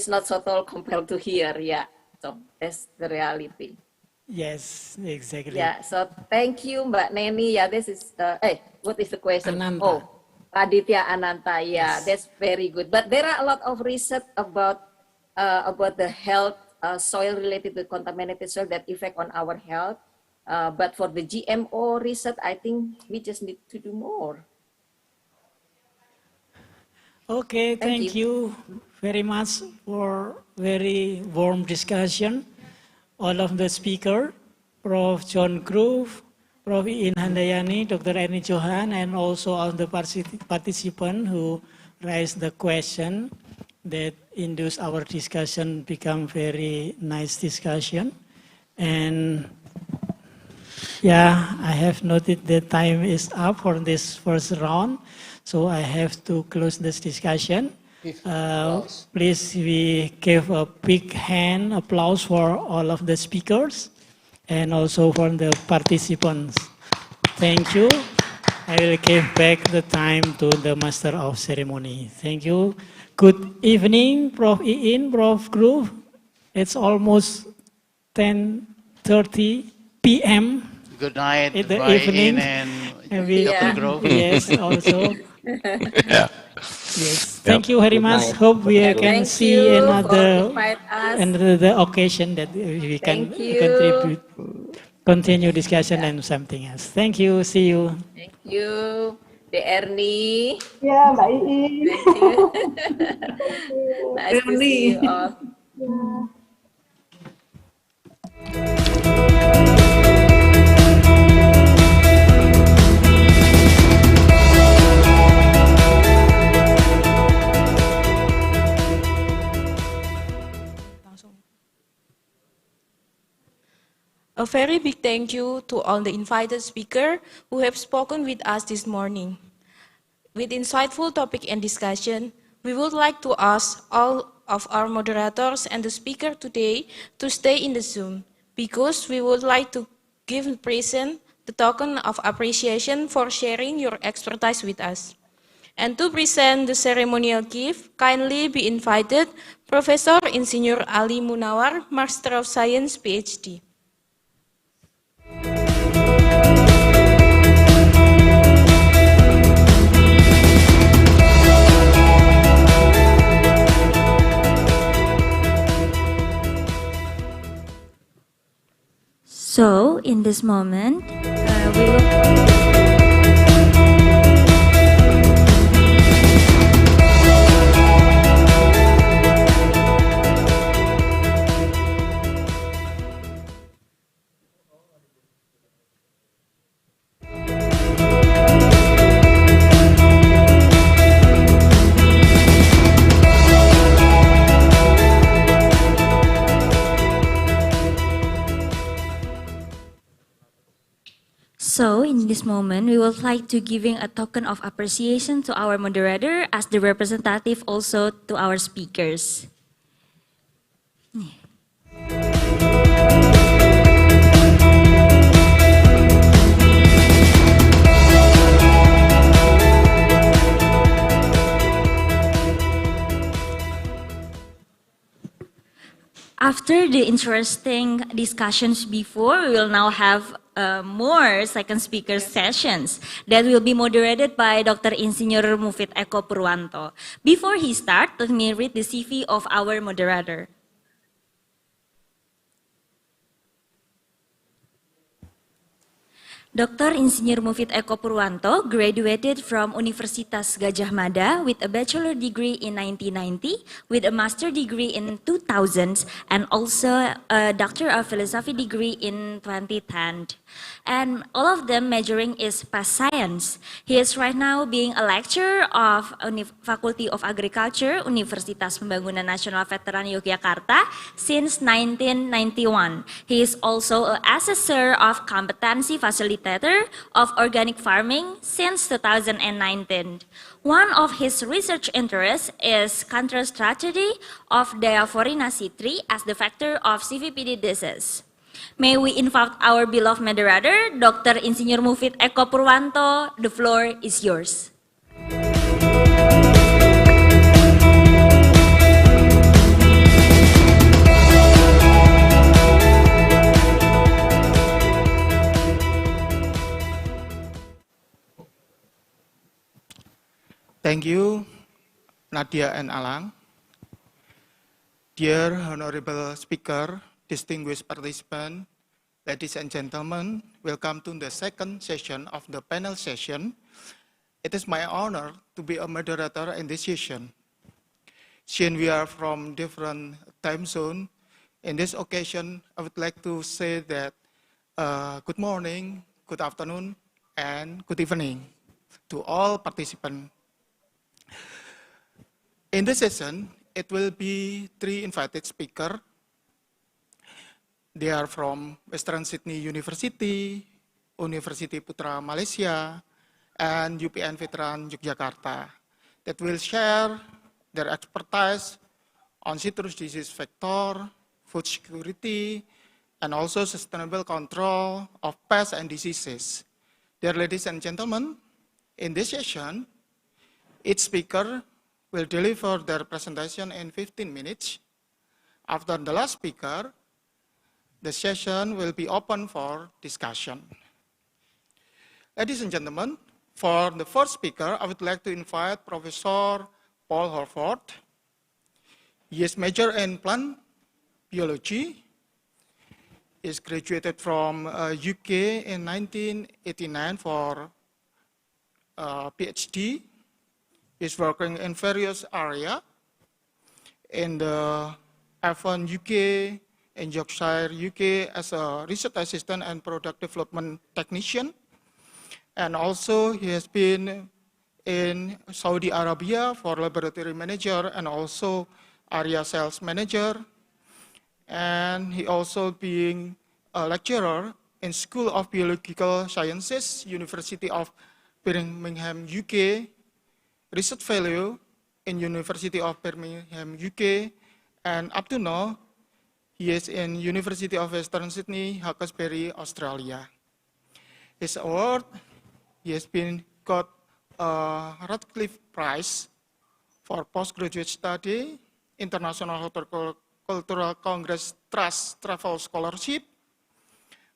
not so tall compared to here. Yeah, so that's the reality. Yes, exactly. Yeah, so thank you, Mbak Neni. Yeah, this is, what is the question? Ananta. Oh, Aditya Ananta. Yeah, yes. That's very good. But there are a lot of research about the health, soil related to contaminated soil that affect on our health. But for the GMO research, I think we just need to do more. Okay, thank you very much for very warm discussion. All of the speakers, Prof. John Grove, Prof. Iin Handayani, Dr. Ernie Johan, and also all the participants who raised the question that induced our discussion become very nice discussion. And yeah, I have noted that time is up for this first round, so I have to close this discussion. Please, we give a big hand applause for all of the speakers and also for the participants. Thank you. I will give back the time to the Master of Ceremony. Thank you. Good evening, Prof. Iin, Prof. Groove. It's almost 10:30 p.m. Good night, in the Bye evening. Iin and Dr. Grove. Yes, also. Yeah. Yes, Yep. thank you very Good much. night. Hope we Yeah, can thank see you for another invite us. occasion that we can Thank you. contribute, continue discussion Yeah. and something else. Thank you. See you. Thank you, De Ernie. Ya, Mbak Iin. Thank you. Nice to see you all. Ya. A very big thank you to all the invited speakers who have spoken with us this morning. With insightful topic and discussion, we would like to ask all of our moderators and the speaker today to stay in the Zoom because we would like to give the present the token of appreciation for sharing your expertise with us. And to present the ceremonial gift, kindly be invited Professor Insinyur Ali Munawar, Master of Science, PhD. So, in this moment, we will... So, in this moment, we would like to giving a token of appreciation to our moderator as the representative also to our speakers. After the interesting discussions before, we will now have more second speaker sessions that will be moderated by Dr. Insinyur Mufid Eko Purwanto. Before he starts, let me read the CV of our moderator. Dr. Insinyur Mufid Eko Purwanto graduated from Universitas Gadjah Mada with a bachelor degree in 1990, with a master degree in 2000, and also a Doctor of Philosophy degree in 2010. And all of them majoring is past science. He is right now being a lecturer of Faculty of Agriculture, Universitas Pembangunan Nasional Veteran Yogyakarta since 1991. He is also an assessor of competency facilitator of organic farming since 2019. One of his research interests is counter strategy of diaphorinase 3 as the factor of CVPD disease. May we invite our beloved moderator, Dr. Insinyur Mufid Eko Purwanto. The floor is yours. Thank you, Nadia and Alang. Dear Honorable Speaker, distinguished participants, ladies and gentlemen, welcome to the second session of the panel session. It is my honor to be a moderator in this session. Since we are from different time zones, in this occasion, I would like to say that good morning, good afternoon, and good evening to all participants. In this session, it will be 3 invited speakers. They are from Western Sydney University, University Putra Malaysia, and UPN Veteran Yogyakarta that will share their expertise on citrus disease vector, food security, and also sustainable control of pests and diseases. Dear ladies and gentlemen, In this session, each speaker will deliver their presentation in 15 minutes. After the last speaker, the session will be open for discussion. Ladies and gentlemen, for the first speaker, I would like to invite Professor Paul Horford. He is major in plant biology. He is graduated from UK in 1989 for PhD. He is working in various areas in the Avon UK, in Yorkshire, UK as a research assistant and product development technician. And also he has been in Saudi Arabia for laboratory manager and also area sales manager. And he also being a lecturer in School of Biological Sciences, University of Birmingham, UK, research fellow in University of Birmingham, UK, and up to now, he is in University of Western Sydney, Hawkesbury, Australia. His award, he has been got a Radcliffe Prize for postgraduate study, International Horticultural Congress Trust Travel Scholarship,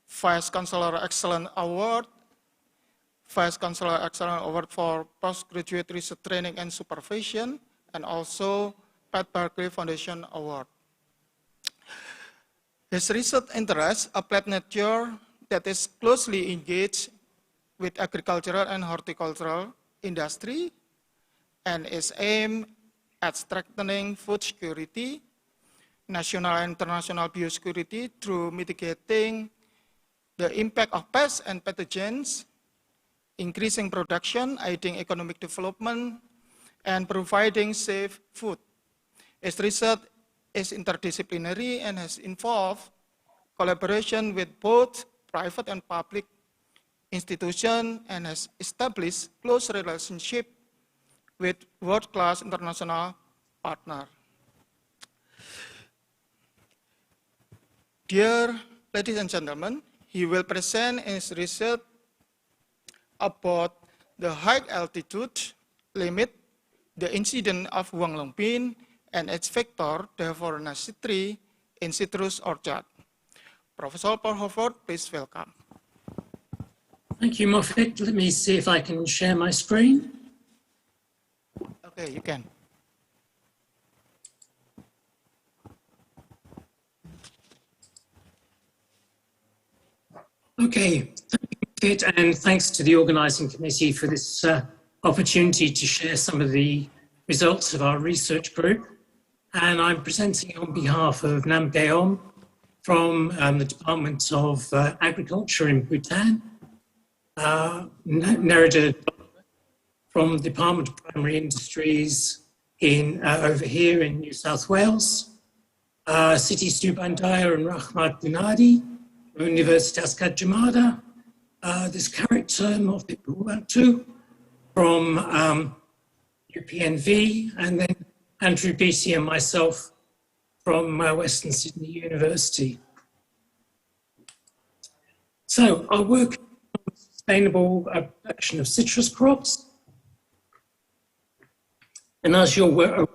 Vice Chancellor Excellent Award, Vice Chancellor Excellent Award for Postgraduate Research Training and Supervision, and also Pat Barkley Foundation Award. His research interests applied nature that is closely engaged with agricultural and horticultural industry and is aimed at strengthening food security, national and international biosecurity through mitigating the impact of pests and pathogens, increasing production, aiding economic development, and providing safe food. His research is interdisciplinary and has involved collaboration with both private and public institutions and has established close relationship with world-class international partners. Dear ladies and gentlemen, he will present his research about the high altitude limit, the incidence of Huang Longbin, and its vector deforestation in citrus orchard. Professor Paul Horford, please welcome. Thank you, Moffitt. Let me see if I can share my screen. Okay, you can. Okay, thank you, Moffitt, and thanks to the organising committee for this opportunity to share some of the results of our research group. And I'm presenting on behalf of Nam Geom from the Department of Agriculture in Bhutan, Nerida from the Department of Primary Industries in over here in New South Wales, Siti Subandaya and Rahmat Gunadi, Universitas Gadjah Mada, this character Moffitt Buwantu from UPNV, and then Andrew Beattie and myself from Western Sydney University. So I work on sustainable production of citrus crops. And as you're aware,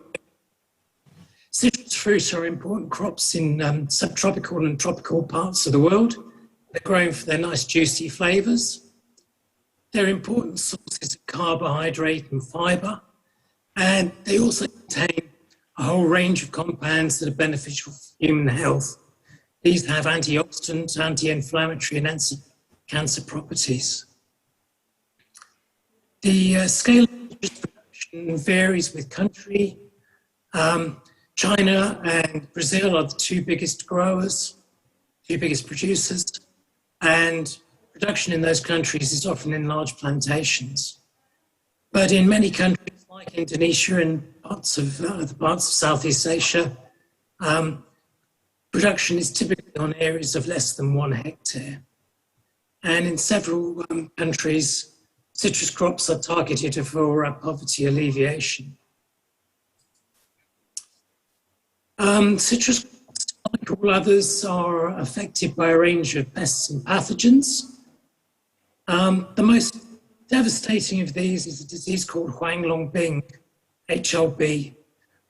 citrus fruits are important crops in subtropical and tropical parts of the world. They're grown for their nice juicy flavours. They're important sources of carbohydrate and fibre. And they also contain a whole range of compounds that are beneficial for human health. These have antioxidant, anti-inflammatory, and anti-cancer properties. The scale of citrus production varies with country. China and Brazil are the two biggest growers, two biggest producers, and production in those countries is often in large plantations. But in many countries like Indonesia and parts of Southeast Asia, production is typically on areas of less than 1 hectare. And in several countries, citrus crops are targeted for poverty alleviation. Citrus crops, like all others, are affected by a range of pests and pathogens. The most devastating of these is a disease called Huanglongbing, HLB,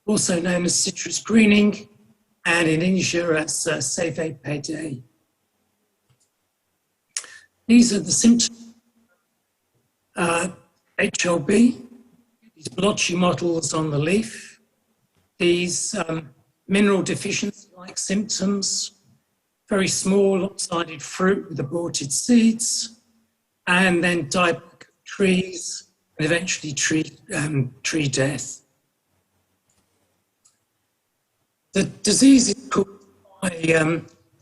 also known as citrus greening, and in Indonesia as Seve Pede. These are the symptoms of HLB, these blotchy mottles on the leaf, these mineral deficiency-like symptoms, very small lopsided fruit with aborted seeds, and then dieback trees, and eventually tree death. The disease is caused by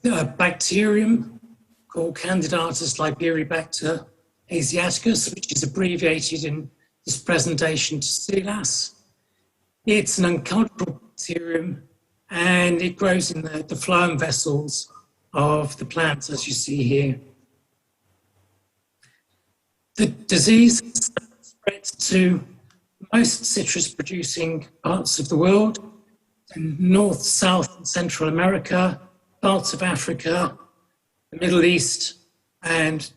a bacterium called Candidatus Liberibacter asiaticus, which is abbreviated in this presentation to CELAS. It's an uncultural bacterium, and it grows in the phloem vessels of the plants, as you see here. The disease spreads to most citrus-producing parts of the world, in North, South, and Central America, parts of Africa, the Middle East, and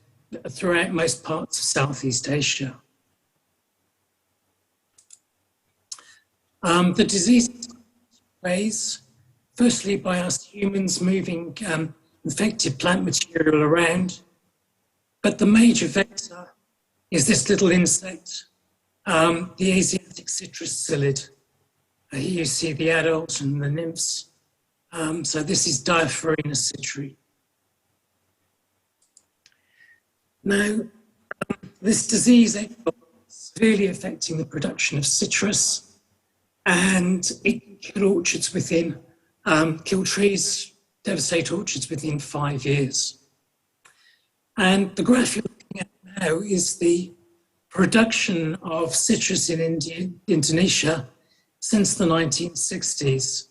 throughout most parts of Southeast Asia. The disease ways, firstly by us humans moving infected plant material around, but the major vector is this little insect, the Asiatic citrus psyllid. Here you see the adult and the nymphs. So this is Diaphorina citri. Now, this disease is severely affecting the production of citrus, and it can kill orchards within, kill trees, devastate orchards within 5 years. And the graph you're looking at now is the production of citrus in Indonesia since the 1960s.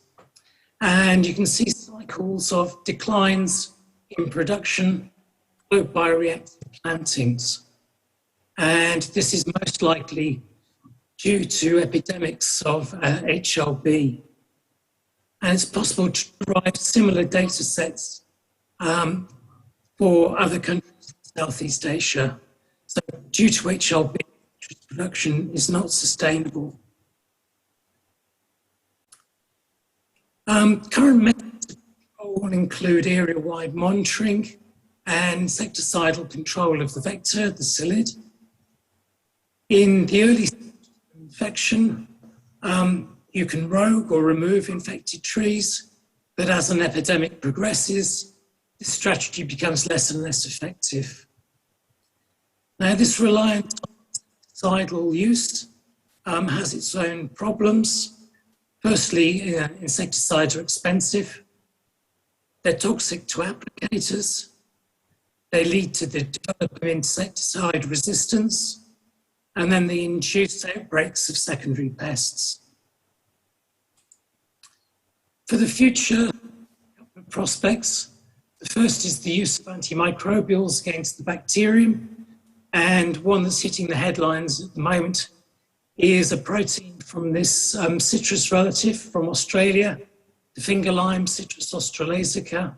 And you can see cycles of declines in production followed by reactive plantings. And this is most likely due to epidemics of HLB. And it's possible to derive similar data sets for other countries in Southeast Asia. So due to HLB, production is not sustainable. Current methods of control include area-wide monitoring and insecticidal control of the vector, the psyllid. In the early stages of infection, you can rogue or remove infected trees, but as an epidemic progresses, this strategy becomes less and less effective. Now, this reliance on insecticidal use has its own problems. Firstly, insecticides are expensive. They're toxic to applicators. They lead to the development of insecticide resistance, and then they induce outbreaks of secondary pests. For the future prospects, the first is the use of antimicrobials against the bacterium, and one that's hitting the headlines at the moment is a protein from this citrus relative from Australia, the finger lime, Citrus australasica.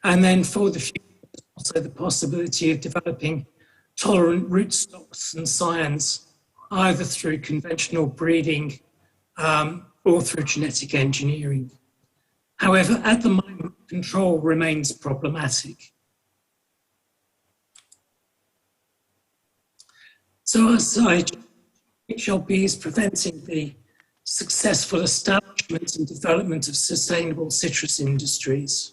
And then for the future, also the possibility of developing tolerant rootstocks and scions, either through conventional breeding or through genetic engineering. However, at the moment, control remains problematic. So as HLB is preventing the successful establishment and development of sustainable citrus industries.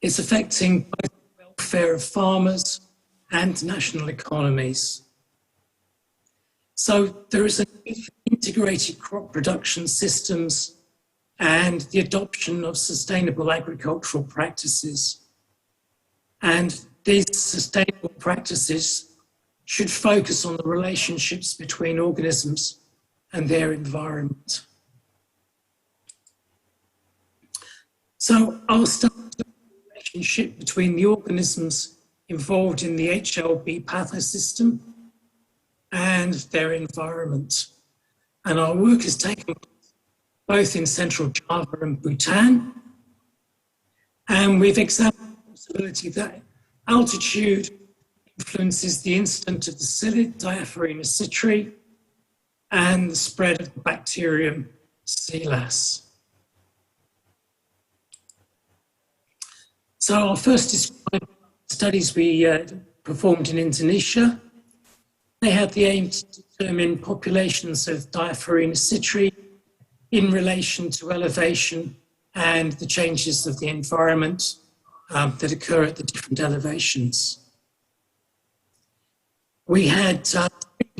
It's affecting both the welfare of farmers and national economies. So there is an integrated crop production systems and the adoption of sustainable agricultural practices. And these sustainable practices should focus on the relationships between organisms and their environment. So I'll start with the relationship between the organisms involved in the HLB pathosystem and their environment. And our work has taken place both in Central Java and Bhutan. And we've examined the possibility that altitude influences the incidence of the psyllid diaphoreina citrate and the spread of the bacterium Silas. So I'll first describe studies we performed in Indonesia. They had the aim to determine populations of diaphoreina citrate in relation to elevation and the changes of the environment that occur at the different elevations. We had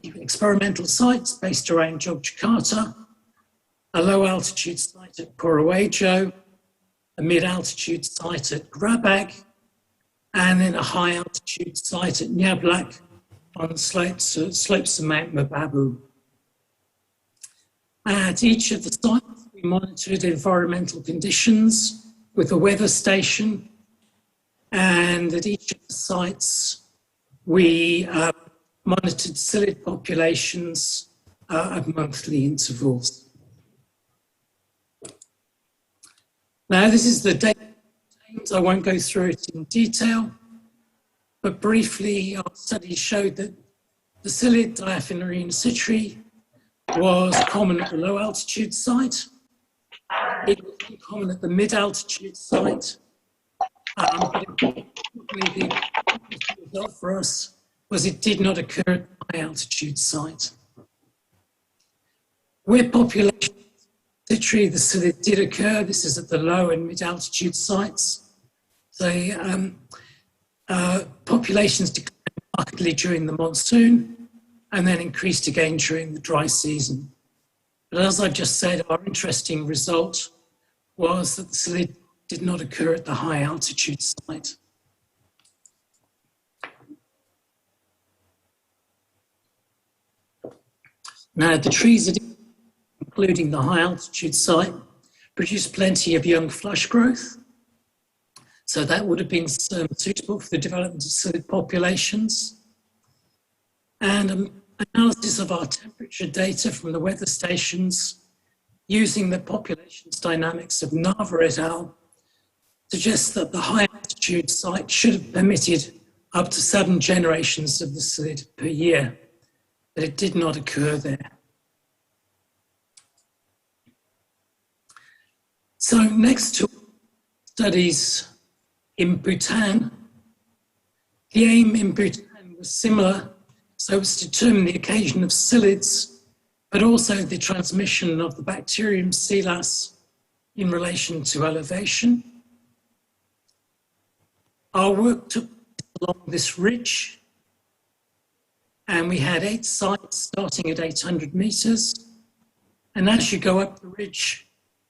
experimental sites based around Yogyakarta, a low-altitude site at Purworejo, a mid-altitude site at Grabag, and then a high-altitude site at Nyablak on the slopes of Mount Merbabu. At each of the sites, we monitored environmental conditions with a weather station, and at each of the sites, we monitored psyllid populations at monthly intervals. Now, this is the data. I won't go through it in detail, but briefly, our study showed that the psyllid diaphoreina citrate was common at the low altitude site. It was common at the mid altitude site. But the result for us was it did not occur at the high altitude site. Where population citrate, the psyllid did occur. This is at the low and mid altitude sites. The populations declined markedly during the monsoon and then increased again during the dry season. But as I've just said, our interesting result was that the psyllid did not occur at the high altitude site. Now, the trees, including the high altitude site, produced plenty of young flush growth. So that would have been suitable for the development of psyllid populations. And analysis of our temperature data from the weather stations using the populations dynamics of Nava et al. Suggests that the high altitude site should have permitted up to 7 generations of the psyllid per year, but it did not occur there. So next to studies in Bhutan, the aim in Bhutan was similar, so it was to determine the occasion of psyllids, but also the transmission of the bacterium Silas in relation to elevation. Our work took along this ridge, and we had 8 sites starting at 800 meters. And as you go up the ridge,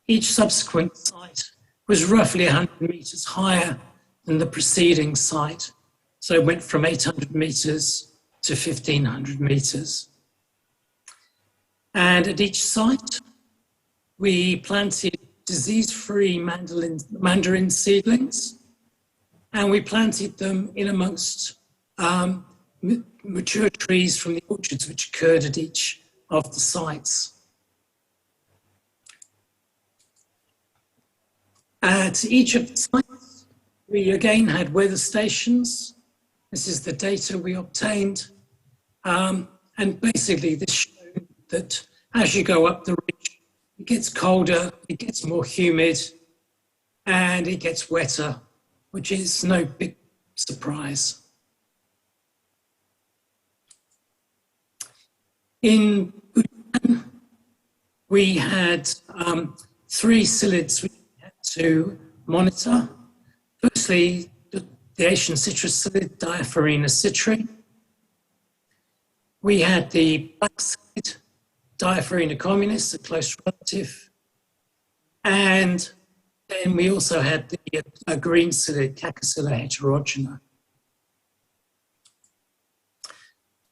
each subsequent site was roughly 100 meters higher than the preceding site. So it went from 800 meters to 1500 meters. And at each site, we planted disease-free mandarin seedlings, and we planted them in amongst mature trees from the orchards which occurred at each of the sites. At each of the sites, we again had weather stations. This is the data we obtained. And basically this showed that as you go up the ridge, it gets colder, it gets more humid, and it gets wetter, which is no big surprise. In Bhutan, we had 3 psyllids we had to monitor. Firstly, the Asian citrus psyllid diaphoreina citrate. We had the black psyllid diaphoreina communis, a close relative. And then we also had the green psyllid, Cacosilla heterogena.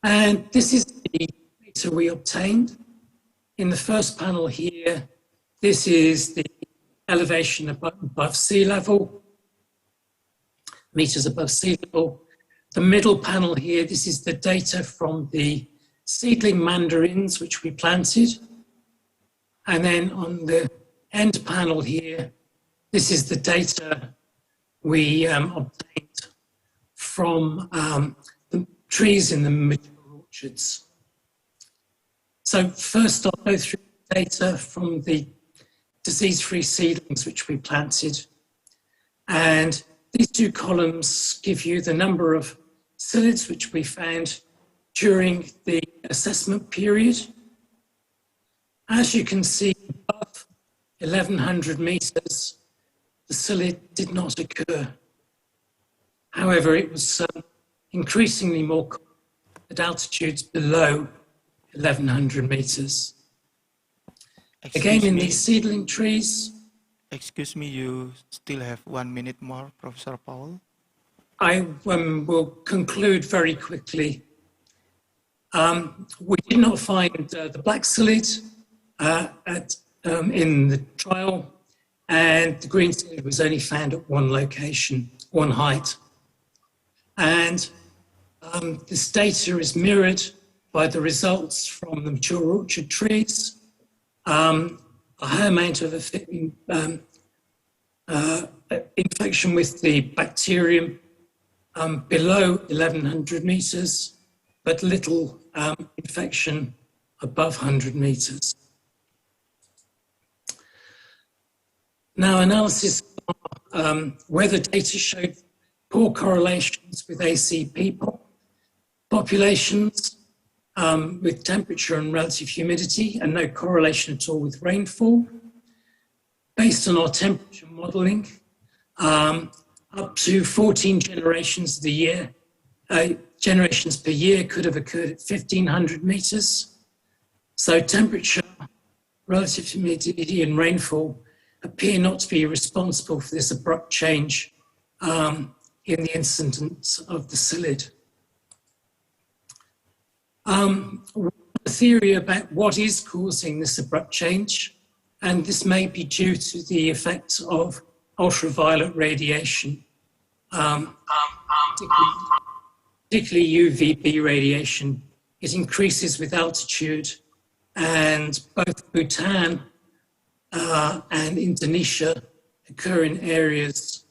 And this is the data we obtained. In the first panel here, this is the elevation above sea level, meters above sea level. The middle panel here, this is the data from the seedling mandarins which we planted. And then on the end panel here, this is the data we obtained from trees in the mature orchards. So first I'll go through data from the disease-free seedlings which we planted. And these two columns give you the number of psyllids which we found during the assessment period. As you can see above 1100 meters, the psyllid did not occur. However, it was increasingly more common at altitudes below 1100 meters. Again, in these seedling trees. Excuse me, you still have 1 minute more, Professor Paul. I will conclude very quickly. We did not find the black psyllid in the trial, and the green psyllid was only found at one location, one height. And this data is mirrored by the results from the mature orchard trees. A high amount of infection with the bacterium below 1100 meters, but little infection above 100 meters. Now, analysis of weather data showed poor correlations with ACP populations with temperature and relative humidity, and no correlation at all with rainfall. Based on our temperature modeling, up to 14 generations per year could have occurred at 1500 meters. So temperature, relative humidity and rainfall appear not to be responsible for this abrupt change in the incidence of the psyllid. A theory about what is causing this abrupt change, and this may be due to the effects of ultraviolet radiation, particularly UVB radiation. It increases with altitude, and both Bhutan and Indonesia occur in areas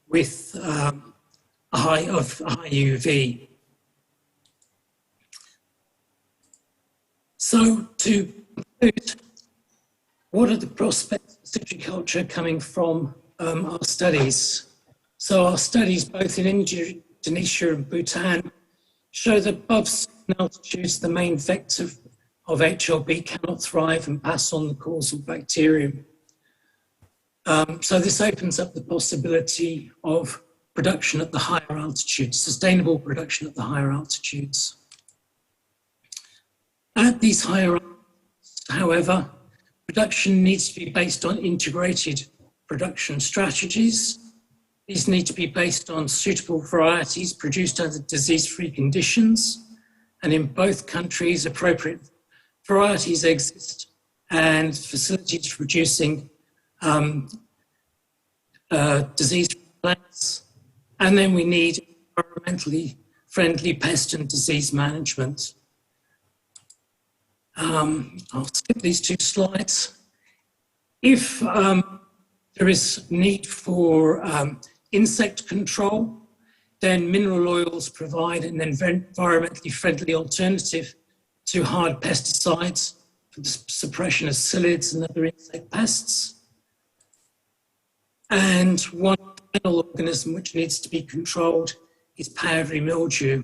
with a high UV. So to conclude, what are the prospects of citriculture coming from our studies? So our studies, both in Indonesia and Bhutan, show that above certain altitudes, the main vector of HLB cannot thrive and pass on the causal bacterium. So this opens up the possibility of production at the higher altitudes, sustainable production at the higher altitudes. At these higher altitudes, however, production needs to be based on integrated production strategies. These need to be based on suitable varieties produced under disease-free conditions. And in both countries, appropriate varieties exist and facilities for producing disease-free plants. And then we need environmentally friendly pest and disease management. I'll skip these two slides. If there is need for insect control, then mineral oils provide an environmentally friendly alternative to hard pesticides for the suppression of psyllids and other insect pests. And one final organism which needs to be controlled is powdery mildew.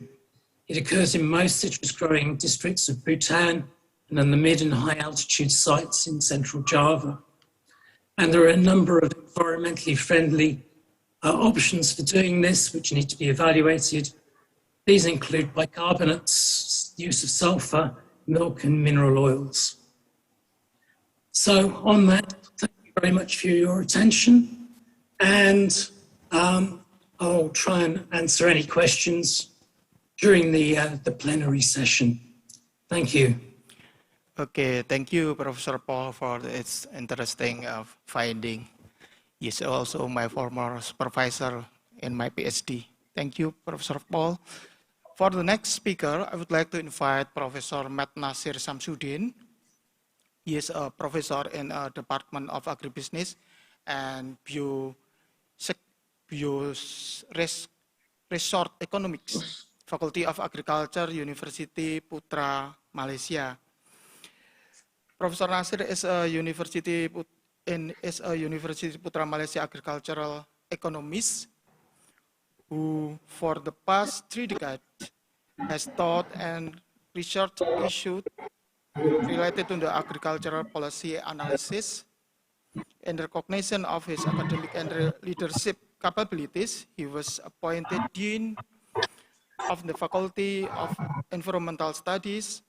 It occurs in most citrus growing districts of Bhutan and on the mid and high altitude sites in central Java. And there are a number of environmentally friendly options for doing this, which need to be evaluated. These include bicarbonates, use of sulfur, milk and mineral oils. So on that, thank you very much for your attention. And I'll try and answer any questions during the plenary session. Thank you. Okay, thank you, Professor Paul, for its interesting finding. He's also my former supervisor in my PhD. Thank you, Professor Paul. For the next speaker, I would like to invite Professor Matt Nasir Samsudin. He is a professor in the Department of Agribusiness and Resort Economics Faculty of Agriculture, University Putra, Malaysia. Professor Nasir is a University Putra Malaysia agricultural economist who, for the past 3 decades, has taught and researched issues related to the agricultural policy analysis. In recognition of his academic and leadership capabilities, he was appointed Dean of the Faculty of Environmental Studies,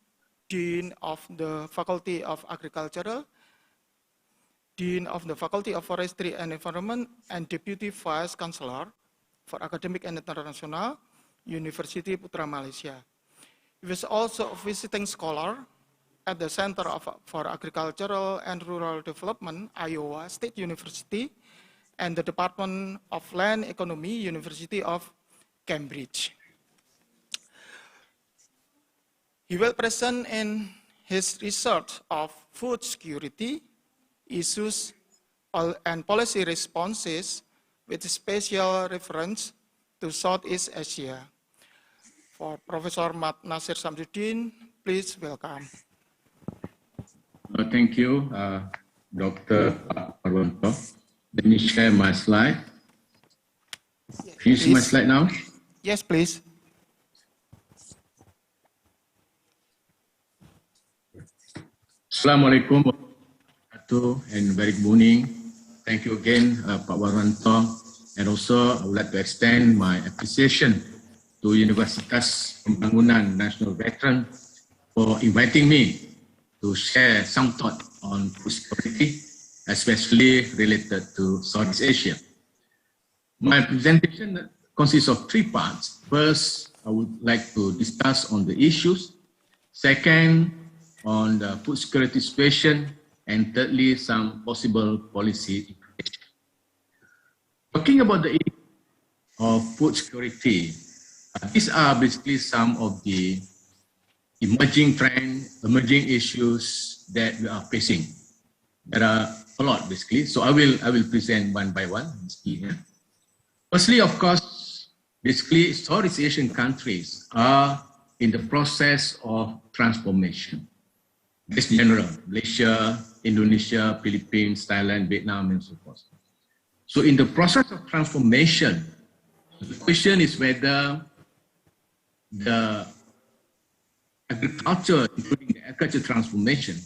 Dean of the Faculty of Agricultural, Dean of the Faculty of Forestry and Environment, and Deputy Vice Chancellor for Academic and International, University Putra Malaysia. He was also a visiting scholar at the Center for Agricultural and Rural Development, Iowa State University, and the Department of Land Economy, University of Cambridge. He will present in his research of food security, issues, and policy responses with special reference to Southeast Asia. For Professor Nasir Samsudin, please welcome. Thank you, Dr. Parwanto. Let me share my slide. Can you see my slide now? Yes, please. Assalamualaikum warahmatullahi wabarakatuh, and very good morning. Thank you again, Pak Parwanto, and also I would like to extend my appreciation to Universitas Pembangunan Nasional Veteran for inviting me to share some thought on food security, especially related to Southeast Asia. My presentation consists of 3 parts. First, I would like to discuss on the issues. Second, on the food security situation. And thirdly, some possible policy implications. Talking about the issue of food security, these are basically some of the emerging trends, emerging issues that we are facing. There are a lot basically, so I will present one by one. Firstly, of course, basically Southeast Asian countries are in the process of transformation. This general, Malaysia, Indonesia, Philippines, Thailand, Vietnam, and so forth. So in the process of transformation, the question is whether the agriculture, including the agriculture transformation,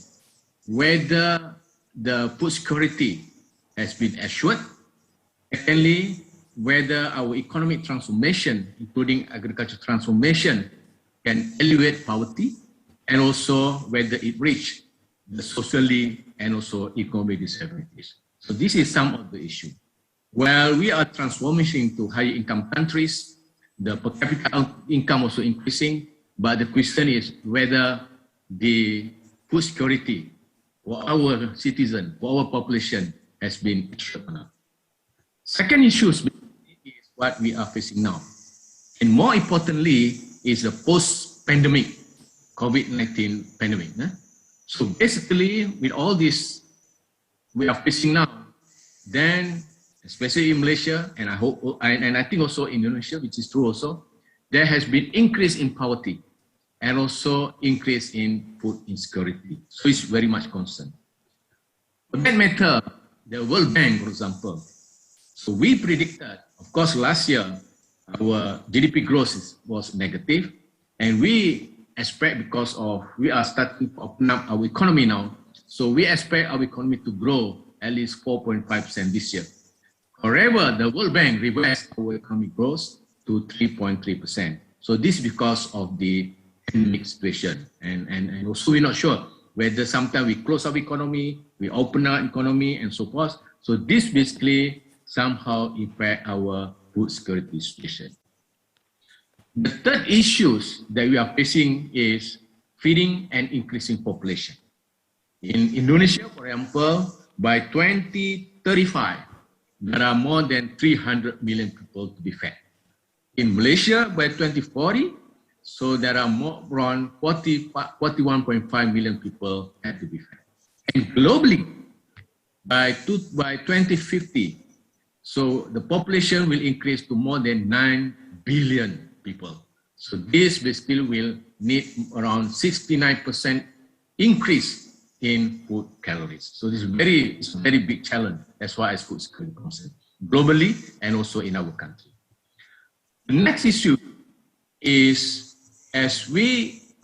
whether the food security has been assured. Secondly, whether our economic transformation, including agriculture transformation, can alleviate poverty, and also whether it reached the socially and also economic disadvantages. So this is some of the issue. While we are transforming to higher income countries, the per capita income also increasing, but the question is whether the food security for our citizen, for our population has been assured or not. Second issue is what we are facing now. And more importantly is the post-pandemic COVID-19 pandemic. So basically with all this we are facing now, then especially in Malaysia, and I think also in Indonesia, which is true also, there has been increase in poverty and also increase in food insecurity. So it's very much concerned. For that matter, the World Bank, for example, so we predicted, of course, last year, our GDP growth was negative, and we expect because of, we are starting to open up our economy now, so we expect our economy to grow at least 4.5% this year. However, the World Bank revised our economic growth to 3.3%. So this is because of the pandemic situation. And also we're not sure whether sometimes we close our economy, we open our economy and so forth. So this basically somehow impact our food security situation. The third issues that we are facing is feeding and increasing population. In Indonesia, for example, by 2035, there are more than 300 million people to be fed. In Malaysia, by 2040, so there are more around 41.5 million people had to be fed. And globally, by 2050, so the population will increase to more than 9 billion people. So this basically will need around 69% increase in food calories. So this is it's a very big challenge as far as food security is concerned, globally and also in our country. The next issue is, as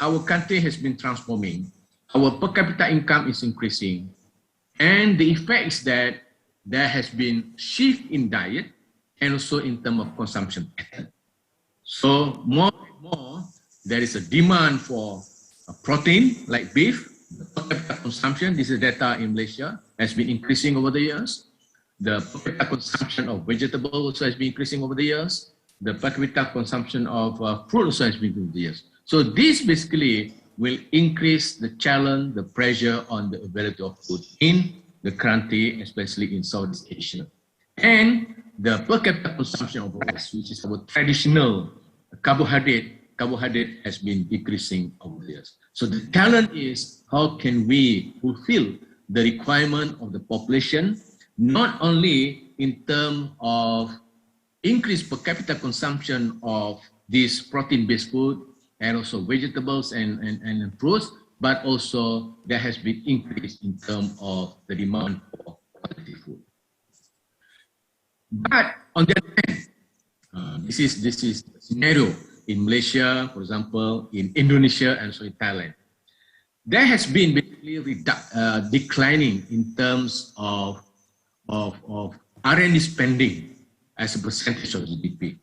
our country has been transforming, our per capita income is increasing, and the effect is that there has been shift in diet and also in terms of consumption pattern. So more and more, there is a demand for protein like beef. The per capita consumption, this is data in Malaysia, has been increasing over the years. The per capita consumption of vegetables also has been increasing over the years. The per capita consumption of fruit also has been increasing over the years. So this basically will increase the challenge, the pressure on the availability of food in the country, especially in Southeast Asia. And the per capita consumption of rice, which is our traditional carbohydrate has been decreasing over the years. So the challenge is, how can we fulfill the requirement of the population, not only in terms of increased per capita consumption of this protein-based food and also vegetables and fruits, but also there has been increase in terms of the demand for quality food. But on the other hand, this is a scenario in Malaysia, for example, in Indonesia, and so in Thailand. There has been basically declining in terms of R&D spending as a percentage of GDP.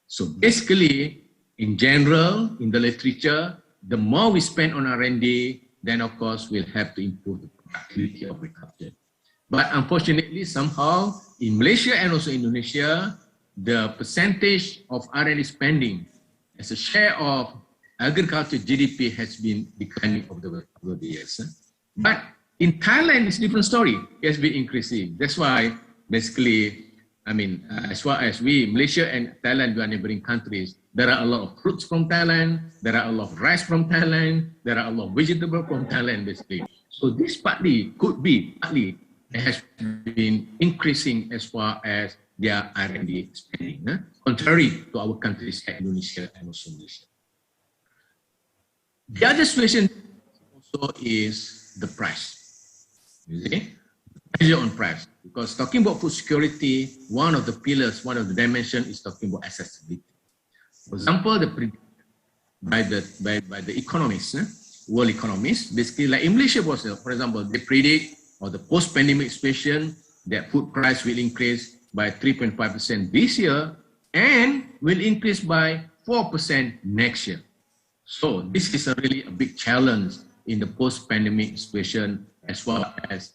So basically, in general, in the literature, the more we spend on R&D, then of course we'll have to improve the productivity of agriculture. But unfortunately, somehow in Malaysia and also Indonesia, the percentage of R&D spending as a share of agriculture GDP has been declining over the years. But in Thailand, it's a different story. It has been increasing. That's why basically, as far as Malaysia and Thailand, we are neighboring countries, there are a lot of fruits from Thailand, there are a lot of rice from Thailand, there are a lot of vegetables from Thailand, basically. So this could be partly, it has been increasing as far as their R&D spending, contrary to our countries like Indonesia and also Malaysia. The other situation also is the price. You see? Pressure on price. Because talking about food security, one of the pillars, one of the dimensions is talking about accessibility. For example, by the economists, world economists, basically like in Malaysia, for example, they predict, or the post-pandemic situation, that food price will increase by 3.5% this year and will increase by 4% next year. So this is really a big challenge in the post-pandemic situation, as well as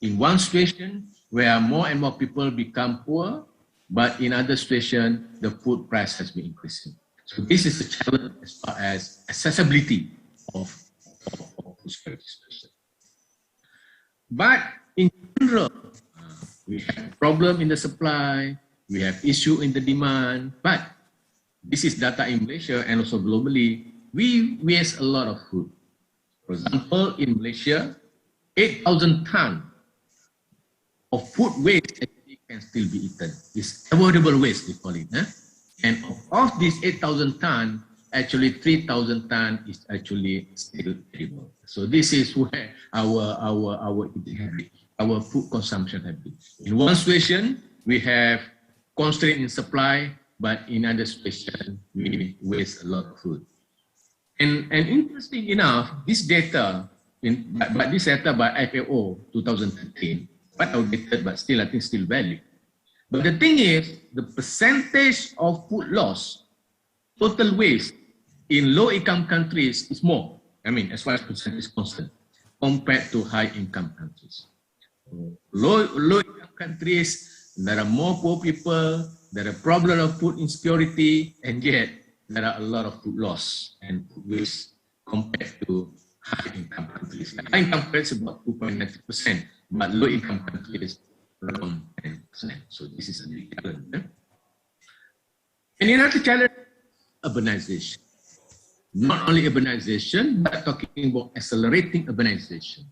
in one situation where more and more people become poor, but in other situation, the food price has been increasing. So this is a challenge as far as accessibility of food security situation. But in general, we have problem in the supply, we have issue in the demand, but this is data in Malaysia and also globally, we waste a lot of food. For example, in Malaysia, 8,000 tons of food waste actually can still be eaten. It's avoidable waste, we call it. And of this 8,000 tons, actually 3,000 tons is actually still edible. So this is where our eating habit, our food consumption habit. In one situation, we have constraint in supply, but in other situation, we waste a lot of food. And interesting enough, this data, this data by FAO 2013, quite outdated, but still I think still valid. But the thing is, the percentage of food loss, total waste in low-income countries is more. As far as percentage is concerned, compared to high-income countries. Low-income countries, there are more poor people, there are problem of food insecurity, and yet there are a lot of food loss and food waste compared to high-income countries. High-income countries about 2.90%, but low-income countries around 10%. So this is a big challenge. And another challenge, urbanization. Not only urbanization, but talking about accelerating urbanization.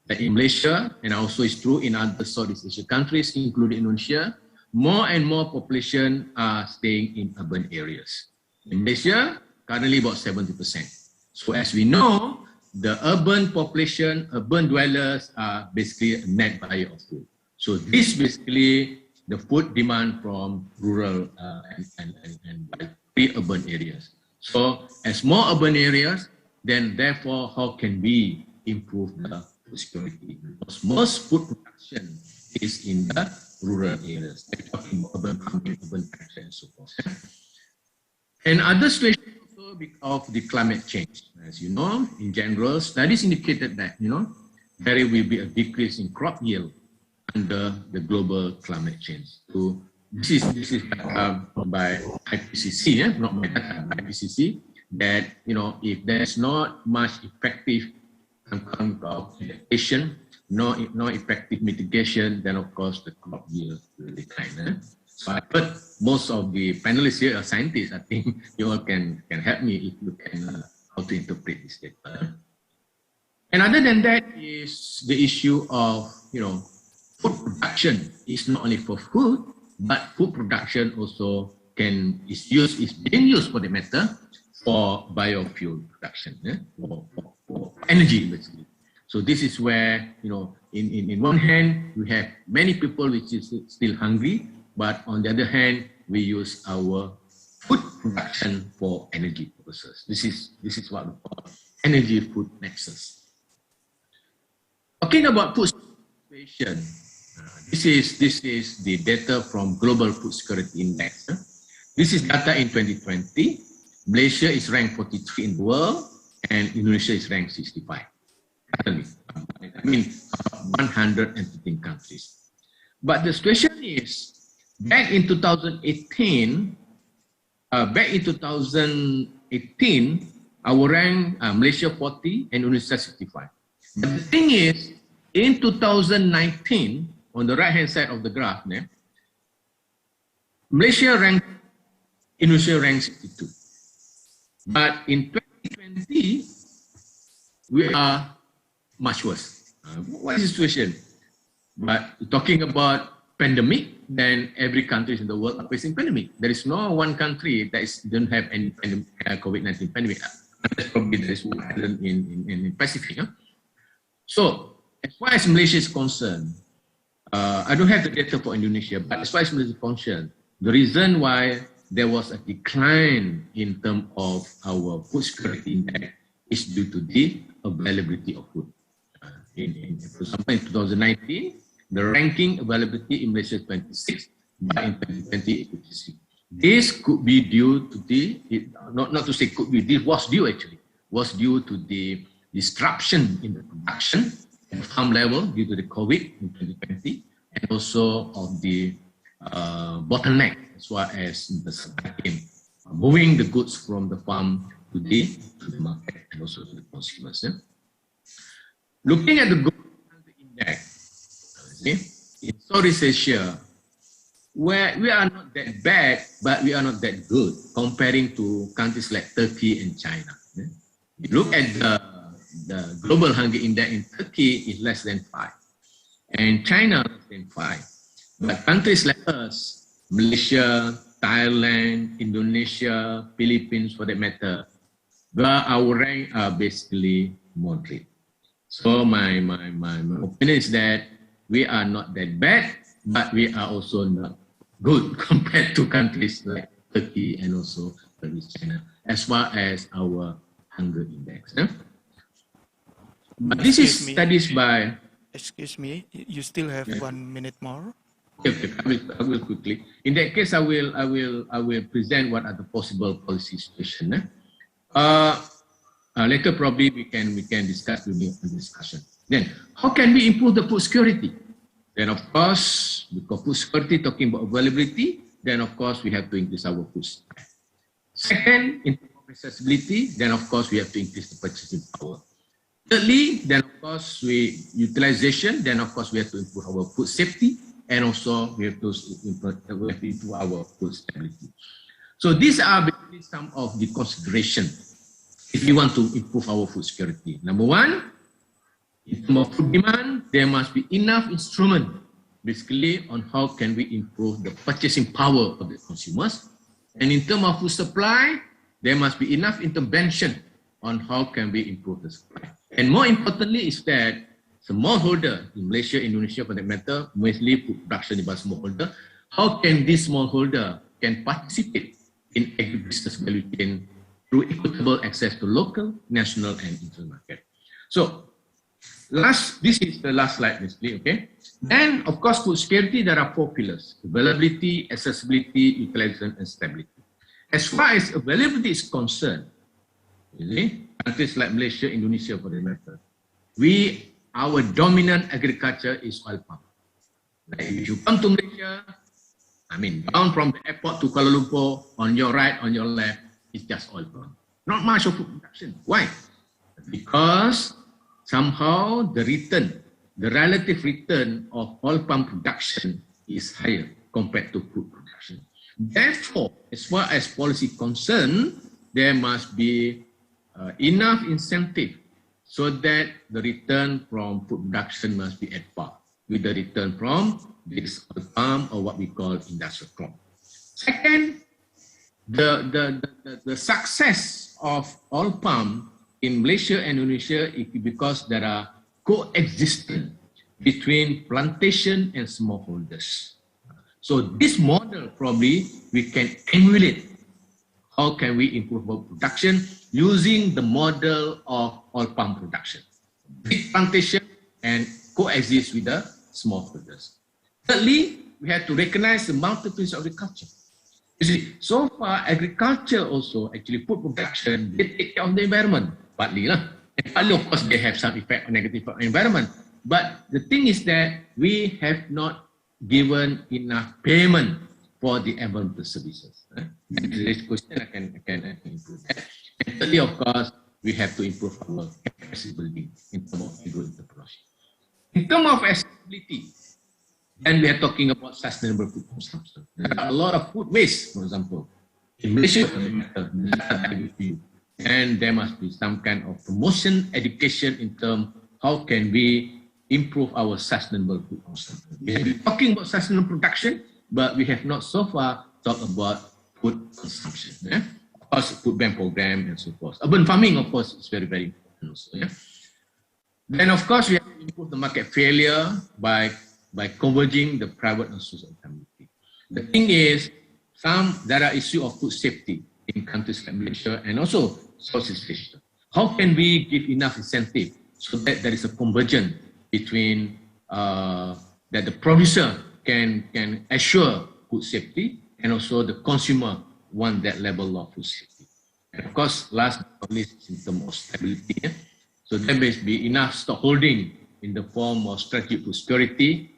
Like in Malaysia, and also it's true in other Southeast Asian countries, including Indonesia, more and more population are staying in urban areas. In Malaysia, currently about 70%. So as we know, the urban population, urban dwellers are basically a net buyer of food. So this basically the food demand from rural and pre-urban areas. So as more urban areas, then therefore how can we improve the food security? Because most food production is in the rural areas. We're talking about urban farming, urban factory and so forth. And other situations also because of the climate change. As you know, in general, studies indicated that, there will be a decrease in crop yield under the global climate change. So this is by IPCC, not by data, by IPCC, that if there's not much effective adaptation, no effective mitigation, then of course the crop yield will decline. So I heard most of the panelists here are scientists. I think you all can help me if you can how to interpret this data. And other than that is the issue of food production is not only for food, but food production also is being used for the matter for biofuel production, for energy basically. So this is where in one hand we have many people which is still hungry, but on the other hand we use our food production for energy purposes. This is what we call energy food nexus. Talking about food situation. This is the data from Global Food Security Index. This is data in 2020. Malaysia is ranked 43 in the world, and Indonesia is ranked 65. I mean, 115 countries. But the situation is, back in 2018, our rank Malaysia 40 and Indonesia 65. But the thing is, in 2019, on the right-hand side of the graph, Malaysia ranked, Indonesia ranked 62. But in 2020, we are much worse. What is the situation? But talking about pandemic, then every country in the world are facing pandemic. There is no one country that don't have any COVID-19 pandemic. That's probably there is one island in Pacific. So, as far as Malaysia is concerned, I don't have the data for Indonesia, but as far as Malaysia is concerned, the reason why there was a decline in terms of our food security index is due to the availability of food. For example, in 2019, the ranking availability in Malaysia is 26, but in 2020 it is 56. This could be due to the, not to say could be, this was due actually, was due to the disruption in the production at farm level due to the COVID in 2020, and also of the bottleneck as far as the supply chain, moving the goods from the farm to the market and also to the consumers. Looking at the global hunger index, in Southeast Asia, where we are not that bad, but we are not that good comparing to countries like Turkey and China. You look at the global hunger index in Turkey is less than 5, and China less than 5. But countries like us, Malaysia, Thailand, Indonesia, Philippines for that matter, our rank are basically moderate. So my opinion is that we are not that bad, but we are also not good compared to countries like Turkey and also China, as far as our hunger index. But this is studies by... Excuse me, you still have 1 minute more? Okay, I will quickly. In that case, I will present what are the possible policy solutions. Later, probably we can discuss during the discussion. Then, how can we improve the food security? Then, of course, because food security talking about availability, then of course we have to increase our food supply. Second, in terms of accessibility, then of course we have to increase the purchasing power. Thirdly, then of course utilization, then of course we have to improve our food safety, and also we have to improve our food stability. So these are basically some of the considerations if we want to improve our food security. Number one, in terms of food demand, there must be enough instrument basically on how can we improve the purchasing power of the consumers. And in terms of food supply, there must be enough intervention on how can we improve the supply. And more importantly is that smallholder in Malaysia, Indonesia for that matter, mostly food production by smallholder, how can this smallholder can participate in agribusiness value chain through equitable access to local, national and international market. So this is the last slide basically, okay? Then of course food security, there are 4 pillars: availability, accessibility, utilization and stability. As far as availability is concerned, countries like Malaysia, Indonesia for the matter, our dominant agriculture is oil palm. Like if you come to Malaysia, down from the airport to Kuala Lumpur, on your right, on your left, it's just oil palm. Not much of food production. Why? Because somehow the relative return of oil palm production is higher compared to food production. Therefore, as far as policy concerned, there must be enough incentive so that the return from food production must be at par with the return from this oil palm or what we call industrial crop. Second, the success of oil palm in Malaysia and Indonesia is because there are coexistence between plantation and smallholders. So this model probably we can emulate. How can we improve our production using the model of oil palm production? Big plantation and coexist with the smallholders. Thirdly, we have to recognize the multiples of agriculture. You see, so far agriculture also actually food production, they take care of the environment, partly lah. And partly of course they have some effect on negative environment. But the thing is that we have not given enough payment for the environmental services. This question I can improve that. And thirdly, of course, we have to improve our capacity building in terms of agro-entrepreneurship. In terms of accessibility, then we are talking about sustainable food consumption. There are a lot of food waste, for example. In Malaysia, and there must be some kind of promotion, education in terms how can we improve our sustainable food consumption. We have been talking about sustainable production, but we have not so far talked about food consumption. Of course, food bank program and so forth. Urban farming, of course, is very, very important also. Then, of course, we have to improve the market failure by converging the private and social community. The thing is, there are issues of food safety in countries like Malaysia and also Southeast Asia. How can we give enough incentive so that there is a convergence between that the producer can assure food safety and also the consumer want that level of food safety. And of course, last but not least, in terms of stability. So there must be enough stock holding in the form of strategic food security,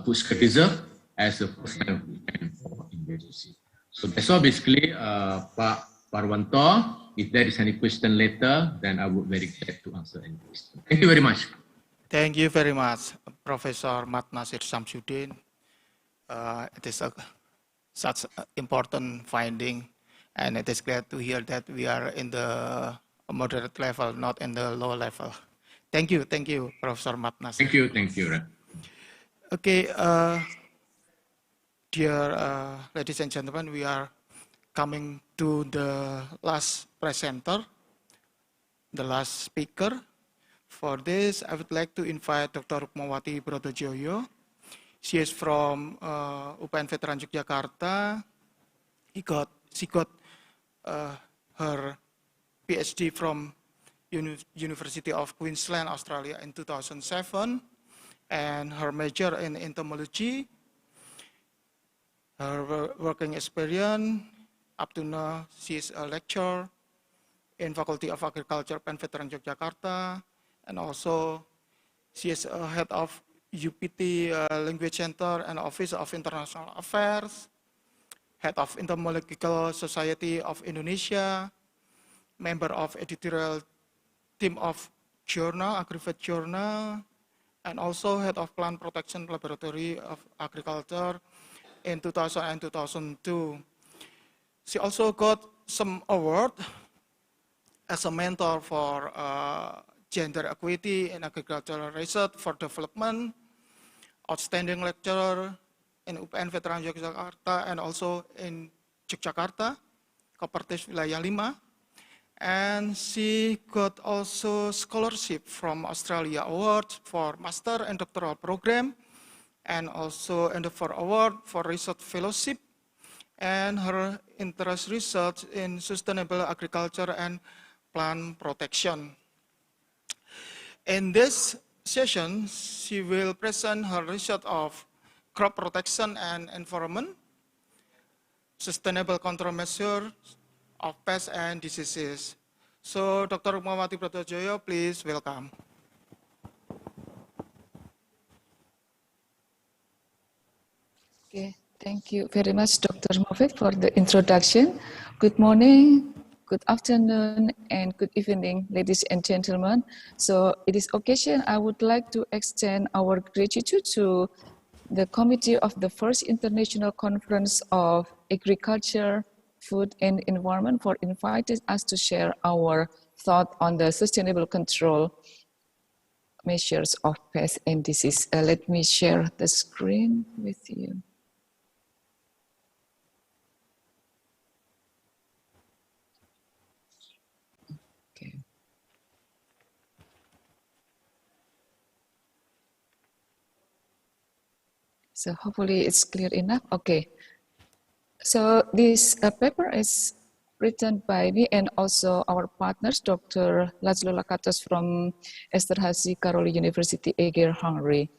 food security reserve as a first line of defense for emergency. So that's all basically, Pak Parwanto. If there is any question later, then I would very glad to answer any question. Thank you very much. Thank you very much, Professor Mat Nasir Samsudin. It is such an important finding, and it is glad to hear that we are in the moderate level, not in the low level. Thank you, Professor Mat Nasir. Thank you. Okay, dear ladies and gentlemen, we are coming to the last presenter, the last speaker. For this, I would like to invite Dr. Rukmawati Brodojoyo. She is from UPN Veteran Yogyakarta. She got her PhD from University of Queensland, Australia in 2007, and her major in entomology. Her working experience, up to now, she is a lecturer in Faculty of Agriculture, UPN Veteran Yogyakarta, and also she is a head of UPT Language Center and Office of International Affairs, head of Entomological Society of Indonesia, member of editorial team of journal, AgriVet Journal, and also head of Plant Protection Laboratory of Agriculture in 2000 and 2002. She also got some award as a mentor for gender equity in agricultural research for development, outstanding lecturer in UPN Veteran Yogyakarta and also in Yogyakarta, Kooperatif Wilayah 5. And she got also scholarship from Australia Award for master and doctoral program, and also Endeavour Award for research fellowship, and her interest research in sustainable agriculture and plant protection. In this session, she will present her research of crop protection and environment, sustainable countermeasures of pests and diseases. So, Dr. Rukmawati Pratojoyo, please welcome. Okay, thank you very much, Dr. Moffat, for the introduction. Good morning, good afternoon, and good evening, ladies and gentlemen. So, in this occasion, I would like to extend our gratitude to the committee of the first International Conference of Agriculture, Food and Environment for inviting us to share our thought on the sustainable control measures of pests and disease. Let me share the screen with you. Okay. So hopefully it's clear enough. Okay. So this paper is written by me and also our partners, Dr. Laszlo Lakatos from Esterházy Károly University, Eger, Hungary.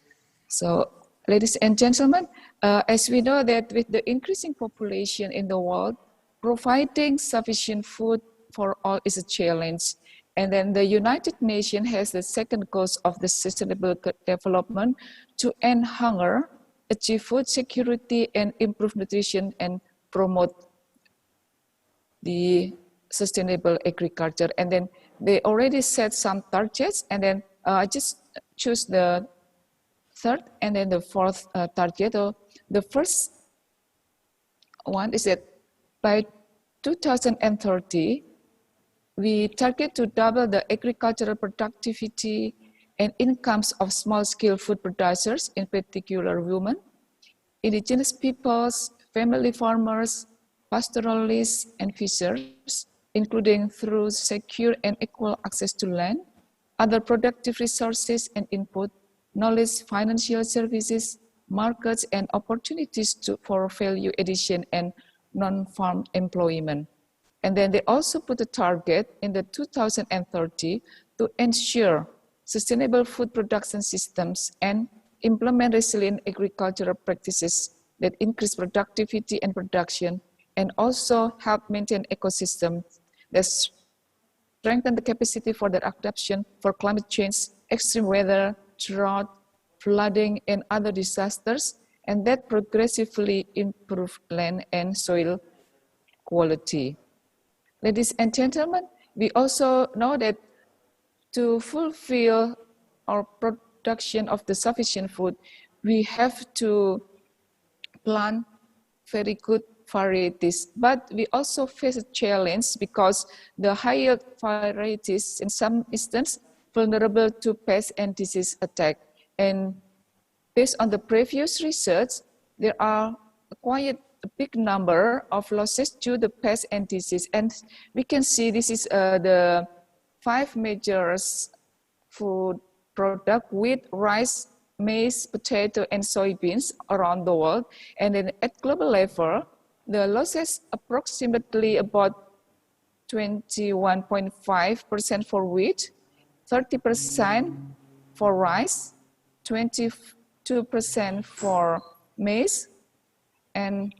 So, ladies and gentlemen, as we know that with the increasing population in the world, providing sufficient food for all is a challenge. And then the United Nations has the second goal of the sustainable development to end hunger, achieve food security, and improve nutrition and promote the sustainable agriculture. And then they already set some targets, and then I just choose the third and then the fourth target. The first one is that by 2030, we target to double the agricultural productivity and incomes of small-scale food producers, in particular women, indigenous peoples, family farmers, pastoralists, and fishers, including through secure and equal access to land, other productive resources and input, knowledge, financial services, markets, and opportunities for value addition and non-farm employment. And then they also put a target in the 2030 to ensure sustainable food production systems and implement resilient agricultural practices that increase productivity and production, and also help maintain ecosystems that strengthen the capacity for their adaptation for climate change, extreme weather, drought, flooding, and other disasters, and that progressively improve land and soil quality. Ladies and gentlemen, we also know that to fulfill our production of the sufficient food, we have to plant very good varieties, but we also face a challenge because the higher varieties in some instances vulnerable to pest and disease attack. And based on the previous research, there are quite a big number of losses due to pest and disease. And we can see this is the 5 major food product: wheat, rice, maize, potato, and soybeans around the world. And then at global level, the losses approximately about 21.5% for wheat, 30% for rice, 22% for maize, and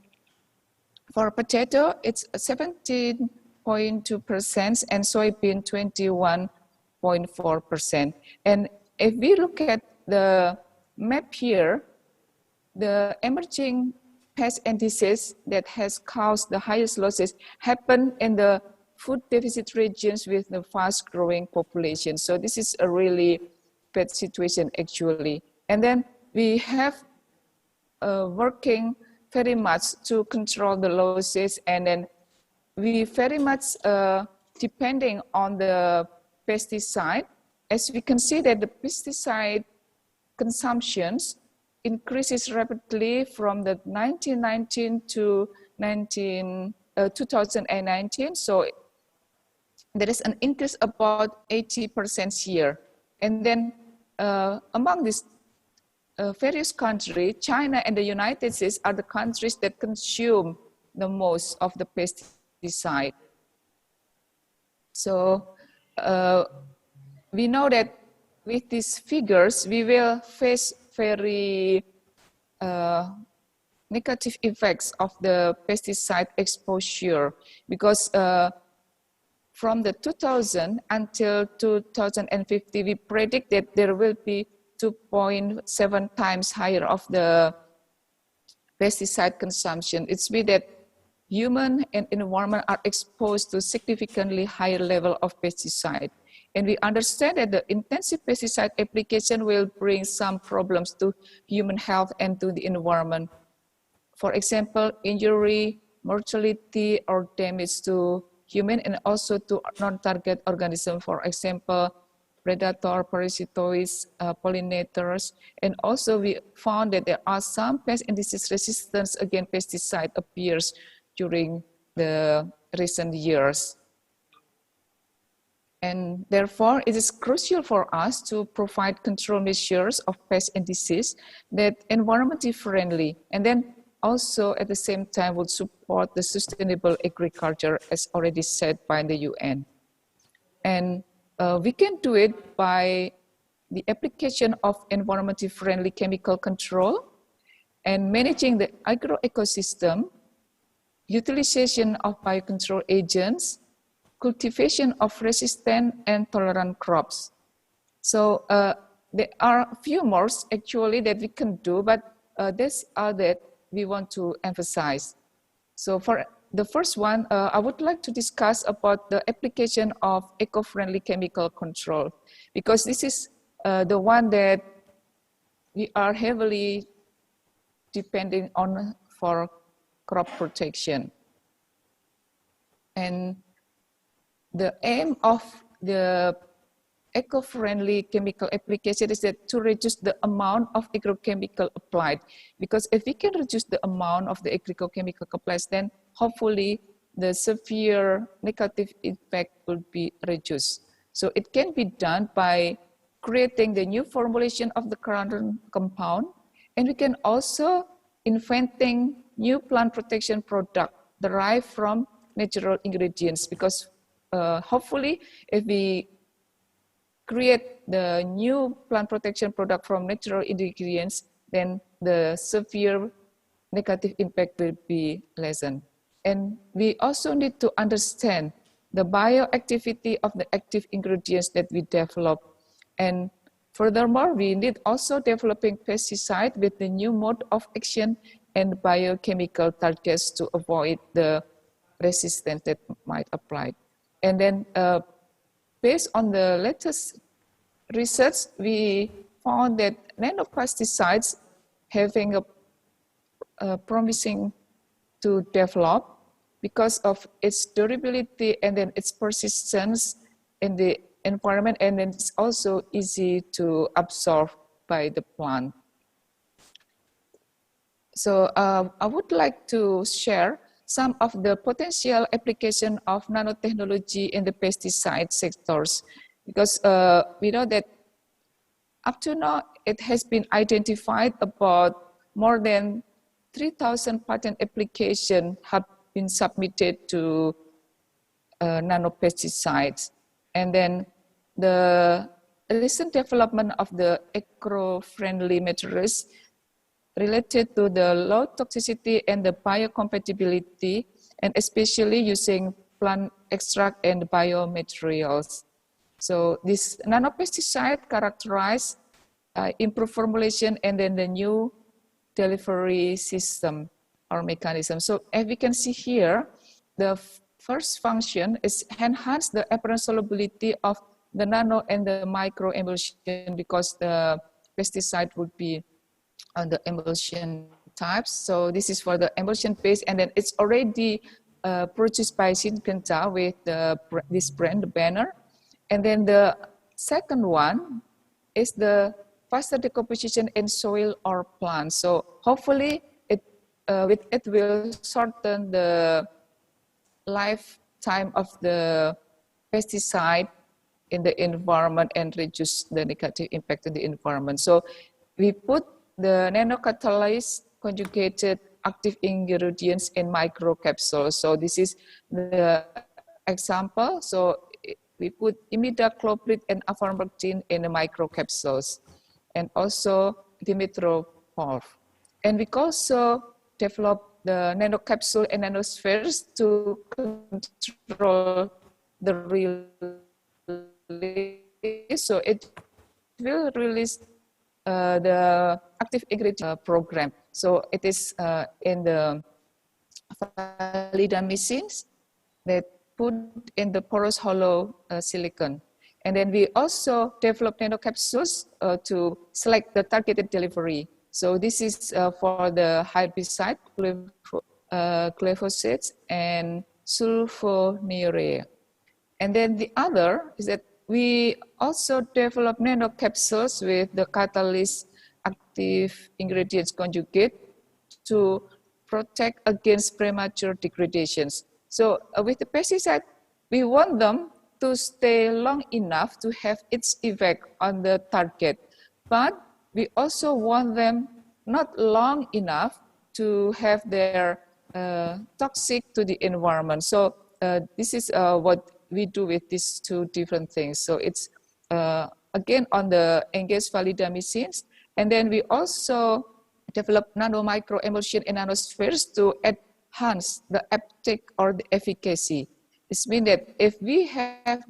for potato, it's 17.2% and soybean 21.4%. And if we look at the map here, the emerging pests and disease that has caused the highest losses happen in the food deficit regions with the fast growing population. So this is a really bad situation actually. And then we have working very much to control the losses, and then we very much depending on the pesticide. As we can see that the pesticide consumptions increases rapidly from the 1919 to 2019. So there is an increase about 80% here. And then among these various countries, China and the United States are the countries that consume the most of the pesticide. So we know that with these figures, we will face very negative effects of the pesticide exposure, because from the 2000 until 2050, we predict that there will be 2.7 times higher of the pesticide consumption. It's mean that human and environment are exposed to significantly higher level of pesticide. And we understand that the intensive pesticide application will bring some problems to human health and to the environment. For example, injury, mortality, or damage to human and also to non-target organisms. For example, predator, parasitoids, pollinators. And also we found that there are some pest and disease resistance against pesticide appears during the recent years. And therefore, it is crucial for us to provide control measures of pest and disease that environmentally friendly, and then also at the same time would support the sustainable agriculture, as already said by the UN. And we can do it by the application of environmentally friendly chemical control and managing the agro-ecosystem, utilization of biocontrol agents, cultivation of resistant and tolerant crops. So there are a few more actually that we can do, but these are that we want to emphasize. So for the first one, I would like to discuss about the application of eco-friendly chemical control, because this is the one that we are heavily depending on for crop protection. And the aim of the eco-friendly chemical application is that to reduce the amount of agrochemical applied. Because if we can reduce the amount of the agrochemical applied, then hopefully the severe negative impact will be reduced. So it can be done by creating the new formulation of the current compound, and we can also inventing new plant protection product derived from natural ingredients, because hopefully if we create the new plant protection product from natural ingredients, then the severe negative impact will be lessened. And we also need to understand the bioactivity of the active ingredients that we develop. And furthermore, we need also developing pesticide with the new mode of action and biochemical targets to avoid the resistance that might apply. And then based on the latest research, we found that nanopesticides having a promising to develop because of its durability and then its persistence in the environment, and then it's also easy to absorb by the plant. So I would like to share some of the potential application of nanotechnology in the pesticide sectors, because we know that up to now it has been identified about more than 3,000 patent applications have been submitted to nanopesticides. And then the recent development of the eco-friendly materials related to the low toxicity and the biocompatibility, and especially using plant extract and biomaterials. So this nanopesticide characterize improved formulation and then the new delivery system or mechanism. So as we can see here, the first function is enhance the apparent solubility of the nano and the micro emulsion, because the pesticide would be on the emulsion types. So this is for the emulsion phase, and then it's already produced by Syngenta with this brand banner. And then the second one is the faster decomposition in soil or plants. So hopefully it will shorten the lifetime of the pesticide in the environment and reduce the negative impact on the environment. So we put the nanocatalyzed conjugated active ingredients in microcapsules. So this is the example. So we put imidacloprid and afoxamectin in the microcapsules, and also dimetropolf. And we also develop the nanocapsule and nanospheres to control the release. So it will release the active ingredient program. So it is in the validamicins that put in the porous hollow silicon. And then we also develop nanocapsules to select the targeted delivery. So this is for the herbicide, glyphosate and sulfonylurea. And then the other is that we also develop nanocapsules with the catalyst active ingredients conjugate to protect against premature degradations. So with the pesticide, we want them to stay long enough to have its effect on the target. But we also want them not long enough to have their toxic to the environment. So this is what we do with these two different things. So it's again on the engaged validamicins. And then we also develop nanomicro emulsion and nanospheres to enhance the uptake or the efficacy. It means that if we have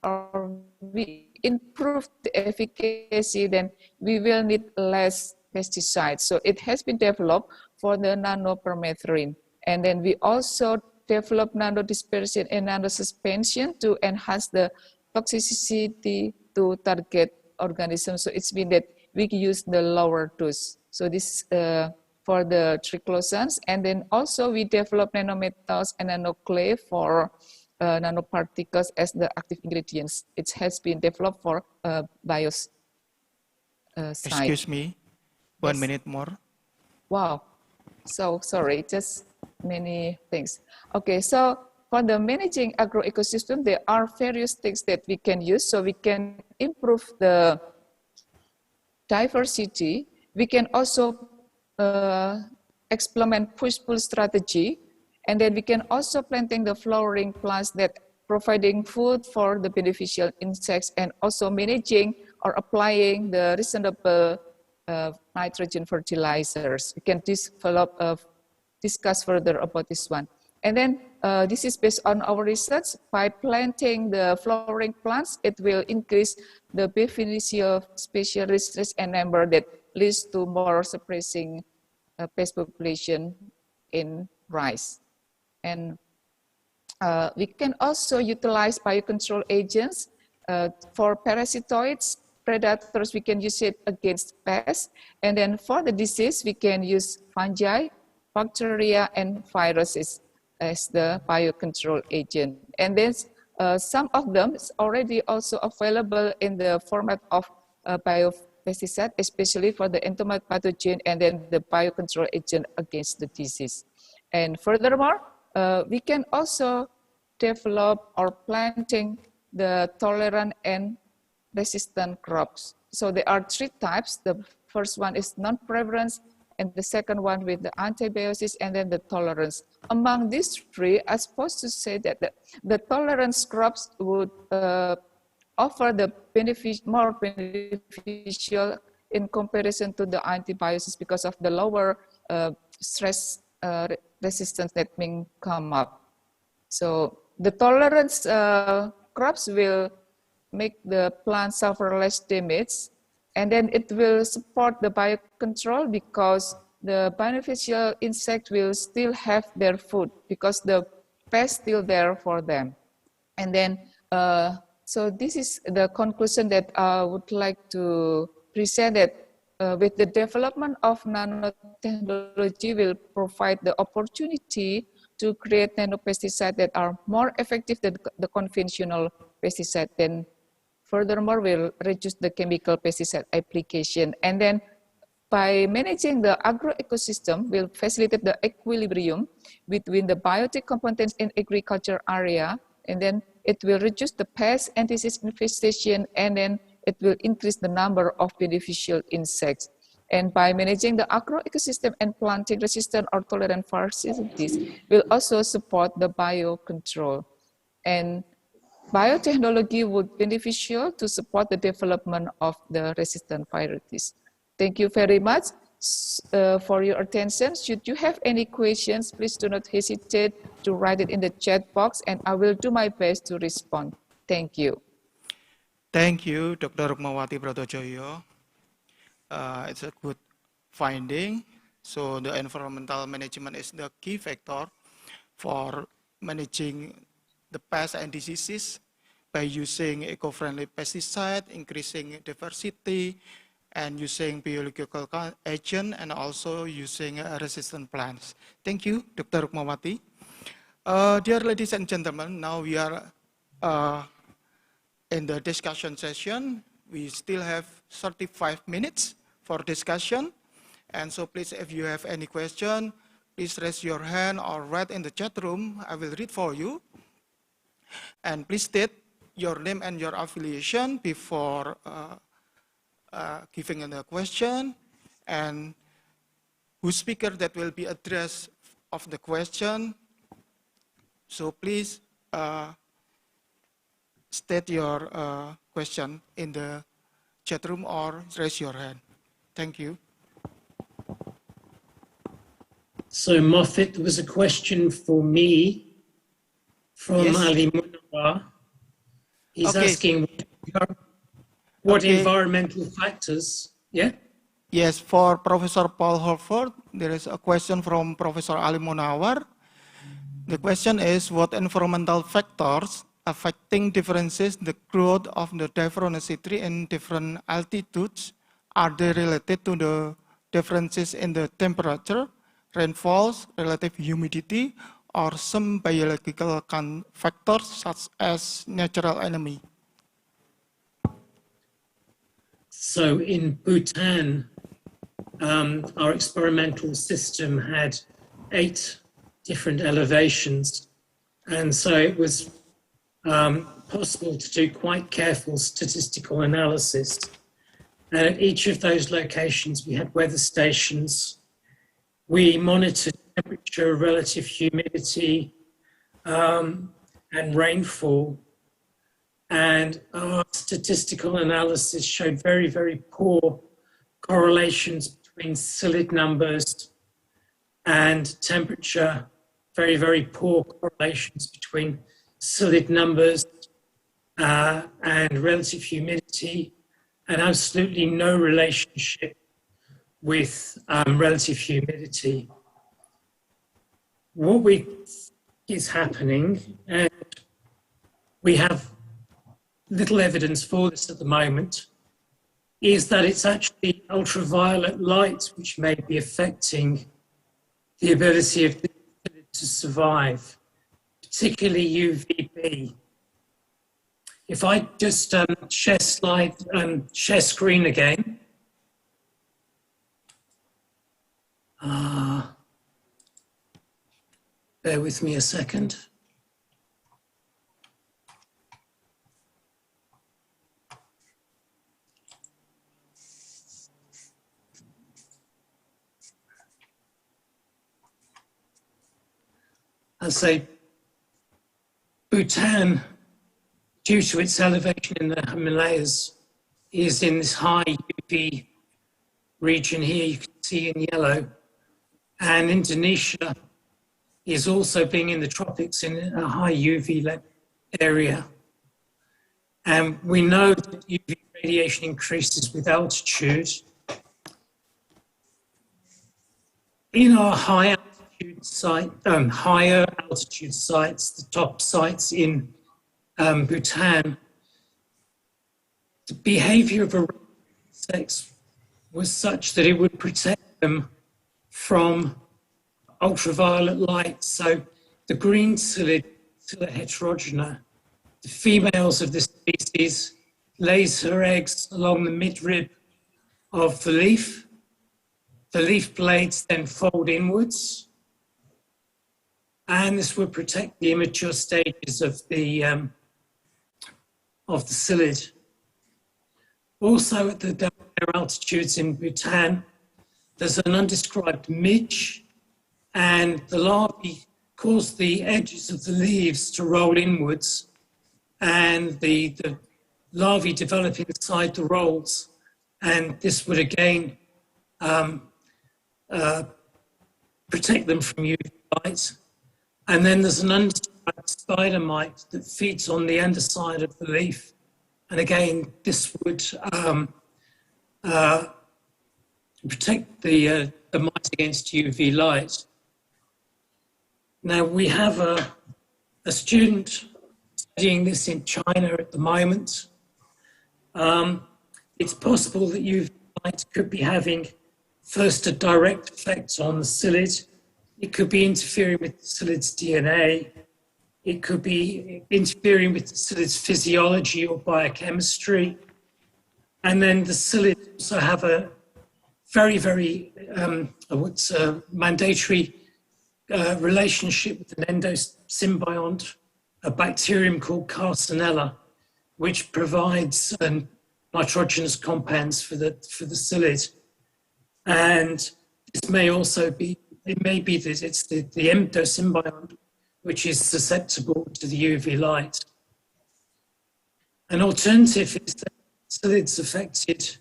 or we improve the efficacy, then we will need less pesticides. So it has been developed for the nanopermethrin. And then we also develop nanodispersion and nanosuspension to enhance the toxicity to target organisms. So it's been that we use the lower dose. So this for the triclosans. And then also we develop nanometals and nanoclay for nanoparticles as the active ingredients. It has been developed for biocide. Excuse me, 1 minute more. Wow, so sorry, just many things. Okay, so for the managing agroecosystem, there are various things that we can use. So we can improve the diversity. We can also implement push-pull strategy. And then we can also planting the flowering plants that providing food for the beneficial insects and also managing or applying the reasonable nitrogen fertilizers. We can discuss further about this one. And then this is based on our research. By planting the flowering plants, it will increase the beneficial species research and number that leads to more suppressing pest population in rice. And we can also utilize biocontrol agents for parasitoids, predators. We can use it against pests. And then for the disease, we can use fungi, bacteria, and viruses as the biocontrol agent. And then some of them is already also available in the format of biopesticide, especially for the entomotic pathogen and then the biocontrol agent against the disease. And furthermore, we can also develop or planting the tolerant and resistant crops. So there are 3 types. The first one is non-prevalence, and the second one with the antibiosis, and then the tolerance. Among these 3, I'm supposed to say that the tolerance crops would offer the more beneficial in comparison to the antibiosis because of the lower stress resistance that may come up. So the tolerance crops will make the plant suffer less damage, and then it will support the biocontrol because the beneficial insect will still have their food because the pest still there for them. And then, so this is the conclusion that I would like to present, that with the development of nanotechnology will provide the opportunity to create nanopesticides that are more effective than the conventional pesticide. Then furthermore, will reduce the chemical pesticide application. And then by managing the agroecosystem will facilitate the equilibrium between the biotic components in agriculture area, and then it will reduce the pest and disease infestation, and then it will increase the number of beneficial insects. And by managing the agro-ecosystem and planting resistant or tolerant varieties will also support the biocontrol. And biotechnology would be beneficial to support the development of the resistant varieties. Thank you very much for your attention. Should you have any questions, please do not hesitate to write it in the chat box, and I will do my best to respond. Thank you. Thank you, Dr. Rukmawati Brotojoyo. It's a good finding. So the environmental management is the key factor for managing the pests and diseases by using eco-friendly pesticide, increasing diversity, and using biological agent, and also using resistant plants. Thank you, Dr. Rukmawati. Dear ladies and gentlemen, now we are in the discussion session. We still have 35 minutes for discussion. And so please, if you have any question, please raise your hand or write in the chat room. I will read for you. And please state your name and your affiliation before giving the question, and whose speaker that will be addressed of the question. So please state your question in the chat room or raise your hand. Thank you. So Moffat, there was a question for me from Ali Munawar. He's asking what environmental factors, Yes, for Professor Paul Holford, there is a question from Professor Ali Munawar. The question is, what environmental factors affecting differences the growth of the diaphoresis tree in different altitudes? Are they related to the differences in the temperature, rainfalls, relative humidity, or some biological factors such as natural enemy? So in Bhutan, our experimental system had 8 different elevations. And so it was possible to do quite careful statistical analysis. And at each of those locations, we had weather stations. We monitored temperature, relative humidity, and rainfall. And our statistical analysis showed very, very poor correlations between psyllid numbers and temperature, very, very poor correlations between psyllid numbers and relative humidity, and absolutely no relationship with relative humidity. What is happening, and we have little evidence for this at the moment, is that it's actually ultraviolet light which may be affecting the ability of the psyllid to survive, particularly UVB. If I just share screen again. Bear with me a second. I'll say Bhutan, due to its elevation in the Himalayas, is in this high UV region here, you can see in yellow. And Indonesia is also being in the tropics in a high UV area. And we know that UV radiation increases with altitude. In our higher altitude sites, the top sites in Bhutan, the behavior of insects was such that it would protect them from ultraviolet light. So the green psyllid, Psylla heterogena, the females of this species lays her eggs along the midrib of the leaf. The leaf blades then fold inwards, and this would protect the immature stages of the of the psyllid. Also at the higher altitudes in Bhutan, there's an undescribed midge, and the larvae cause the edges of the leaves to roll inwards, and the larvae develop inside the rolls, and this would again protect them from UV light. And then there's an undescribed spider mite that feeds on the underside of the leaf, and again this would protect the mite against UV light. Now we have a student studying this in China at the moment. It's possible that UV light could be having first a direct effect on the psyllid. It could be interfering with the psyllid's DNA. It could be interfering with the psyllid's physiology or biochemistry. And then the psyllid also have a very, very mandatory relationship with an endosymbiont, a bacterium called Carcinella, which provides nitrogenous compounds for the psyllid. And this may also be, it may be that it's the endosymbiont which is susceptible to the UV light. An alternative is that psyllid's affected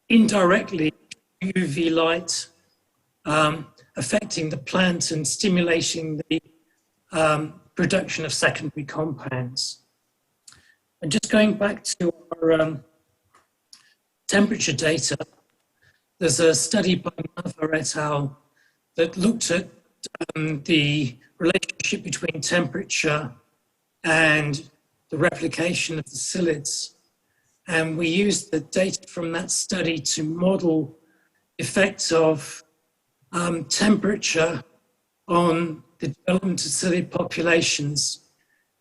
indirectly UV light, affecting the plant and stimulating the production of secondary compounds. And just going back to our temperature data, there's a study by Mava et al. That looked at the relationship between temperature and the replication of the psyllids. And we used the data from that study to model effects of temperature on the development of psyllid populations.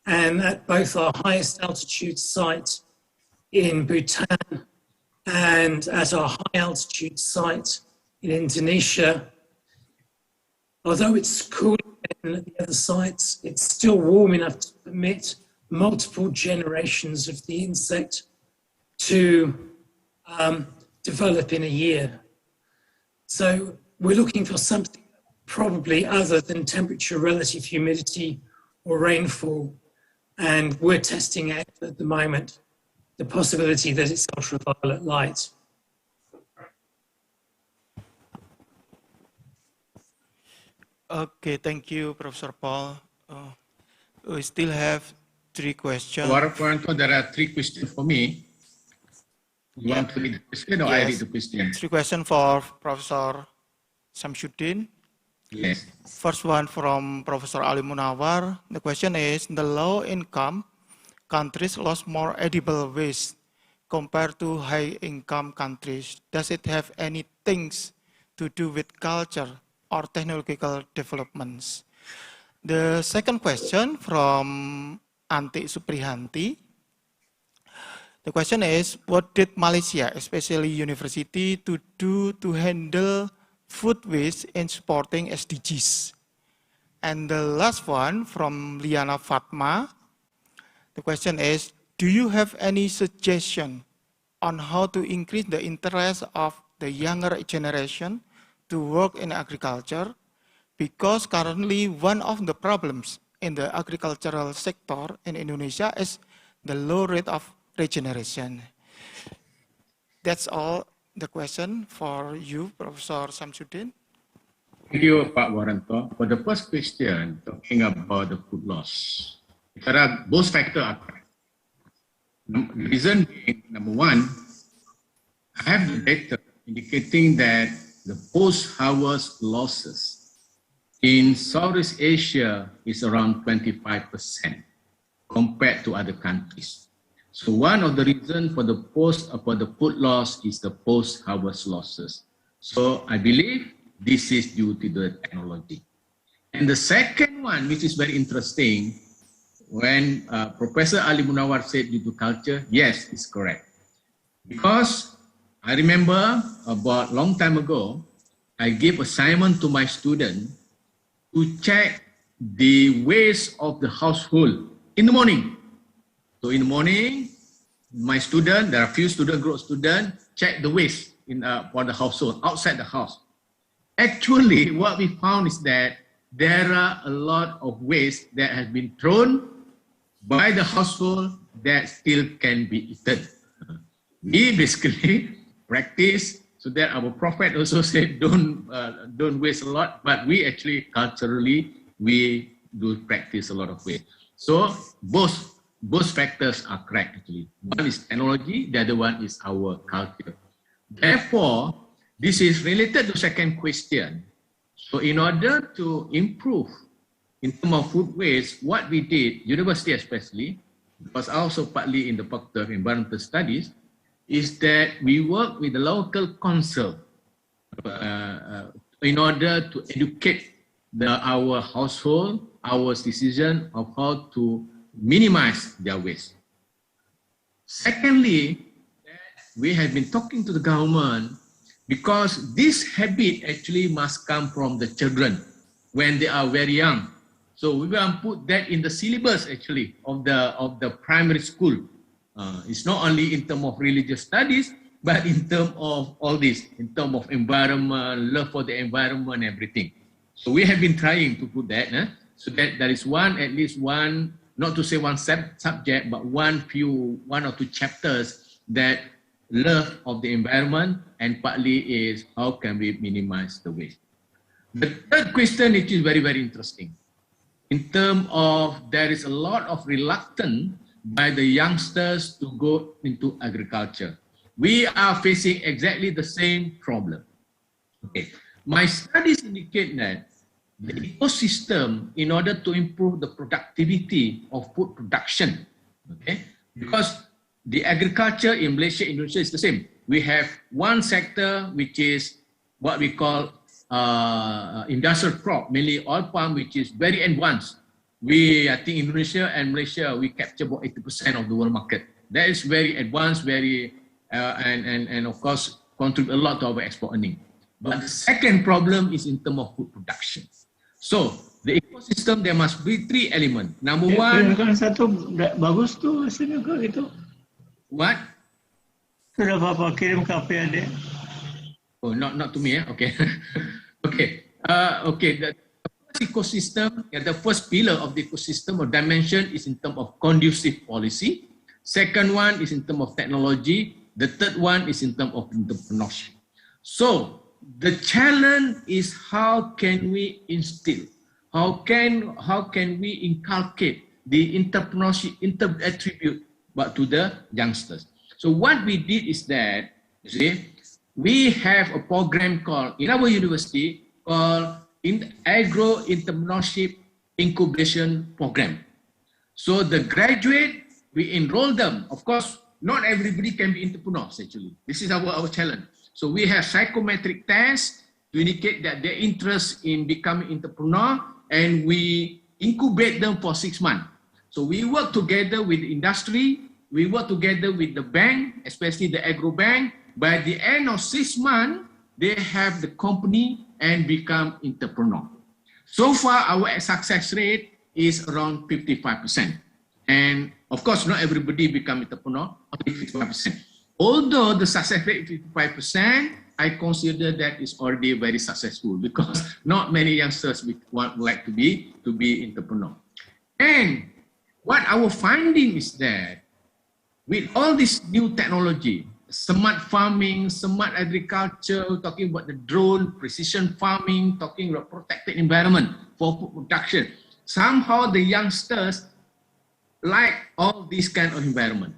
And at both our highest altitude site in Bhutan and at our high altitude site in Indonesia, although it's cooler than at the other sites, it's still warm enough to permit multiple generations of the insect to develop in a year. So we're looking for something probably other than temperature, relative humidity, or rainfall. And we're testing out at the moment the possibility that it's ultraviolet light. Okay, thank you, Professor Paul. We still have 3 questions. There are 3 questions for me. You want to read the question or I read the question? 3 questions for Professor Samsudin. Yes. First one from Professor Ali Munawar. The question is, the low-income countries lost more edible waste compared to high-income countries. Does it have anything to do with culture or technological developments? The second question from Anti Suprihanti. The question is, what did Malaysia, especially university, to do to handle food waste in supporting SDGs? And the last one from Liana Fatma. The question is, do you have any suggestion on how to increase the interest of the younger generation to work in agriculture? Because currently one of the problems in the agricultural sector in Indonesia is the low rate of regeneration. That's all the question for you, Professor Samsudin. Thank you, Pak Waranto. For the first question, talking about the food loss, there are both factors. The reason being, number one, I have the data indicating that the post-harvest losses in Southeast Asia is around 25% compared to other countries. So one of the reasons for the food loss is the post-harvest losses. So I believe this is due to the technology. And the second one, which is very interesting, when Professor Ali Munawar said due to culture, yes, it's correct. Because I remember about a long time ago, I gave assignment to my student to check the waste of the household in the morning. So in the morning, my student, there are few student, group student, check the waste for the household, outside the house. Actually, what we found is that there are a lot of waste that has been thrown by the household that still can be eaten. We basically practice so that our prophet also said don't waste a lot, but we actually culturally we do practice a lot of waste. So both factors are correct actually. One is technology, the other one is our culture. Therefore, this is related to second question. So in order to improve in terms of food waste, what we did, university especially, because also partly in the Faculty of Environmental Studies, is that we work with the local council in order to educate our household, our citizen of how to minimize their waste. Secondly, we have been talking to the government because this habit actually must come from the children when they are very young. So we will put that in the syllabus actually of the primary school. It's not only in terms of religious studies, but in terms of all this, in terms of environment, love for the environment, everything. So we have been trying to put that, so that there is at least one, not to say one subject, but one or two chapters that love of the environment, and partly is how can we minimize the waste. The third question, which is very, very interesting. In terms of there is a lot of reluctance by the youngsters to go into agriculture. We are facing exactly the same problem. Okay. My studies indicate that the ecosystem, in order to improve the productivity of food production, okay, because the agriculture in Malaysia, Indonesia is the same. We have one sector which is what we call industrial crop, mainly oil palm, which is very advanced. I think Indonesia and Malaysia, we capture about 80% of the world market. That is very advanced, and of course contribute a lot to our export earning. But the second problem is in terms of food production. So the ecosystem, there must be three elements. Number one. Satu bagus tu sini ke gitu. What? Sudah Bapak kirim ke PAD. Oh, not to me, okay. Okay. The first ecosystem, the first pillar of the ecosystem or dimension is in terms of conducive policy. Second one is in terms of technology. The third one is in terms of entrepreneurship. So the challenge is how can we instill, how can we inculcate the entrepreneurship attribute but to the youngsters. So what we did is that, you see, we have a program called, in our university, called Agro Entrepreneurship Incubation Program. So the graduate, we enroll them. Of course, not everybody can be entrepreneurs actually. This is our challenge. So we have psychometric tests to indicate that their interest in becoming entrepreneur, and we incubate them for 6 months. So we work together with the industry, we work together with the bank, especially the agro bank. By the end of 6 months, they have the company and become entrepreneur. So far, our success rate is around 55%. And of course, not everybody become entrepreneur, only 55%. Although the success rate is 55%, I consider that is already very successful because not many youngsters would like to be entrepreneur. And what our finding is that with all this new technology, smart farming, smart agriculture, talking about the drone, precision farming, talking about protected environment for food production, somehow the youngsters like all this kind of environment.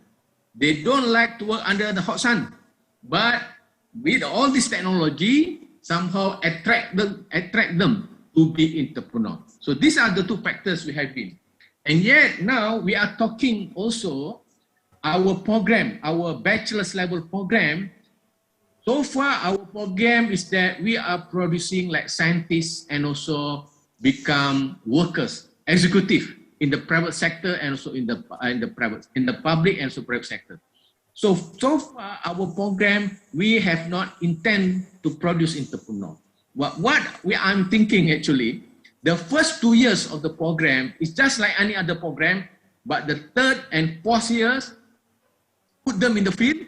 They don't like to work under the hot sun, but with all this technology, somehow attract them to be entrepreneur. So these are the two factors we have been. And yet now we are talking also our program, our bachelor's level program. So far our program is that we are producing like scientists and also become workers, executive in the private sector and also in the public and also private sector. So far our program, we have not intend to produce entrepreneur. I'm thinking actually, the first 2 years of the program is just like any other program. but the third and fourth years, put them in the field,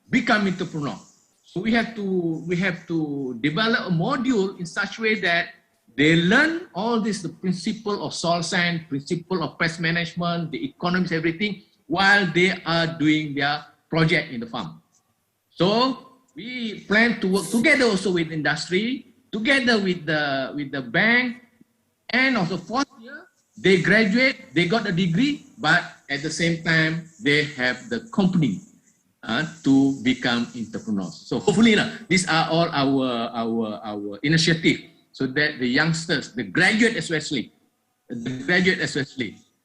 become entrepreneur. So we have to develop a module in such a way that they learn all this, the principle of soil science, principle of pest management, the economics, everything, while they are doing their project in the farm. So we plan to work together also with industry, together with the bank, and also fourth year, they graduate, they got a degree, but at the same time, they have the company to become entrepreneurs. So hopefully, these are all our initiative, so that the youngsters, the graduate especially,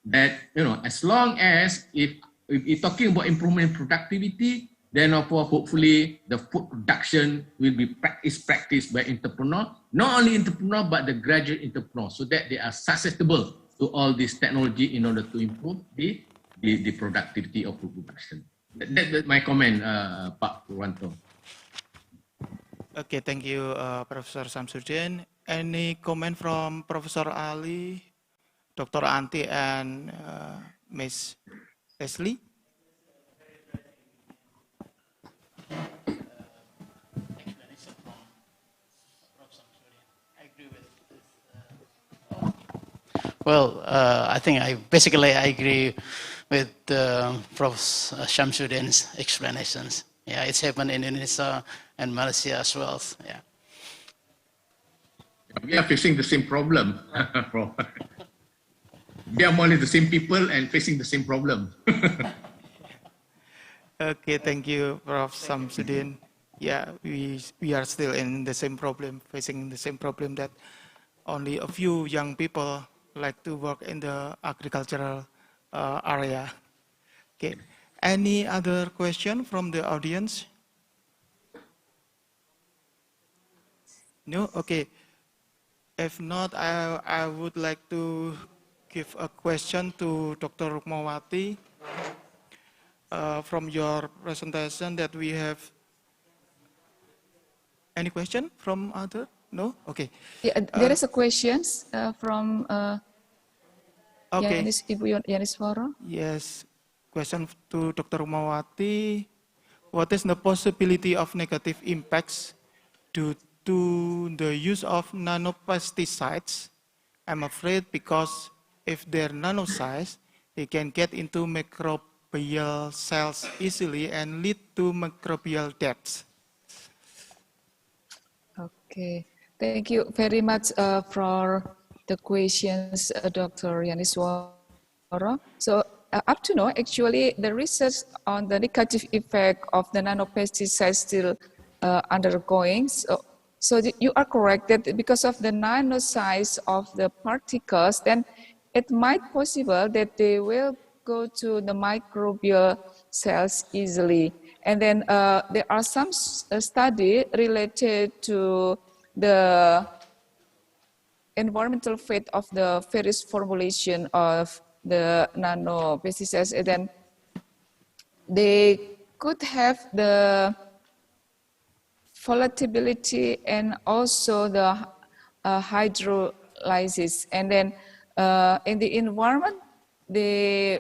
that as long as if you're talking about improvement in productivity, then hopefully the food production will be practiced by entrepreneur, not only entrepreneur but the graduate entrepreneur, so that they are susceptible to all this technology in order to improve the productivity of food production. That's my comment, Pak Purwanto. Okay, thank you, Professor Samsudin. Any comment from Professor Ali, Dr. Anti, and Ms. Leslie? Well, I think I agree with Prof. Shamsuddin's explanations. Yeah, it's happened in Indonesia and Malaysia as well. Yeah. We are facing the same problem. We are more or less the same people and facing the same problem. Okay, thank you, Prof. Samsudin. Yeah, we are still in the same problem, facing the same problem that only a few young people like to work in the agricultural area. Okay, any other question from the audience? No? Okay. If not, I would like to give a question to Dr. Rukmawati. From your presentation that we have. Any question from other? No? Okay. Yeah, there is a question from okay. Ibu Yaniswara. Yes. Question to Dr. Rukmawati. What is the possibility of negative impacts due to the use of nanopesticides? I'm afraid because if they're nano size, they can get into microbial cells easily and lead to microbial deaths. Okay, thank you very much for the questions, Dr. Yaniswara. So up to now, actually, the research on the negative effect of the nanopesticides still undergoing. So you are correct that because of the nano size of the particles, then it might possible that they will go to the microbial cells easily. And then there are some study related to the environmental fate of the various formulation of the nanopesticides, and then they could have the volatility and also the hydrolysis. And then in the environment, they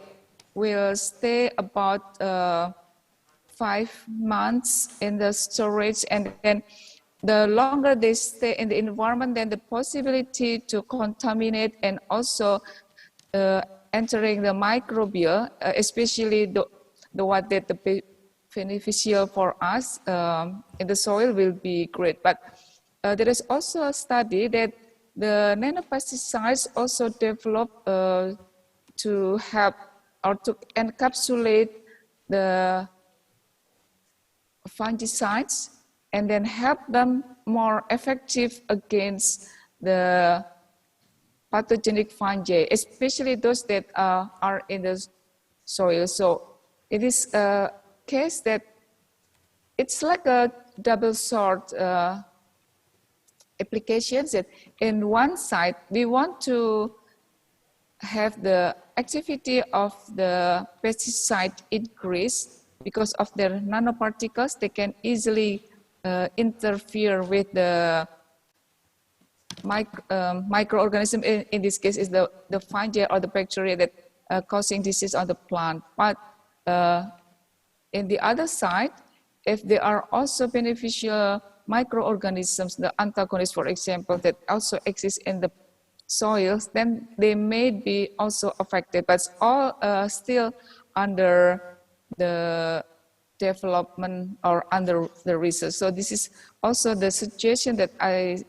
will stay about 5 months in the storage, and then the longer they stay in the environment, then the possibility to contaminate and also entering the microbial, especially the one that the beneficial for us in the soil will be great. But there is also a study that the nanopesticides also develop to help or to encapsulate the fungicides and then help them more effective against the pathogenic fungi, especially those that are in the soil. So it is a case that it's like a double sword applications. That in one side, we want to have the activity of the pesticide increase because of their nanoparticles. They can easily interfere with the microorganism. In this case, is the fungi or the bacteria that causing disease on the plant. But in the other side, if there are also beneficial microorganisms, the antagonists, for example, that also exist in the soils, then they may be also affected, but all still under the development or under the research. So this is also the situation that I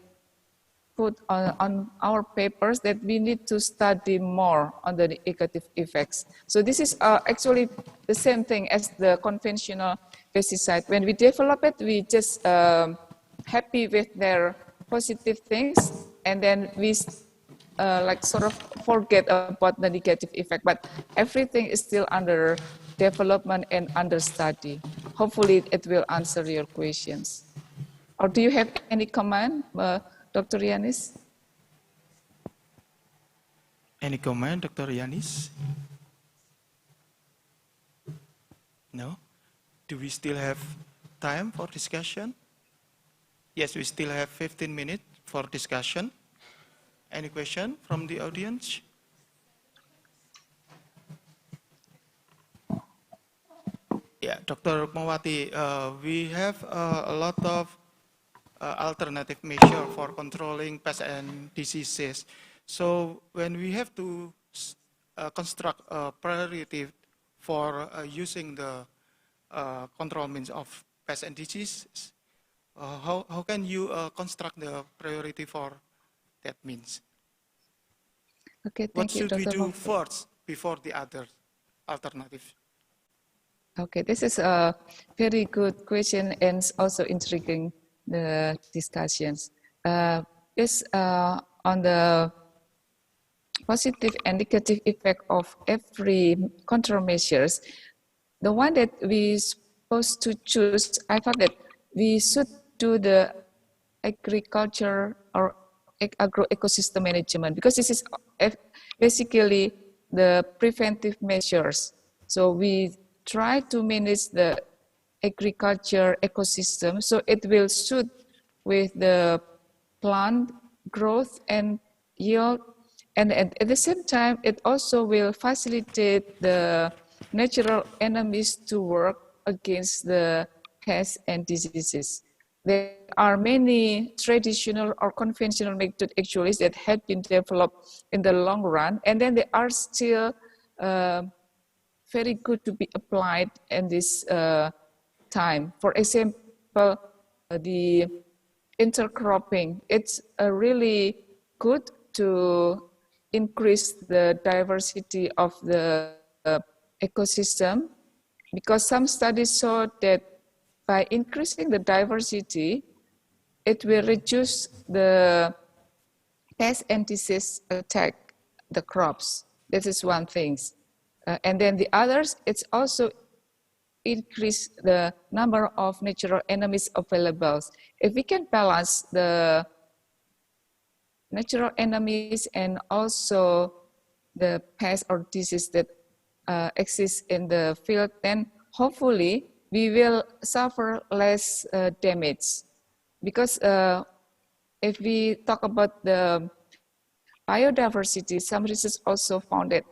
put on our papers, that we need to study more on the negative effects. So this is actually the same thing as the conventional pesticide. When we develop it, we just happy with their positive things, and then we like sort of forget about the negative effect. But everything is still under development and under study. Hopefully it will answer your questions. Or do you have any comment, Dr. Yanis? Any comment, Dr. Yanis? No? Do we still have time for discussion? Yes, we still have 15 minutes for discussion. Any question from the audience? Yeah, Dr. Rukmawati, we have a lot of alternative measure for controlling pests and diseases. So when we have to construct a priority for using the control means of pests and diseases, how can you construct the priority for that means? Okay, thank what you, should we Dr. do Hoff. first before the other alternative? Okay, this is a very good question and also intriguing the discussions. This on the positive and negative effect of every control measures. The one that we supposed to choose, I thought that we should do the agriculture or agro-ecosystem management, because this is basically the preventive measures. So we try to manage the agriculture ecosystem so it will suit with the plant growth and yield, and at the same time it also will facilitate the natural enemies to work against the pests and diseases. There are many traditional or conventional methods actually that have been developed in the long run, and then they are still very good to be applied in this time. For example, the intercropping, it's really good to increase the diversity of the ecosystem, because some studies show that by increasing the diversity, it will reduce the pest and disease attack the crops. This is one thing. And then the others, it's also increase the number of natural enemies available. If we can balance the natural enemies and also the pest or disease that exist in the field, then hopefully we will suffer less damage. Because if we talk about the biodiversity, some research also found that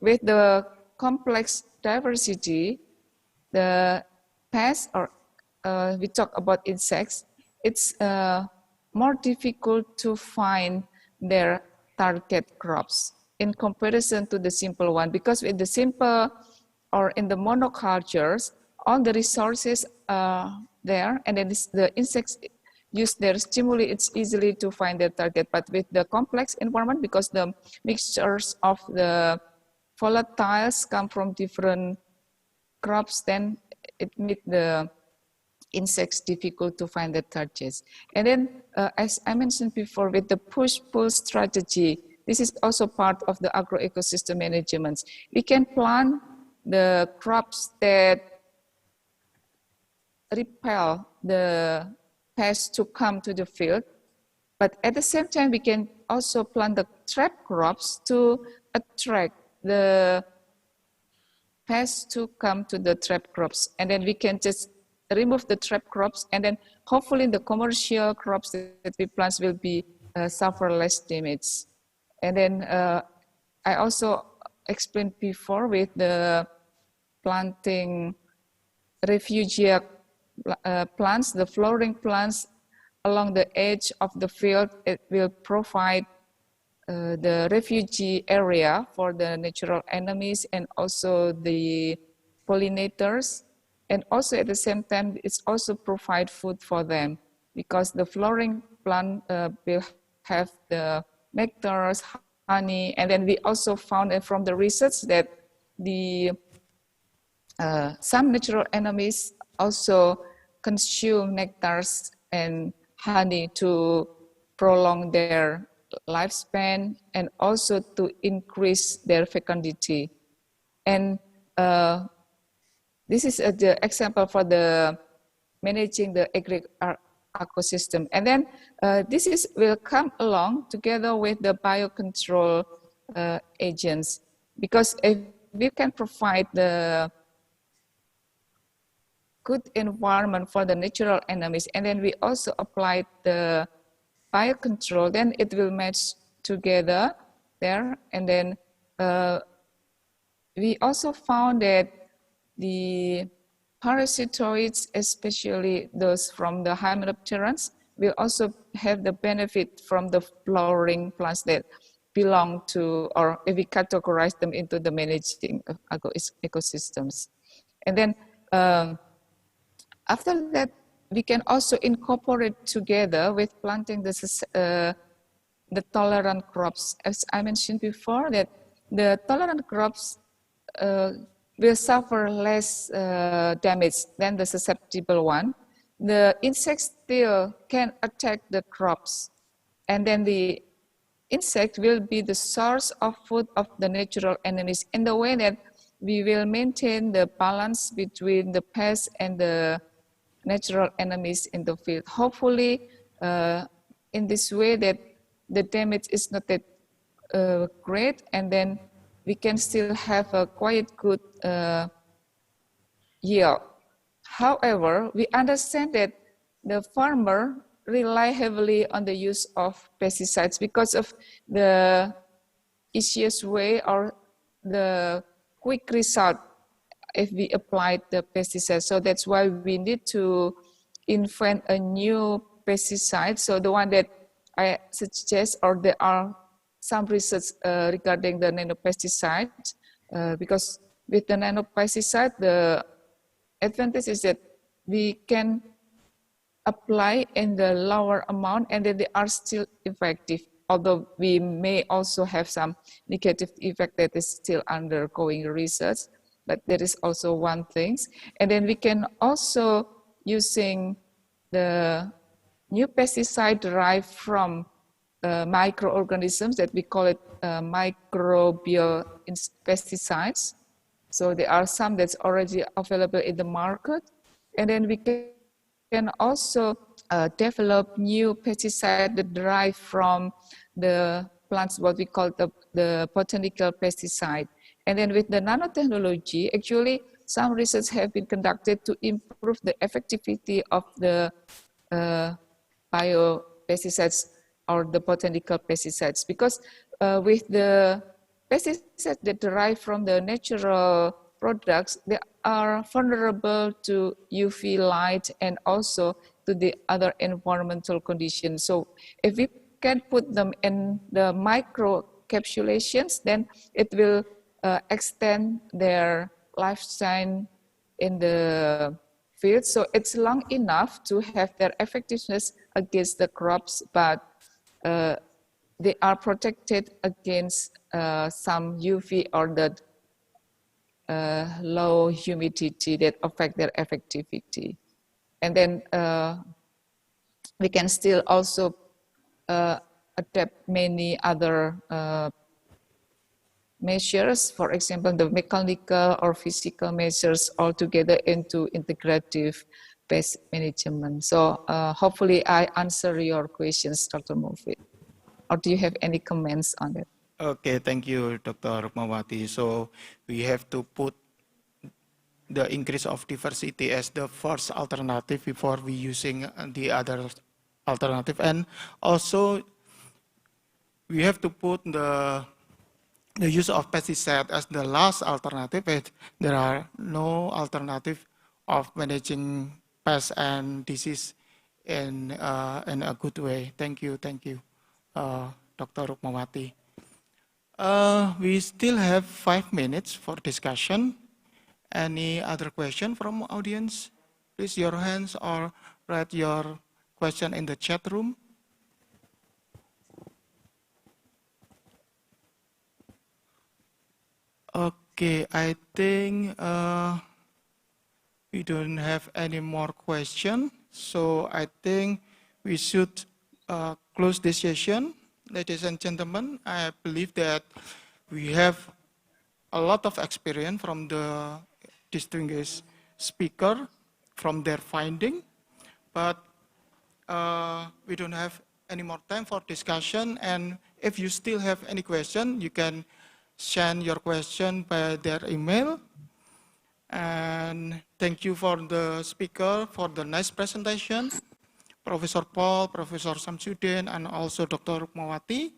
with the complex diversity, the pests, or we talk about insects, it's more difficult to find their target crops in comparison to the simple one, because with the simple or in the monocultures, all the resources are there, and then the insects use their stimuli, it's easily to find their target. But with the complex environment, because the mixtures of the volatiles come from different crops, then it makes the insects difficult to find the targets. And then, as I mentioned before, with the push-pull strategy, this is also part of the agro-ecosystem management. We can plant the crops that repel the pests to come to the field, but at the same time, we can also plant the trap crops to attract the pests to come to the trap crops. And then we can just remove the trap crops, and then hopefully the commercial crops that we plant will be suffer less damage. And then I also explained before with the planting refugia plants, the flowering plants along the edge of the field, it will provide the refugee area for the natural enemies and also the pollinators. And also at the same time, it's also provide food for them because the flowering plant will have the nectars, honey, and then we also found from the research that the some natural enemies also consume nectars and honey to prolong their lifespan and also to increase their fecundity. And this is the example for the managing the ecosystem. And then this will come along together with the biocontrol agents, because if we can provide the good environment for the natural enemies, and then we also apply the biocontrol, then it will match together there. And then we also found that the parasitoids, especially those from the hymenopterans, will also have the benefit from the flowering plants that belong to, or if we categorize them into the managing ecosystems. And then after that, we can also incorporate together with planting the tolerant crops. As I mentioned before, that the tolerant crops will suffer less damage than the susceptible one. The insects still can attack the crops, and then the insect will be the source of food of the natural enemies, in the way that we will maintain the balance between the pests and the natural enemies in the field. Hopefully, in this way that the damage is not that great, and then we can still have a quite good yield. However, we understand that the farmer rely heavily on the use of pesticides because of the easiest way or the quick result if we apply the pesticides. So that's why we need to invent a new pesticide. So the one that I suggest, or there are some research regarding the nanopesticide, because with the nanopesticide, the advantage is that we can apply in the lower amount and then they are still effective, although we may also have some negative effect that is still undergoing research, but there is also one thing. And then we can also, using the new pesticide derived from microorganisms that we call it microbial pesticides. So there are some that's already available in the market. And then we can also develop new pesticides that derive from the plants, what we call the botanical pesticide. And then with the nanotechnology, actually some research have been conducted to improve the effectivity of the biopesticides or the botanical pesticides, because with the pesticides that derive from the natural products, they are vulnerable to UV light and also to the other environmental conditions. So if we can put them in the microcapsulations, then it will extend their lifespan in the field. So it's long enough to have their effectiveness against the crops, but they are protected against some UV or the low humidity that affect their effectivity. And then we can still also adapt many other measures, for example, the mechanical or physical measures all together into integrative pest management. So hopefully I answer your questions, Dr. Mufid. Or do you have any comments on it? Okay, thank you, Dr. Rukmawati. So we have to put the increase of diversity as the first alternative before we using the other alternative. And also we have to put the the use of pesticide as the last alternative, but there are no alternative of managing pests and disease in a good way. Thank you, Dr. Rukmawati. We still have 5 minutes for discussion. Any other question from audience? Raise your hands or write your question in the chat room. Okay, I think we don't have any more question. So I think we should close this session. Ladies and gentlemen, I believe that we have a lot of experience from the distinguished speaker, from their finding, but we don't have any more time for discussion. And if you still have any question, you can send your question by their email. And thank you for the speaker for the nice presentation, Professor Paul, Professor Samsudin, and also Dr. Rukmawati.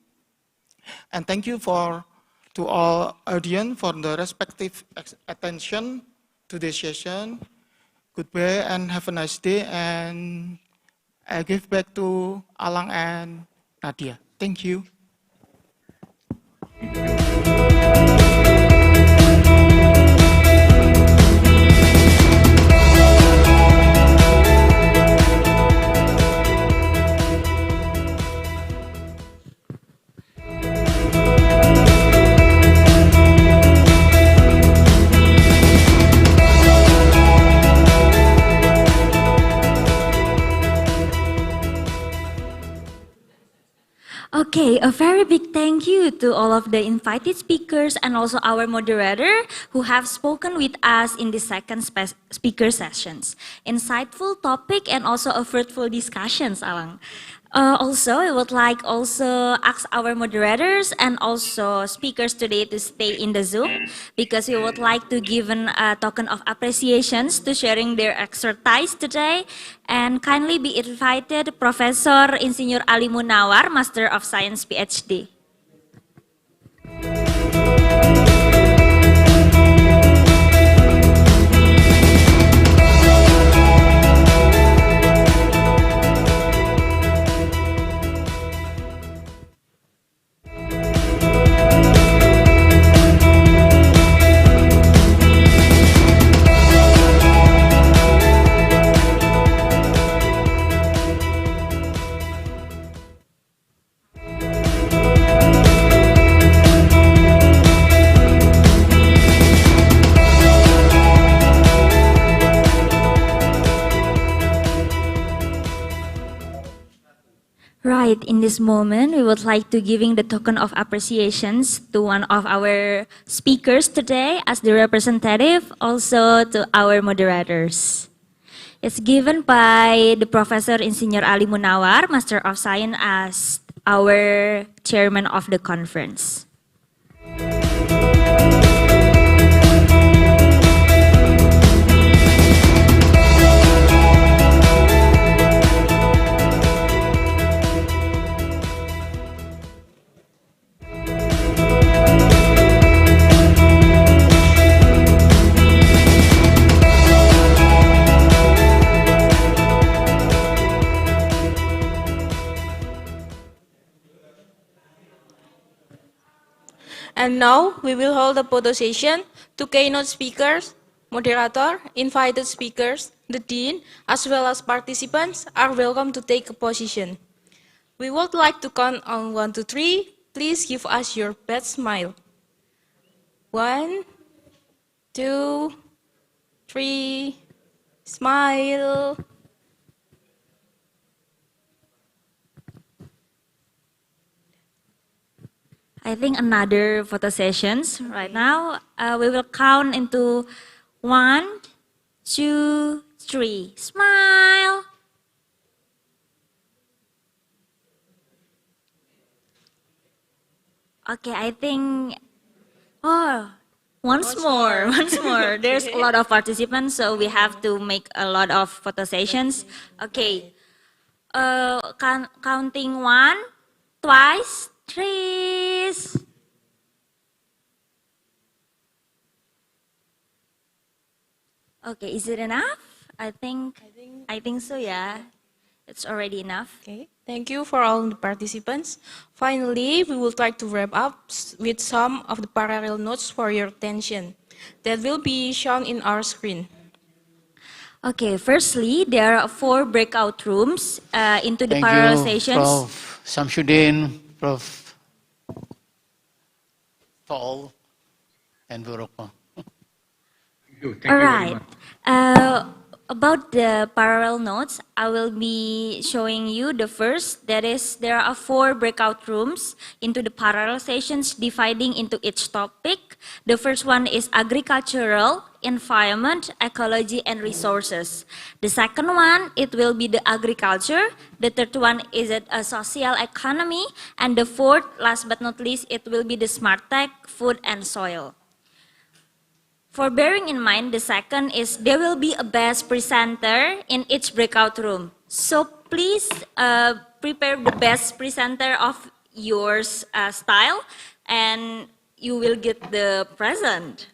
And thank you to all audience for the respective attention to this session. Goodbye and have a nice day. And I give back to Alang and Nadia. Thank you. Okay, a very big thank you to all of the invited speakers and also our moderator who have spoken with us in the second speaker sessions. Insightful topic and also a fruitful discussions, Alang. Also, I would like also ask our moderators and also speakers today to stay in the Zoom because we would like to give a token of appreciations to sharing their expertise today. And kindly be invited Professor Insinyur Ali Munawar, Master of Science PhD. Right, in this moment, we would like to giving the token of appreciations to one of our speakers today as the representative, also to our moderators. It's given by the Professor Insinyur Ali Munawar, Master of Science, as our chairman of the conference. And now we will hold a photo session. Two keynote speakers, moderator, invited speakers, the dean, as well as participants are welcome to take a position. We would like to count on 1 to 3. Please give us your best smile. 1, 2, 3, smile. I think another photo sessions right now. We will count into 1, 2, 3. Smile. Okay, I think, once more. There's a lot of participants, so we have to make a lot of photo sessions. Okay, counting 1, 2, 3. Okay, is it enough? I think so, yeah. It's already enough. Okay, thank you for all the participants. Finally, we will try to wrap up with some of the parallel notes for your attention that will be shown in our screen. Okay, firstly, there are 4 breakout rooms into the parallel sessions. Prof. Samsudin, Prof. Paul, and Bu Rokma. Thank All you very right. much. About the parallel notes, I will be showing you the first. That is, there are 4 breakout rooms into the parallel sessions dividing into each topic. The first one is agricultural, environment, ecology, and resources. The second one, it will be the agriculture. The third one is a social economy. And the fourth, last but not least, it will be the smart tech, food, and soil. For bearing in mind, the second is there will be a best presenter in each breakout room. So please prepare the best presenter of your style and you will get the present.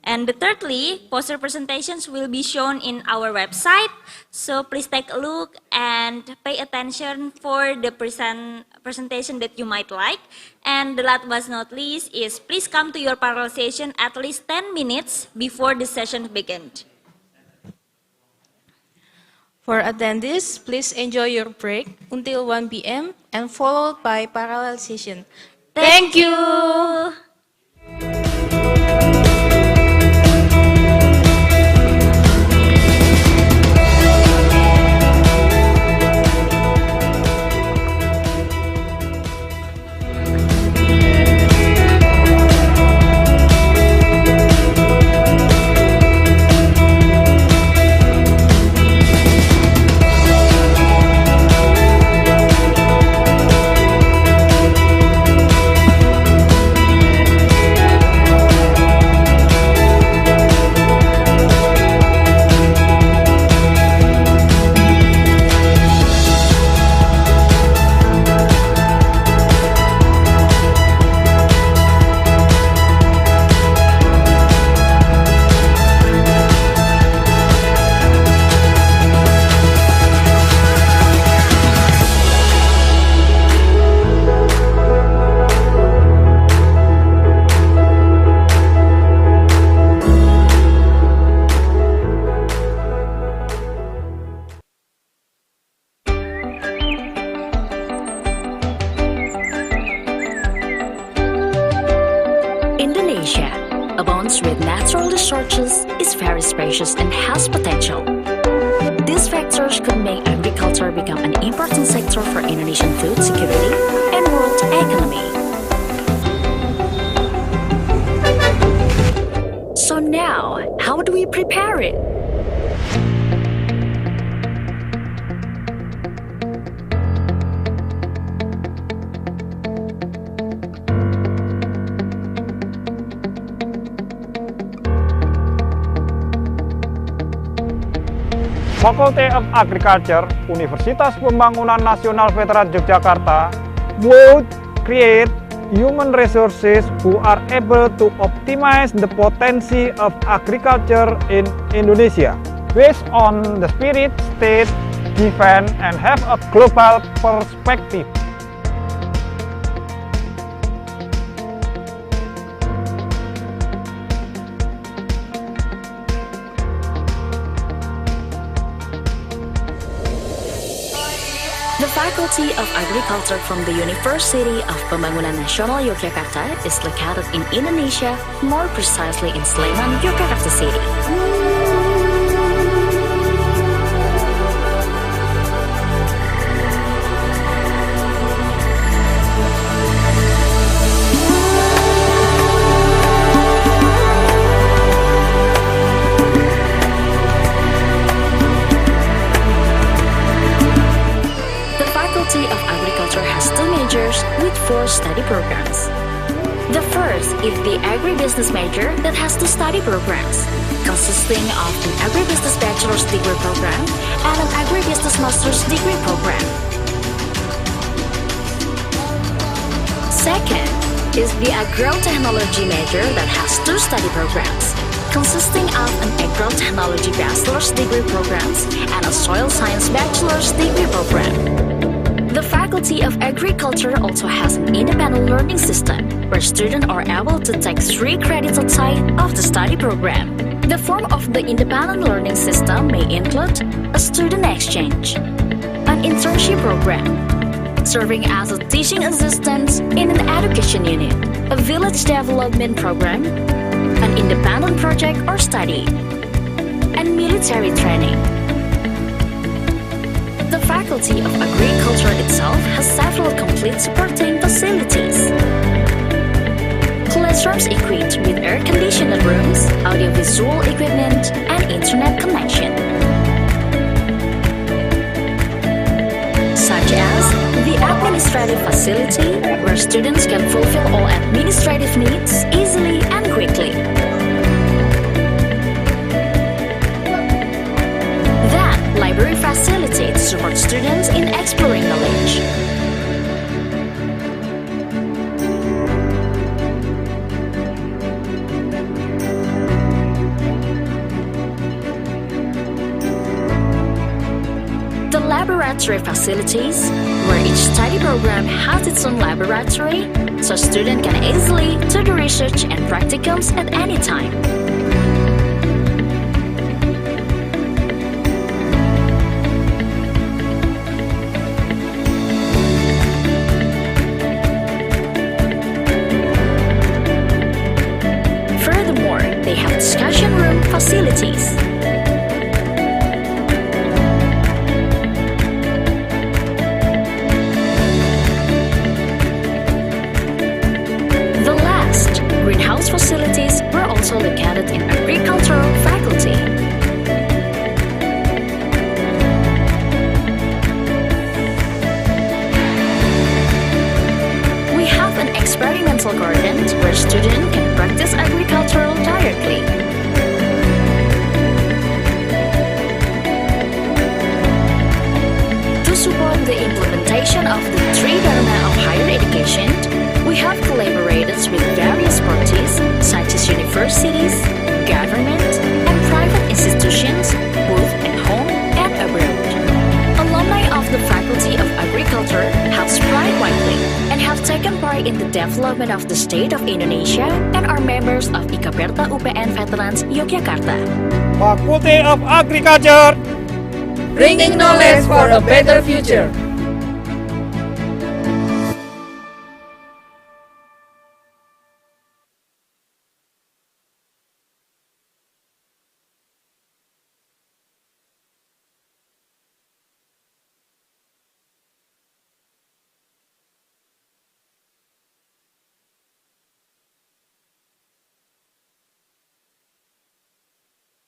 And thirdly, poster presentations will be shown in our website. So please take a look and pay attention for the presentation that you might like. And the last but not least is please come to your parallel session at least 10 minutes before the session begins. For attendees, please enjoy your break until 1 p.m. and followed by parallel session. Thank you. Indonesia abounds with natural resources, is very spacious and has potential. These factors could make agriculture become an important sector for Indonesian food security and world economy. So now, how do we prepare it? Faculty of Agriculture, Universitas Pembangunan Nasional Veteran Yogyakarta would create human resources who are able to optimize the potential of agriculture in Indonesia based on the spirit, state, given, and have a global perspective. The Faculty of Agriculture from the University of Pembangunan Nasional Yogyakarta is located in Indonesia, more precisely in Sleman, Yogyakarta City. Faculty of Agriculture has 2 majors with 4 study programs. The first is the agribusiness major that has 2 study programs, consisting of an agribusiness bachelor's degree program and an agribusiness master's degree program. Second is the agrotechnology major that has 2 study programs, consisting of an agro-technology bachelor's degree programs and a soil science bachelor's degree program. The Faculty of Agriculture also has an independent learning system where students are able to take 3 credits outside of the study program. The form of the independent learning system may include a student exchange, an internship program, serving as a teaching assistant in an education unit, a village development program, an independent project or study, and military training. The Faculty of Agriculture itself has several complete supporting facilities. Classrooms equipped with air-conditioned rooms, audiovisual equipment, and internet connection. Such as the administrative facility, where students can fulfill all administrative needs easily and quickly. Then, library facilitates support students in exploring knowledge. The laboratory facilities, where each study program has its own laboratory, so students can easily do the research and practicums at any time. Furthermore, they have discussion room facilities. Greenhouse facilities were also located in agricultural faculty. We have an experimental garden where students can practice agriculture directly. To support the implementation of the 3 Dharma of higher education, we have collaborated with various parties such as universities, government, and private institutions, both at home and abroad. Alumni of the Faculty of Agriculture have spread widely and have taken part in the development of the state of Indonesia and are members of ICAFE UPN Veterans Yogyakarta. Faculty of Agriculture, bringing knowledge for a better future.